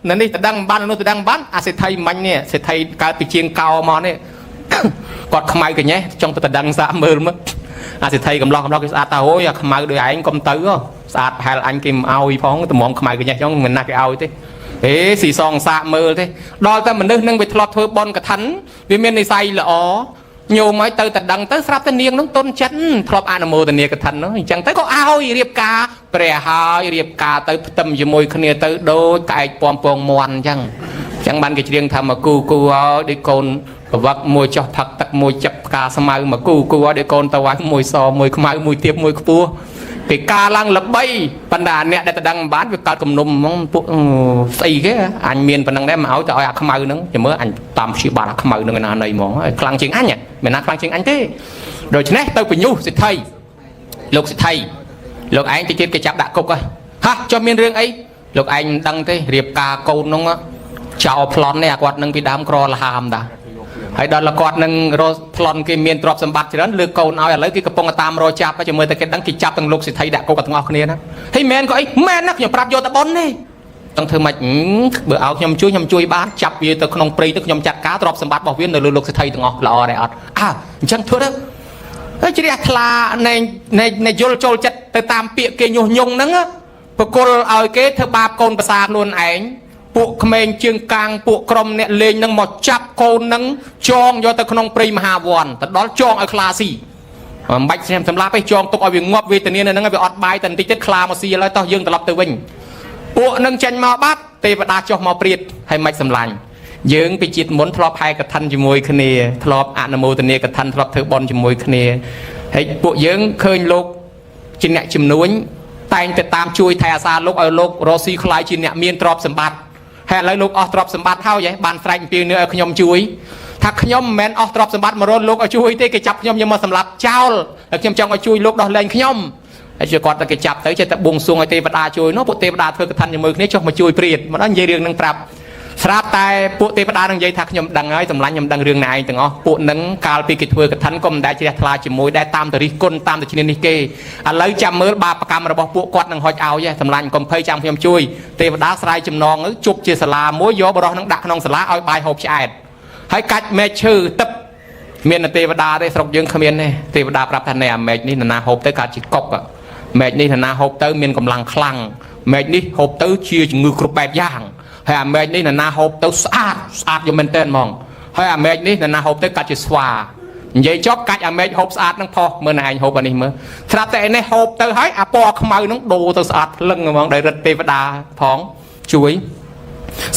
នៅនេះតដឹងបាននោះតដឹងបានអាសេដ្ឋីមិញនេះសេដ្ឋីកើតពីជាងកោមកនេះគាត់ខ្មៅកញ៉េះចង់ទៅតដឹងសាកមើលមើលអាសេដ្ឋីកំឡោះគេស្អាតតើអូយអាខ្មៅដូចឯងកុំទៅស្អាតប្រហែលអញគេមិនអោយផងតម្រងខ្មៅកញ៉េះចឹងមិនណាគេអោយទេស៊ីសងសាកមើលទេដល់តែមនុស្សនឹងវាធ្លាប់ធ្វើបន់កឋិនវាមាននិស័យល្អញោមឲ្យទៅតដឹងទៅស្រាប់តែនាងនឹងទុនចិត្តធ្លាប់អនុមោទនាកឋិននោះអញ្ចឹងទៅក៏ឲ្យរៀបការព្រះហើយរៀបការទៅផ្ទឹមជាមួយគ្នាទៅដូចក្អែកពំពងមន់អញ្ចឹងបានគេច្រៀងថាមកគូឲ្យដូចកូនប្រវឹកមួយចោះផឹកទឹកមួយចាប់ផ្កាស្មៅមកគូឲ្យដូចកូនតវ៉ាមួយសមួយខ្មៅមួយទៀបមួយខ្ពស់ពីការឡើងល្បីប៉ុន្តែអ្នកដែលតដឹងមិនបានវាកើតគំនុំហ្មងពួកស្អីគេអញមានប៉ុណ្ណឹងដែរមកឲ្យទៅឲ្យអាខ្មៅហ្នឹងចាំមើលអញតាមព្យាបាលអាខ្មៅហ្នឹងណាណីហ្មងហើយខ្លាំងជាងអញមិនណាខ្លាំងជាងអញទេដូច្នេះទៅបញ្ញុះសិទ្ធិលោកសិទ្ធិលោកឯងតិចទៀតគេចាប់ដាក់គុកហ่ะចុះមានរឿងអីលោកឯងមិនដឹងទេរៀបការកូនហ្នឹងចោលប្លន់នេះអាគាត់នឹងពីដើមក្រលហាមតាហើយដល់គាត់នឹងរកប្លន់គេមានទ្រព្យសម្បត្តិច្រើនលើកកូនឲ្យឥឡូវគេកំពុងតាមរចាប់ចាំមើលតែគេដឹងគេចាប់ទាំងលោកសិទ្ធិដាក់គុកទាំងអស់គ្នាណាហើយមែនក៏អីមែនណាខ្ញុំប្រាប់យកតែប៉ុនទេต้องធ្វើម៉េចបើឲ្យខ្ញុំជួយបានចាប់វាទៅក្នុងព្រៃទៅខ្ញុំចាត់ការទ្រព្យសម្បត្តិរបស់វានៅលើលោកសិទ្ធិទាំងអស់ល្អដែរអត់អញ្ចឹងធ្វើទៅហើយជ្រះថ្លានៃយល់ចូលចិត្តទៅតាមពាក្យគេញុះញង់ហ្នឹងបកគលឲ្យគេធ្វើបាបកូនប្រសាខ្លួនឯងពួកក្មេងជើងកាងពួកក្រុមអ្នកលេងនឹងមកចាប់កូននឹងចងយកទៅក្នុងព្រៃមហាវ័នទៅដល់ចងឲ្យខ្លាស៊ីមិនបាច់សម្លាប់ទេចងទុកឲ្យវាងាប់វេទនានៅហ្នឹងឲ្យវាអត់បាយតែបន្តិចទៀតខ្លាមកស៊ីឡើយតោះយើងត្រឡប់ទៅវិញពួកនឹងចេញមកបាត់ ទេវតាចុះមកព្រាតហើយមិនសម្លាញ់យើងពីជាតិមុនធ្លាប់ហើយកឋិនជាមួយគ្នាធ្លាប់អនុមោទនាកឋិនធ្លាប់ធ្វើបុណ្យជាមួយគ្នាហើយពួកយើងឃើញលោកជាអ្នកជំនួញតែងតែតាមជួយថែអាសាលោកឲ្យលោករស់ស៊ីខ្លាយជាអ្នកមានទ្រព្យសម្បត្តិហើយឥឡូវលោកអស់ទ្រព្យសម្បត្តិហើយបានស្រែកអំពាវនាវឲ្យខ្ញុំជួយថាខ្ញុំមិនមែនអស់ទ្រព្យសម្បត្តិមករត់លោកឲ្យជួយទេគេចាប់ខ្ញុំយកមកសម្លាប់ចោលហើយខ្ញុំចង់ឲ្យជួយលោកដោះលែងខ្ញុំហើយជាគាត់តែគេចាប់ទៅចេះតែបួងសួងឲ្យទេវតាជួយនោះពួកទេវតាធ្វើកឋិនជាមួយគ្នាចុះមកជួយព្រាតមកដល់និយាយរឿងនឹងប្រាប់ស្រាប់តែពួកទេវតានឹងនិយាយថាខ្ញុំដឹងហើយសម្លាញ់ខ្ញុំដឹងរឿងណែឯងទាំងអស់ពួកនឹងកាលពីគេធ្វើកឋិនក៏មិនដែលជ្រះថ្លាជាមួយដែរតាមតរិះគុណតាមតឈ្នានេះគេឥឡូវចាំមើលបាបកម្មរបស់ពួកគាត់នឹងហុចឲ្យសម្លាញ់កុំភ័យចាំខ្ញុំជួយទេវតាស្រ័យចំណងជប់ជាសាលាមួយយកបរោះនឹងដាក់ក្នុងសាលាឲ្យបាយហូបឆ្អែតហើយកាច់មែកឈើទឹកមានទេវតាទេស្រុកយើងគ្មានទេទេវតាប្រាប់ថាណែអាមែកនេះនរណាហូបទៅកើតជាកុកមែកនេះនរណាហូបទៅមានកម្លាំងខ្លាំងមែកនេះហូបទៅជាជំងឺគ្រប់បែបយ៉ាងហើយអាមែកនេះនរណាហូបទៅស្អាតយកមែនតើហ្មងហើយអាមែកនេះនរណាហូបទៅកាត់ជាស្វានិយាយចប់កាច់អាមែកហូបស្អាតនឹងផុសមើលណែឯងហូបអានេះមើលស្រាប់តែឯនេះហូបទៅហើយអាពណ៌ខ្មៅនឹងដូរទៅស្អាតភ្លឹងហ្មងដែលរិទ្ធទេវតាផងជួយ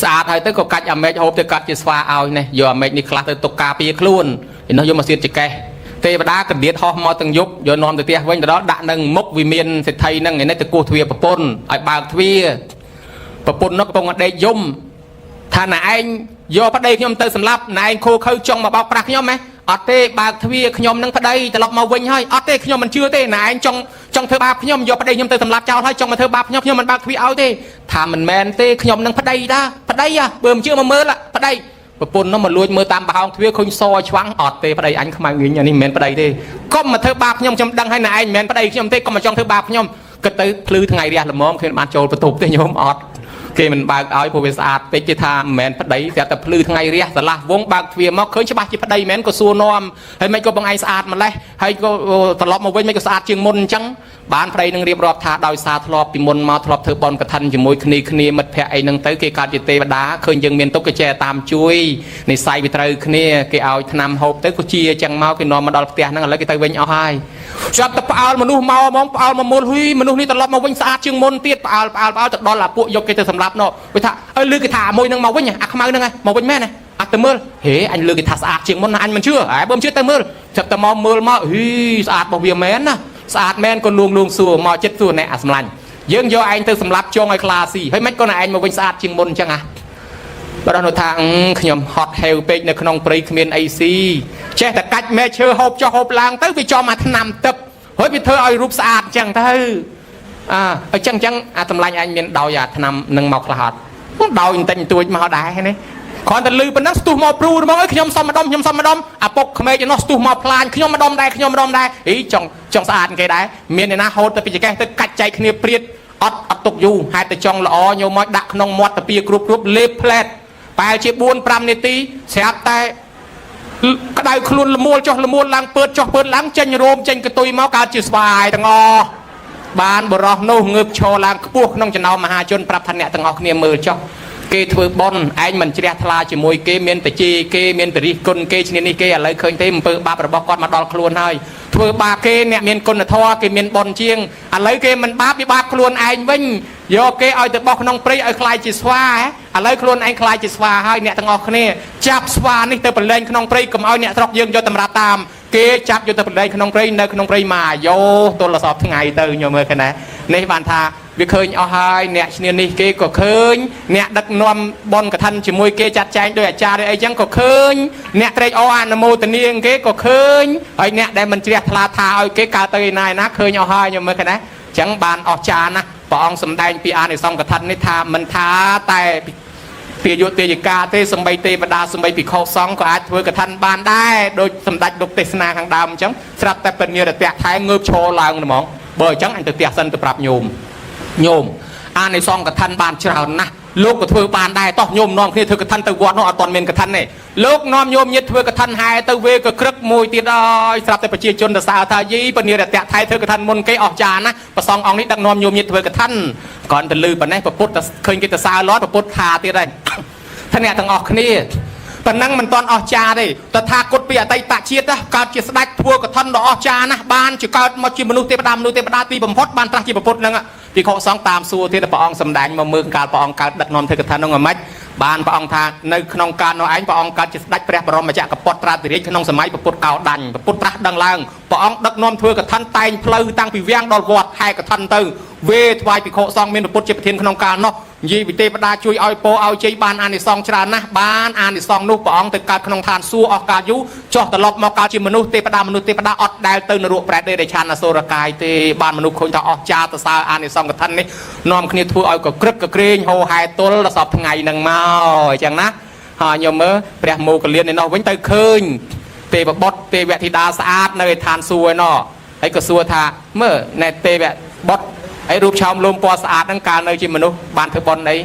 ស្អាតហើយទៅក៏កាច់អាមែកហូបទៅកាត់ជាស្វាឲ្យនេះយកអាមែកនេះខ្លះទៅទុកការពារខ្លួនឯនោះយកមកសៀតចកេះទេវតាកណ្ដៀតហោះមកទាំងយប់យកនាំទៅផ្ទះវិញទៅដល់ដាក់នឹងមុខវិមានសេដ្ឋីនឹងឯនេះទៅគោះទ្វារប្រពន្ធឲ្យបើកទ្វារប្រពន្ធនោះកំពុងដេកយំថាណែឯងយកប្តីខ្ញុំទៅសម្លាប់ណែឯងខូខើចង់មកបោកប្រាស់ខ្ញុំហ៎អត់ទេបើកទ្វារខ្ញុំនឹងប្តីត្រឡប់មកវិញហើយអត់ទេខ្ញុំមិនជឿទេណែឯងចង់ធ្វើបាបខ្ញុំយកប្តីខ្ញុំទៅសម្លាប់ចោលហើយចង់មកធ្វើបាបខ្ញុំមិនបើកទ្វារឲ្យទេថាមិនមែនទេខ្ញុំនឹងប្តីតាប្តីបើមិនជឿមកមើលប្តីប្រពន្ធនោះមកលួចមើលតាមប្រហោងទ្វារឃើញសឆ្វាំងអត់ទេប្តីអញខ្មៅងិញអានេះមិនមែនប្តីទេកុំមកធ្វើបាបខ្ញុំដឹងហើយណែឯងមិនមែនប្តីខ្ញុំទេកុំមកចង់ធ្វើបាបខ្ញុំគិតទៅភ្លឺថ្ងៃរះល្មមឃើញបានចូលបន្ទប់ទេញោមអត់គេមិនបើកឲ្យព្រោះវាស្អាតពេកគេថាមិនមែនប្តីតែតែភ្លឺថ្ងៃរះស្រឡះវងបើកទ្វារមកឃើញច្បាស់ជាប្តីមិនមែនក៏សួរនាំហើយមិនក៏បងឯងស្អាតម្លេះហើយក៏ត្រឡប់មកវិញមិនក៏ស្អាតជាងមុនអញ្ចឹងបានប្តីនឹងរៀបរាប់ថាដោយសារធ្លាប់ពីមុនមកធ្លាប់ធ្វើបន់កឋិនជាមួយគ្នាមិត្តភ័ក្តិអីហ្នឹងទៅគេកើតជាទេវតាឃើញយើងមានទុកគេចេះតាមជួយនិស័យវាត្រូវគ្នាគេឲ្យថ្នាំហូបទៅក៏ជាអញ្ចឹងមកគេនាំមកដល់ផ្ទះហ្នឹងឥឡូវគេទៅវិញអស់ហើយចាប់តែផ្អើលមនុស្សមកហ្មងផ្អើលមកមុលហ៊ុយមនុស្សនេះត្រឡប់មកវិញស្អាតជាងមុនទៀតផ្អើលទៅដល់អាពួកយកគេទៅសម្លាប់នោះវាថាអើលឺគេថាមួយហ្នឹងមកវិញអាខ្មៅហ្នឹងមកវិញមែនណាអត់ទៅមើលហេអញលឺគេថាស្អាតជាងមុនណាអញមិនជឿហើយបើមិនជឿទៅមើលចាប់តែមកមើលមកហ៊ីស្អាតរបស់វាមែនណាស្អាតមែនក៏លួងសួរមកចិត្តសួរអ្នកអាសម្លាញ់យើងយកឯងទៅសម្លាប់ចងឲ្យខ្លាស៊ីហើយមិនក៏ឯងមកវិញស្អាតជាងមុនអញ្ចឹងបើដល់នោះថាខ្ញុំហត់ហេវពេកនៅក្នុងព្រៃគ្មានអីស៊ីចេះតែកាច់មែកឈើហូបចុះហូបឡើងទៅវាចំអាថ្នាំទឹកហើយវាធ្វើឲ្យរូបស្អាតអញ្ចឹងទៅអញ្ចឹងអាសម្លាញ់ឯងមានដោយអាថ្នាំនឹងមកខ្លះអត់ដោយបន្តិចបន្តួចមកដែរនេះគ្រាន់តែលឺប៉ុណ្ណឹងស្ទុះមកព្រូហ្មងអើយខ្ញុំសុំម្ដុំអាពុកក្មេកឯនោះស្ទុះមកផ្លាញខ្ញុំម្ដុំដែរអីចង់ស្អាតគេដែរមានអ្នកណាហូតទៅពីចកេះទៅកាច់ចែកគ្នាព្រាតអត់ទុកយូរហេតុតែចង់ល្អញោមមកដាក់ក្នុងមាត់តាពីគ្រប់លេបផ្លែតបែរជា 4-5 នាទីស្រាប់តែក្តៅខ្លួនលមួលចុះលមួលឡើងពើចុះពើឡើងចេញរោមចេញកតុយមកកើតជាស្វាយទាំងអស់បានបរោះនោះងើបឈរឡើងខ្ពស់ក្នុងចំណោមមហាជនប្រាប់ថាអ្នកទាំងអស់គ្នាមើលចុះគេធ្វើបន់ឯងមិនជ្រះថ្លាជាមួយគេមានតែជីគេមានតែរិះគន់គេឈ្នានេះគេឥឡូវឃើញទេអំពើបាបរបស់គាត់មកដល់ខ្លួនហើយធ្វើបាបគេអ្នកមានគុណធម៌គេមានបន់ជាងឥឡូវគេមិនបាបវាបាបខ្លួនឯងវិញយកគេឲ្យទៅបោះក្នុងព្រៃឲ្យខ្លាយជាស្វាឥឡូវខ្លួនឯងខ្លាយជាស្វាហើយអ្នកទាំងអស់គ្នាចាប់ស្វានេះទៅប្រឡែងក្នុងព្រៃកុំឲ្យអ្នកស្រុកយើងយកតម្រាប់តាមគេចាប់យកទៅប្រឡែងក្នុងព្រៃនៅក្នុងព្រៃមកអាយ៉ូទល់សពថ្ងៃទៅញោមមើលឃើញណានេះបានថាវាឃើញអស់ហើយអ្នកឈ្នានេះគេក៏ឃើញអ្នកដឹកនាំបនកឋិនជាមួយគេចាត់ចែងដោយអាចារ្យអីចឹងក៏ឃើញអ្នកត្រេកអរអនុមោទនាគេក៏ឃើញហើយអ្នកដែលមិនជ្រះថ្លាថាឲ្យគេកើតទៅឯណាឃើញអស់ហើយញោមមើលឃើញណាចឹងបានអស្ចារ្យណាស់ព្រះអង្គសម្ដែងពីអានិសង្ឃកឋិននេះថាមិនថាតែពាយុទេយិកាទេសំបីទេវតាសំបីភិក្ខុសង្ឃក៏អាចធ្វើកឋិនបានដែរដោយសម្ដេចលោកទេសនាខាងដើមអញ្ចឹងស្រាប់តែពញារតៈថែងើបឈរឡើងហ្មងបើអញ្ចឹងអញទៅផ្ទះសិនទៅប្រាប់ញោមអានិសង្ឃកឋិនបានច្រើនណាស់លោកក៏ធ្វើបានដែរតោះញោមនាំគ្នាធ្វើកឋិនទៅវត្តនោះអត់ទាន់មានកឋិនទេលោកនាំញោមញាតិធ្វើកឋិនហែទៅវេក៏ក្រឹកមួយទៀតហើយស្រាប់តែប្រជាជនទៅសើថាយីពញារតៈថែធ្វើកឋិនមុនគេអស់ចាណាព្រះសង្ឃអង្គនេះដឹកនាំញោមញាតិធ្វើកឋិនគ្រាន់តែលឺប៉ុណ្ណេះប្រពុតឃើញគេទៅសើលាត់ប្រពុតថាទៀតហើយថាអ្នកទាំងអស់គ្នាប៉ុណ្ណឹងមិនទាន់អស់ចាទេតថាគតពីអតីតជាតិកើតជាស្ដេចធ្វើកឋិនដ៏អស្ចារ្យណាស់បានជាកើតមកជាមនុស្សទេវតាទីបំផុតបានត្រាស់ជាប្រពុតហ្នឹង ពីខកសងតាមសួរទៀតព្រះអង្គសម្ដែងមកមើលកាលព្រះអង្គកើតដឹកនាំធ្វើកថានោះអាម៉េចបានព្រះអង្គថានៅក្នុងការនោះឯងព្រះអង្គកើតជាស្ដេចព្រះបរមចក្រពត្តិត្រាតិរាជក្នុងសម័យពុទ្ធកោដាញ់ពុទ្ធត្រាស់ដឹងឡើងព្រះអង្គដឹកនាំធ្វើកថាតែងផ្លូវតាំងពីវាំងដល់វត្តហែកថាទៅវេថ្វាយពីខកសងមានពុទ្ធជាប្រធានក្នុងកាលនោះនិយាយវិទេវតាជួយឲ្យពោឲ្យជ័យបានអានិសង្សច្រើនណាស់បានអានិសង្សនោះព្រះអង្គទៅកើតក្នុងឋានសួគ៌អស់កាលយូរចុះត្រឡប់មកកើតជាមនុស្សទេវតាអត់ដែលទៅនរកប្រែតទេឆានអសុរកាយទេបានមនុស្សឃើញថាអស់ចាទៅសើអានិសង្សកថានេះនាំគ្នាធ្វើឲ្យកក្រឹកកក្រែងហោហែទល់ដល់សពថ្ងៃហ្នឹងមកអញ្ចឹងណាហើយខ្ញុំមើលព្រះមោគលានឯនោះវិញទៅឃើញទេវបុត្រទេវធីតាស្អាតនៅឯឋានសួគ៌ឯនោះហើយក៏សួរថាមើលណែទេវបុត្រហើយរូបឆោមលោមពណ៌ស្អាតហ្នឹងកាលនៅជាមនុស្សបានធ្វើបុណ្យអី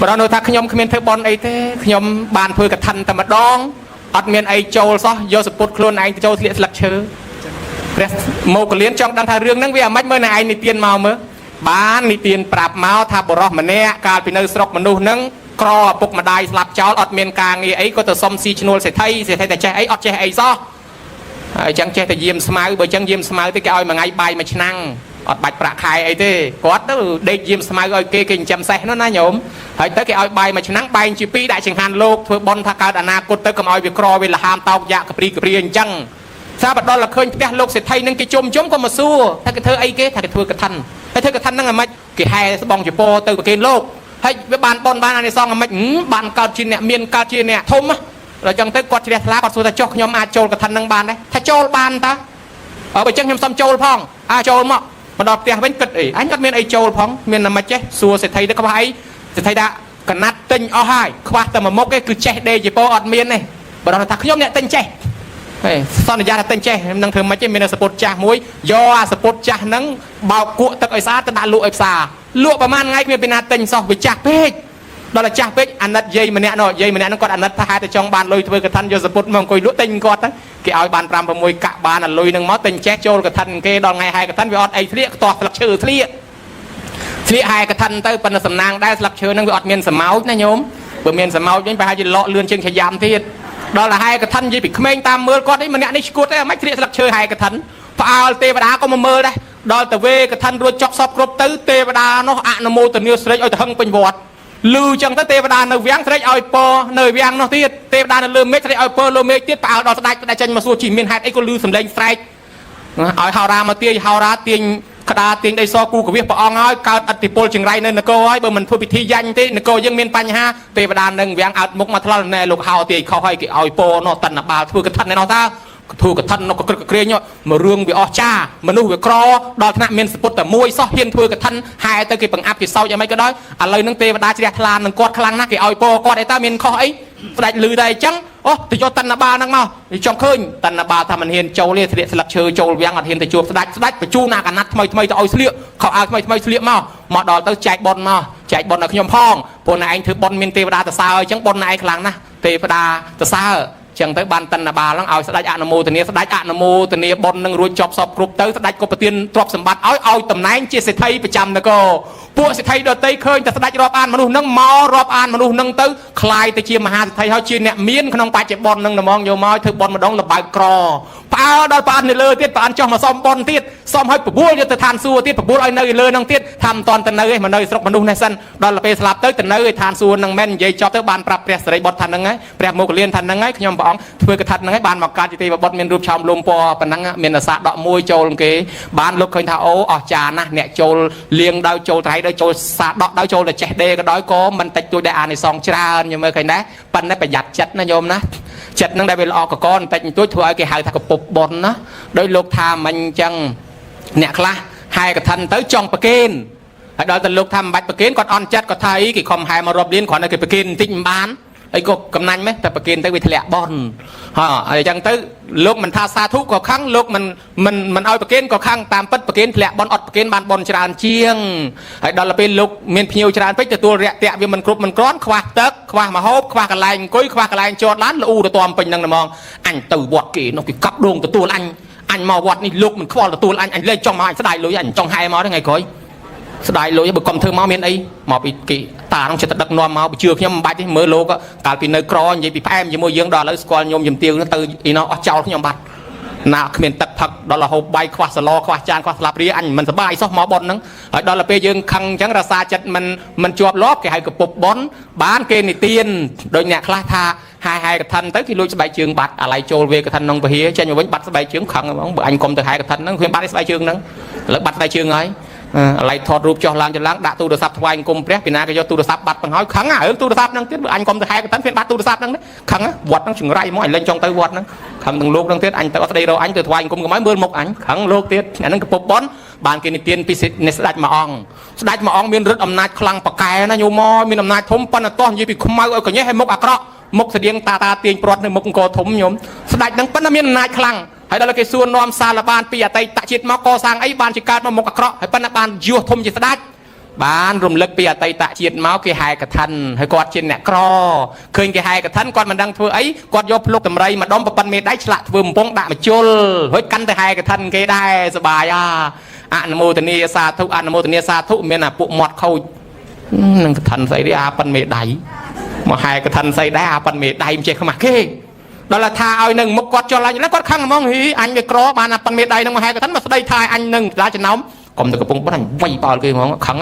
បើដល់ថាខ្ញុំគ្មានធ្វើបុណ្យអីទេខ្ញុំបានធ្វើកឋិនតែម្ដងអត់មានអីចូលសោះយកសពុតខ្លួនឯងទៅចូលស្លៀកស្លឹកឈើព្រះមោគលានចង់ដឹងថារឿងហ្នឹងវាអាម៉េចមើលណែឯងនិទានមកមើលបាននិទានប្រាប់មកថាបរោះម្នាក់កាលពីនៅស្រុកមនុស្សហ្នឹងក្រឪពុកម្ដាយស្លាប់ចោលអត់មានការងារអីក៏ទៅសុំស៊ីឈ្នួលសេដ្ឋីតែចេះអីអត់ចេះអីសោះហើយចឹងចេះតែយាមស្មៅបើចឹងយាមស្មៅទៅគេឲ្យមួយថ្ងៃបាយមួយឆ្នាំងអត់បាច់ប្រាក់ខែអីទេគាត់ទៅដេកយាមស្មៅឲ្យគេចិញ្ចឹមសេះនោះណាញោមហើយទៅគេឲ្យបាយមួយឆ្នាំងបែងជាពីរដាក់ចង្ហាន់លោកធ្វើបន់ថាកើតអនាគតទៅកុំឲ្យវាក្រវាលហាមតោកយ៉ាកព្រីអញ្ចឹងសាបដល់តែឃើញផ្ទះលោកសេដ្ឋីនឹងគេជុំក៏មកសួរថាគេធ្វើអីគេថាគេធ្វើកឋិនហើយធ្វើកឋិនហ្នឹងអាម៉េចគេហែស្បងចពោទៅប្រគេនលោកហើយវាបានបន់បានអានិសង្សអាម៉េចបានកើតជាអ្នកមានកើតជាអ្នកធំដល់ចឹងទៅគាត់ជ្រះថ្លាគាត់សួរថាចុះខ្ញុំអាចចូលកឋិនហ្នឹងបានដែរថាចូលបានតាបើចឹងខ្ញុំសុំចូលផងចូលមកដល់ផ្ទះវិញគិតអីអញអត់មានអីចូលផងមានតែមិនចេះសួរសេដ្ឋីទៅខ្វះអីសេដ្ឋីថាកណាត់ទិញអស់ហើយខ្វះតែមួយមុខឯងគឺចេះដេជាពោអត់មានទេបើដល់ថាខ្ញុំអ្នកទិញចេះហេសន្យាថាទិញចេះនឹងធ្វើមិនទេមានសពុតចាស់មួយយកអាសពុតចាស់ហ្នឹងបោកគក់ទឹកឲ្យស្អាតទៅដាក់លក់ឲ្យផ្សារលក់ប្រហែលថ្ងៃគ្មានពីណាទិញសោះវាចាស់ពេកដល់តែចាស់ពេកអាណិតយាយម្នាក់នោះគាត់អាណិតថាហេតុតែចង់បានលុយធ្វើកឋិនយកសពុតមកអង្គុយលក់ទិញគាត់ទៅគេឲ្យបាន5 6កាក់បានអាលុយនឹងមកទិញចេះចូលកឋិនគេដល់ថ្ងៃហែកឋិនវាអត់អីស្លៀកខ្ទាស់ស្លឹកឈើស្លៀកហែកឋិនទៅប៉ុន្តែសំណាងដែរស្លឹកឈើហ្នឹងវាអត់មានសម្ោចណាញោមបើមានសម្ោចវិញប្រហែលជាលក់លឿនជាងឆយ៉ាំទៀតដល់តែហែកឋិននិយាយពីក្មេងតាមមើលគាត់ឯងម្នាក់នេះឈួតទេមិនស្លៀកស្លឹកឈើហែកឋិនផ្អើលទេវតាក៏មកមើលដែរដល់ទៅវេកឋិនរួចចប់សពគ្រប់ទៅទេវតានោះអនុមោទនាស្រេចឲ្យទៅហឹងពេញវត្តលឺចឹងទៅទេវតានៅវាំងស្រេចឲ្យពរនៅវាំងនោះទៀតទេវតានៅលើមេឃស្រេចឲ្យពរលើមេឃទៀតផ្អើលដល់ស្ដេចចេញមកសួរជីមានហេតុអីក៏លឺសំឡេងស្រែកឲ្យហោរាមកទាញហោរាទាញក្តារទាញដីសគូកវិសព្រះអង្គឲ្យកើតអធិពលចង្រៃនៅនគរហើយបើមិនធ្វើពិធីយ៉ាញ់ទេនគរយើងមានបញ្ហាទេវតានឹងវាំងអត់មុខមកថ្លល់ណែលោកហោទាយខុសឲ្យគេឲ្យពរនោះតណ្ណបាលធ្វើកឋិនឯនោះតើធ្វើកឋិននោះក៏ក្រឹកក្រែងមករឿងវាអស់ចាមនុស្សវាក្រដល់ថ្នាក់មានសពុតតែមួយសោះហ៊ានធ្វើកឋិនហែទៅគេបង្អាប់គេសោចយ៉ាងម៉េចក៏ដោយឥឡូវនឹងទេវតាជ្រះថ្លានឹងគាត់ខ្លាំងណាស់គេឲ្យពរគាត់ឯតើមានខុសអីស្ដេចលឺតែអញ្ចឹងអូទៅយកតណ្ណបាលហ្នឹងមកចង់ឃើញតណ្ណបាលថាមិនហ៊ានចូលទេស្លៀកស្លឹកឈើចូលវាំងអត់ហ៊ានទៅជួបស្ដេចបញ្ជូនអាកណាត់ថ្មីទៅឲ្យស្លៀកខោអាវថ្មីស្លៀកមកដល់ទៅចែកបុណ្យមកចែកបុណ្យឲ្យខ្ញុំផងព្រោះណែឯងធ្វើបុណ្យមានទេវតាទៅសើអញ្ចឹងបុណ្យណែឯងខ្លាំងណាស់ទេវតាទៅសើចឹងទៅបានតណ្ណបាលហ្នឹងឲ្យស្ដេចអនុមោទនាស្ដេចអនុមោទនាបុណ្យនឹងរួចចប់សពគ្រប់ទៅស្ដេចក៏ប្រទានទ្រព្យសម្បត្តិឲ្យតំណែងជាសេដ្ឋីប្រចាំនគរពួកសេដ្ឋីដទៃឃើញតែស្ដេចរាប់អានមនុស្សហ្នឹងមករាប់អានមនុស្សហ្នឹងទៅคล้ายទៅជាមហាសេដ្ឋីហើយជាអ្នកមានក្នុងបច្ចុប្បន្នហ្នឹងហ្មងយកមកធ្វើបុណ្យម្ដងលបើកក្រផ្អើដល់ប្រអិននៅលើទៀតប្រអិនចុះមកសុំបុណ្យទៀតសុំឲ្យប្រពួលយកទៅឋានសួគ៌ទៀតប្រពួលឲ្យនៅលើហ្នឹងទៀតថាមិនតាន់ទៅនៅឯងមកនៅស្រុកមនុស្សនេះសិនដល់ទៅពេលស្លាប់ទៅនៅឯឋានសួគ៌ហ្នឹងមិននិយាយចប់ទៅបានប្រាប់ព្រះសិរីបុត្រថាហ្នឹងហើយព្រះមោគលានថាហ្នឹងហើយខ្ញុំព្រះអង្គធ្វើកឋិនហ្នឹងហើយបានមកកើតជាទេវបុត្រមានរូបឆោមលំពណ៌ប៉ុណ្ណឹងមានអាសាដកមួយចូលគេបានលោកឃើញថាអូអស្ចារ្យណាស់អ្នកចូលលៀងដោយចូលត្រៃដោយចូលសាដកដោយចូលតែចេះដេក៏ដោយក៏មិនតិចតួចដែរអានិសង្សច្រើនញោមមើលឃើញដែរប៉ុន្តែប្រយ័ត្នចិត្តណាញោមណាចិត្តហ្នឹងដែលវាល្អកកបន្តិចតួចធ្វើឲ្យគេហៅថាកពុបបុណ្យណាដោយលោកថាមិញអញ្ចឹងអ្នកខ្លះហែកឋិនទៅចង់ប្រគេនហើយដល់តែលោកថាមិនបាច់ប្រគេនគាត់អន់ចិត្តគាត់ថាអីគេខំហែមករាប់លានគ្រាន់តែគេប្រគេនបន្តិចមិនបានអីក៏កំណាញ់ម៉េះតែប្រគេនទៅវាធ្លាក់បនហើយអញ្ចឹងទៅលោកមិនថាសាធុក៏ខឹងលោកមិនឲ្យប្រគេនក៏ខឹងតាមពិតប្រគេនធ្លាក់បនអត់ប្រគេនបានបនច្រើនជាងហើយដល់ទៅពេលលោកមានភ្ញៀវច្រើនពេកទទួលរាក់ទាក់វាមិនគ្រប់មិនគ្រាន់ខ្វះទឹកខ្វះម្ហូបខ្វះកន្លែងអង្គុយខ្វះកន្លែងចតឡានលូទៅតាមពេញហ្នឹងហ្មងអញទៅវត្តគេនោះគេកាប់ដងទទួលអញមកវត្តនេះលោកមិនខ្វល់ទទួលអញលេងចង់មកអញស្ដាយលុយអញចង់ហែមកថ្ងៃក្រោយស្ដាយលុយបើកុំធ្វើមកមានអីមកពីគេតានឹងចិត្តដឹកនាំមកជឿខ្ញុំមិនបាច់ទេមើលលោកកាលពីនៅក្រនិយាយពីផ្អែមជាមួយយើងដល់ឥឡូវស្គាល់ញោមជំទាវទៅអីនោះអស់ចោលខ្ញុំបាត់ ណាគ្មានទឹកផឹកដល់ហូបបាយខ្វះសឡខ្វះចានខ្វះស្លាបព្រាអញមិនសប្បាយសោះមកប៉ុនហ្នឹងហើយដល់ពេលយើងខឹងអញ្ចឹងរសាចិត្តមិនជាប់លាប់គេហៅកពុបប៉ុនបានគេនិទានដោយអ្នកខ្លះថាហើយកឋិនទៅគេលួចស្បែកជើងបាត់អាឡ័យចូលវេកឋិនក្នុងពហិចេញមកវិញបាត់ស្បែកជើងខឹងហ្មងបើអញកុំទៅហើយកឋិនហ្នឹងគ្មានបាត់ស្បែកជើងហ្នឹងឥឡូវបាត់ស្បែកជើងហើយអាឡ័យថតរូបចុះឡើងដាក់ទូរស័ព្ទថ្វាយអង្គមព្រះពីណាគេយកទូរស័ព្ទបាត់បង្ហើយខឹងរឿងទូរស័ព្ទហ្នឹងទៀតបើអញកុំទៅហើយកឋិនគ្មានបាត់ទូរស័ព្ទហ្នឹងខឹងវត្តហ្នឹងចង្រៃមកអញលេងចង់ទៅវត្តហ្នឹងខឹងទាំងលោកហ្នឹងទៀតអញទៅអត់ស្ដីរកអញទៅថ្វាយអង្គមកុំឲ្យមើលមុខអញខឹងលោកទៀតអាហ្នឹងកពុបប៉ុនបានគេនិទានពីនេះស្ដេចមួយអង្គមានឫទ្ធិអំណាចខ្លាំងប៉កែណាញោមមកមានអំណាចធំប៉ុន្តែតោះនិយាយពីខ្មៅឲ្យកញេះឲ្យមុខអាក្រក់មុខស្តៀងតាទាញព្រាត់នៅមុខអង្គធំញោមស្ដេចហ្នឹងប៉ុន្តែមានអំណាចខ្លាំងហើយដល់គេសួរនាំសារលបានពីអតីតជាតិមកកសាងអីបានជាកើតមកមុខអាក្រក់ហើយប៉ុន្តែបានយោធំជាស្ដេចបានរំលឹកពីអតីតជាតិមកគេហែកឋិនហើយគាត់ជាអ្នកក្រឃើញគេហែកឋិនគាត់មិនដឹងធ្វើអីគាត់យកភ្លុកតម្រៃម្ដុំប្រប៉ិនមេដៃឆ្លាក់ធ្វើបំពង់ដាក់មជុលហើយកាន់ទៅហែកឋិនគេដែរសបាយអនុមោទនាសាធុអនុមោទនាសាធុមានអាពួកមាត់ខូចនឹងឋិនស្អីទេអាប៉ិនមេដៃមកហែកឋិនស្អីដែរអាប៉ិនមេដៃមិនចេះខ្មាស់គេដល់ថាឲ្យនឹងមុខគាត់ចុះឡើងគាត់ខឹងហ្មងហីអញវាក្របានអាប៉ិនមេដៃនឹងមកហែកឋិនមកស្ដីថាអញនឹងដាច់ចំណោមកុំទៅកំពុងប៉ុនអញវាយបោលគេហ្មងខឹង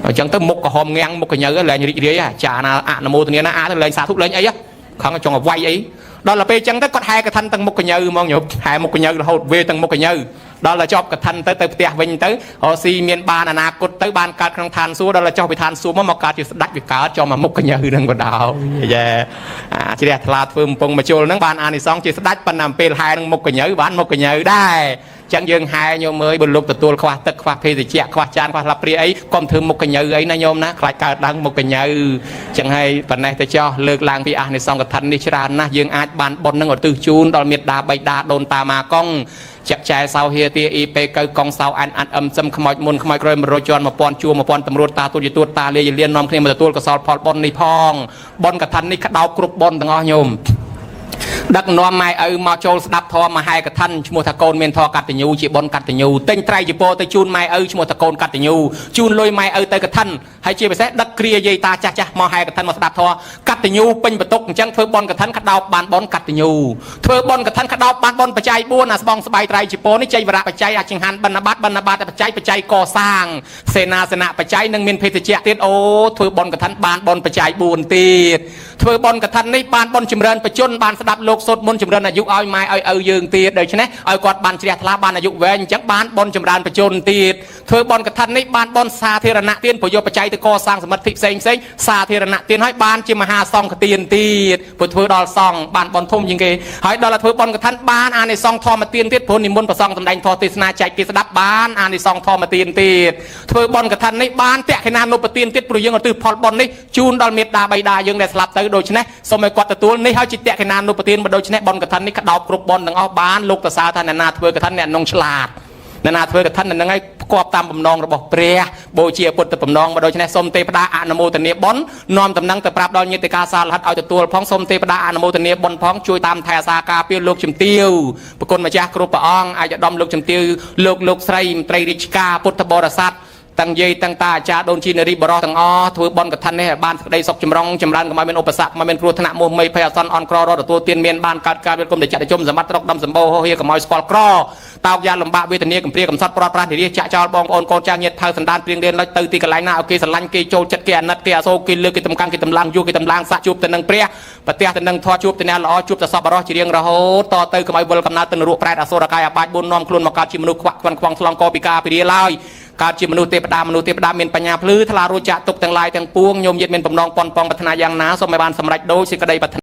អញ្ចឹងទៅមុខក្រហមងាំងមុខកញើលែងរីករាយចាណាអនុមោទនាណាអាទៅលែងសាធុលែងអីខឹងចង់ឲ្យវាយអីដល់ទៅពេលអញ្ចឹងទៅគាត់ហែកឋិនទាំងមុខកញើហ្មងញោមហែមុខកញើរហូតវេទាំងមុខកញើដល់តែចប់កឋិនទៅផ្ទះវិញទៅរស៊ីមានបានអនាគតទៅបានកើតក្នុងឋានសួគ៌ដល់តែចុះពីឋានសួគ៌មកកើតជាស្ដេចវាកើតចុះមកមុខកញើនឹងក៏ដោយយ៉ាជ្រះថ្លាធ្វើបំពង់មកជុលហ្នឹងបានអានិសង្សជាស្ដេចប៉ុន្តែពេលហែនឹងមុខកញើបានមុខកញើដែរចឹងយើងហែញោមអើយបើលោកទទួលខ្វះទឹកខ្វះភេសជ្ជៈខ្វះចានខ្វះស្លាបព្រាអីកុំធ្វើមុខកញើអីណាញោមណាខ្លាចកើតឡើងមុខកញើចឹងហើយប៉ុណ្ណេះទៅចោះលើកឡើងពីអានិសង្សកឋិននេះច្រើនណាស់យើងអាចបានបុណ្យនឹងឧទ្ទិសជូនដល់មេត្តាបិតាដូនតាម៉ាកុងចាក់ចែសៅហេទាអ៊ីពេកៅកងសៅអានអឹមសឹមខ្មោចមុនខ្មោចក្រោយ100ជាន់1000ជួរ1000តម្រួតតាទូចទួតតាលាយលៀននាំគ្នាមកទទួលកសលផលបុណ្យនេះផងបុណ្យកឋិននេះក្តោបគ្រប់បុណ្យទាំងអស់ញោមដឹកនាំម៉ែឪមកចូលស្ដាប់ធម៌មហែកឋិនឈ្មោះថាកូនមានធម៌កតញ្ញូជាបុណ្យកតញ្ញូទិញត្រៃជាពោទៅជូនម៉ែឪឈ្មោះថាកូនកតញ្ញូជូនលុយម៉ែឪទៅកឋិនហើយជាពិសេសដឹកគ្រាយាយតាចាស់មកហែកឋិនមកស្ដាប់ធម៌កតញ្ញូពេញបន្ទុកអញ្ចឹងធ្វើបុណ្យកឋិនក្តោបបានបុណ្យកតញ្ញូធ្វើបុណ្យកឋិនក្តោបបានបុណ្យបច្ច័យ4អាស្បងស្បៃត្រៃជាពោនេះចៃវរៈបច្ច័យអចង្ហាន់បណ្ឌបាតបច្ច័យកសាងសេនាសនៈបច្ច័យនិងមានភេទជ្ជៈទៀតអូធ្វើបុណ្យកឋិនបានបុណ្យបច្ច័យ4ទៀតធ្វើបុណ្យកឋិននេះបានបុណ្យចម្រើនបច្ចុប្បន្នបានស្ដាប់លោកសូត្រមុនចម្រើនអាយុឲ្យម៉ែឲ្យឪយើងទៀតដូច្នេះឲ្យគាត់បានជ្រះថ្លាបានអាយុវែងអញ្ចឹងបានបុណ្យចម្រើនបច្ចុប្បន្នទៀតធ្វើបុណ្យកឋិននេះបានបុណ្យសាធារណៈទានប្រយោជន៍បច្ច័យទៅកសាងសមិទ្ធិផ្សេងសាធារណៈទានឲ្យបានជាមហាសង្ឃទានទៀតព្រោះធ្វើដល់សង្ឃបានបុណ្យធំជាងគេហើយដល់តែធ្វើបុណ្យកឋិនបានអានិសង្ឃធម្មទានទៀតព្រោះនិមន្តព្រះសង្ឃសម្ដែងធម៌ទេសនាចែកគេស្ដាប់បានអានិសង្ឃធម្មទានទៀតធ្វើបុណ្យកឋិននេះបានតក្កិណានុបទានទៀតព្រោះយើងឧទ្ទិសផលបុណ្យនេះជូនដល់មេត្តាបិតាយើងដែលស្លាប់ទៅដូច្នេះសូមឲ្យគាត់ទទួលនេះហើយជាតក្កិណានុបទានមកដូច្នេះបុណ្យកឋិននេះក្តោបគ្រប់បុណ្យទាំងអស់បានលោកតសើថាអ្នកណាធ្វើកឋិនអ្នកនងឆ្លាតអ្នកណាធ្វើកឋិននឹងឲ្យផ្គប់តាមបំណងរបស់ព្រះបូជាពុទ្ធបំណងមកដូច្នេះសូមទេវតាអនុមោទនាបុណ្យនាំដំណឹងទៅប្រាប់ដល់ញាតិកាសាលហិតឲ្យទទួលផងសូមទេវតាអនុមោទនាបុណ្យផងជួយតាមថែអាសាការពារលោកជំទាវប្រគុណម្ចាស់គ្រប់ព្រះអង្គអាយឧត្តមលោកជំទាវលោកស្រីមន្ត្រីរាជការពុទ្ធបរិស័ទតាំងយាយតាំងតាអាចារ្យដូនជីនារីបរោះទាំងអស់ធ្វើបុណ្យកឋិននេះឲ្យបានសេចក្តីសុខចម្រុងចម្រើនកុំឲ្យមានឧបសគ្គកុំឲ្យមានគ្រោះថ្នាក់មោហមីភ័យអាសន្នអន់ក្ររត់ទទួលទានមានបានកើតការវាគុំតែចាត់ជុំសម្បត្តិត្រកដំសម្បូរហោហៀកុំឲ្យស្គាល់ក្រតោកយ៉ាលំបាកវេទនាកំព្រាកំសត់ប្រត់ប្រាស់និរិះចាក់ចោលបងប្អូនកូនចៅញាតិថៅសន្តានព្រៀងរៀនលុចទៅទីកន្លែងណាឲ្យគេស្រឡាញ់គេចូលចិត្តគេអាណិតគេអាសូរគេលើកគេតម្កាំងគេតម្លើងយូរគេតម្លើងសាក់ជួបទៅនឹងព្រះប្រទះទៅនឹងធម៌ជួបទៅអ្នកល្អជួបទៅសពបរោះជារៀងរហូតតទៅកុំឲ្យវិលកំណើតទៅនរកប្រែតអសុរកាយអបាច់4នាំខ្លួនមកកើតជាមនុស្សខ្វាក់ខ្វាន់ខ្វងឆ្លងកពីការពីរាឡើយកើតជាមនុស្សទេវតាមានបញ្ញាភ្លឺថ្លារួចចាក់ទុកទាំងឡាយទាំងពួងញោមញាតិមានបំណងប៉ុនប៉ងប្រាថ្នាយ៉ាងណាសូមឲ្យបានសម្រេចដោយសេចក្តីប្រាថ្នា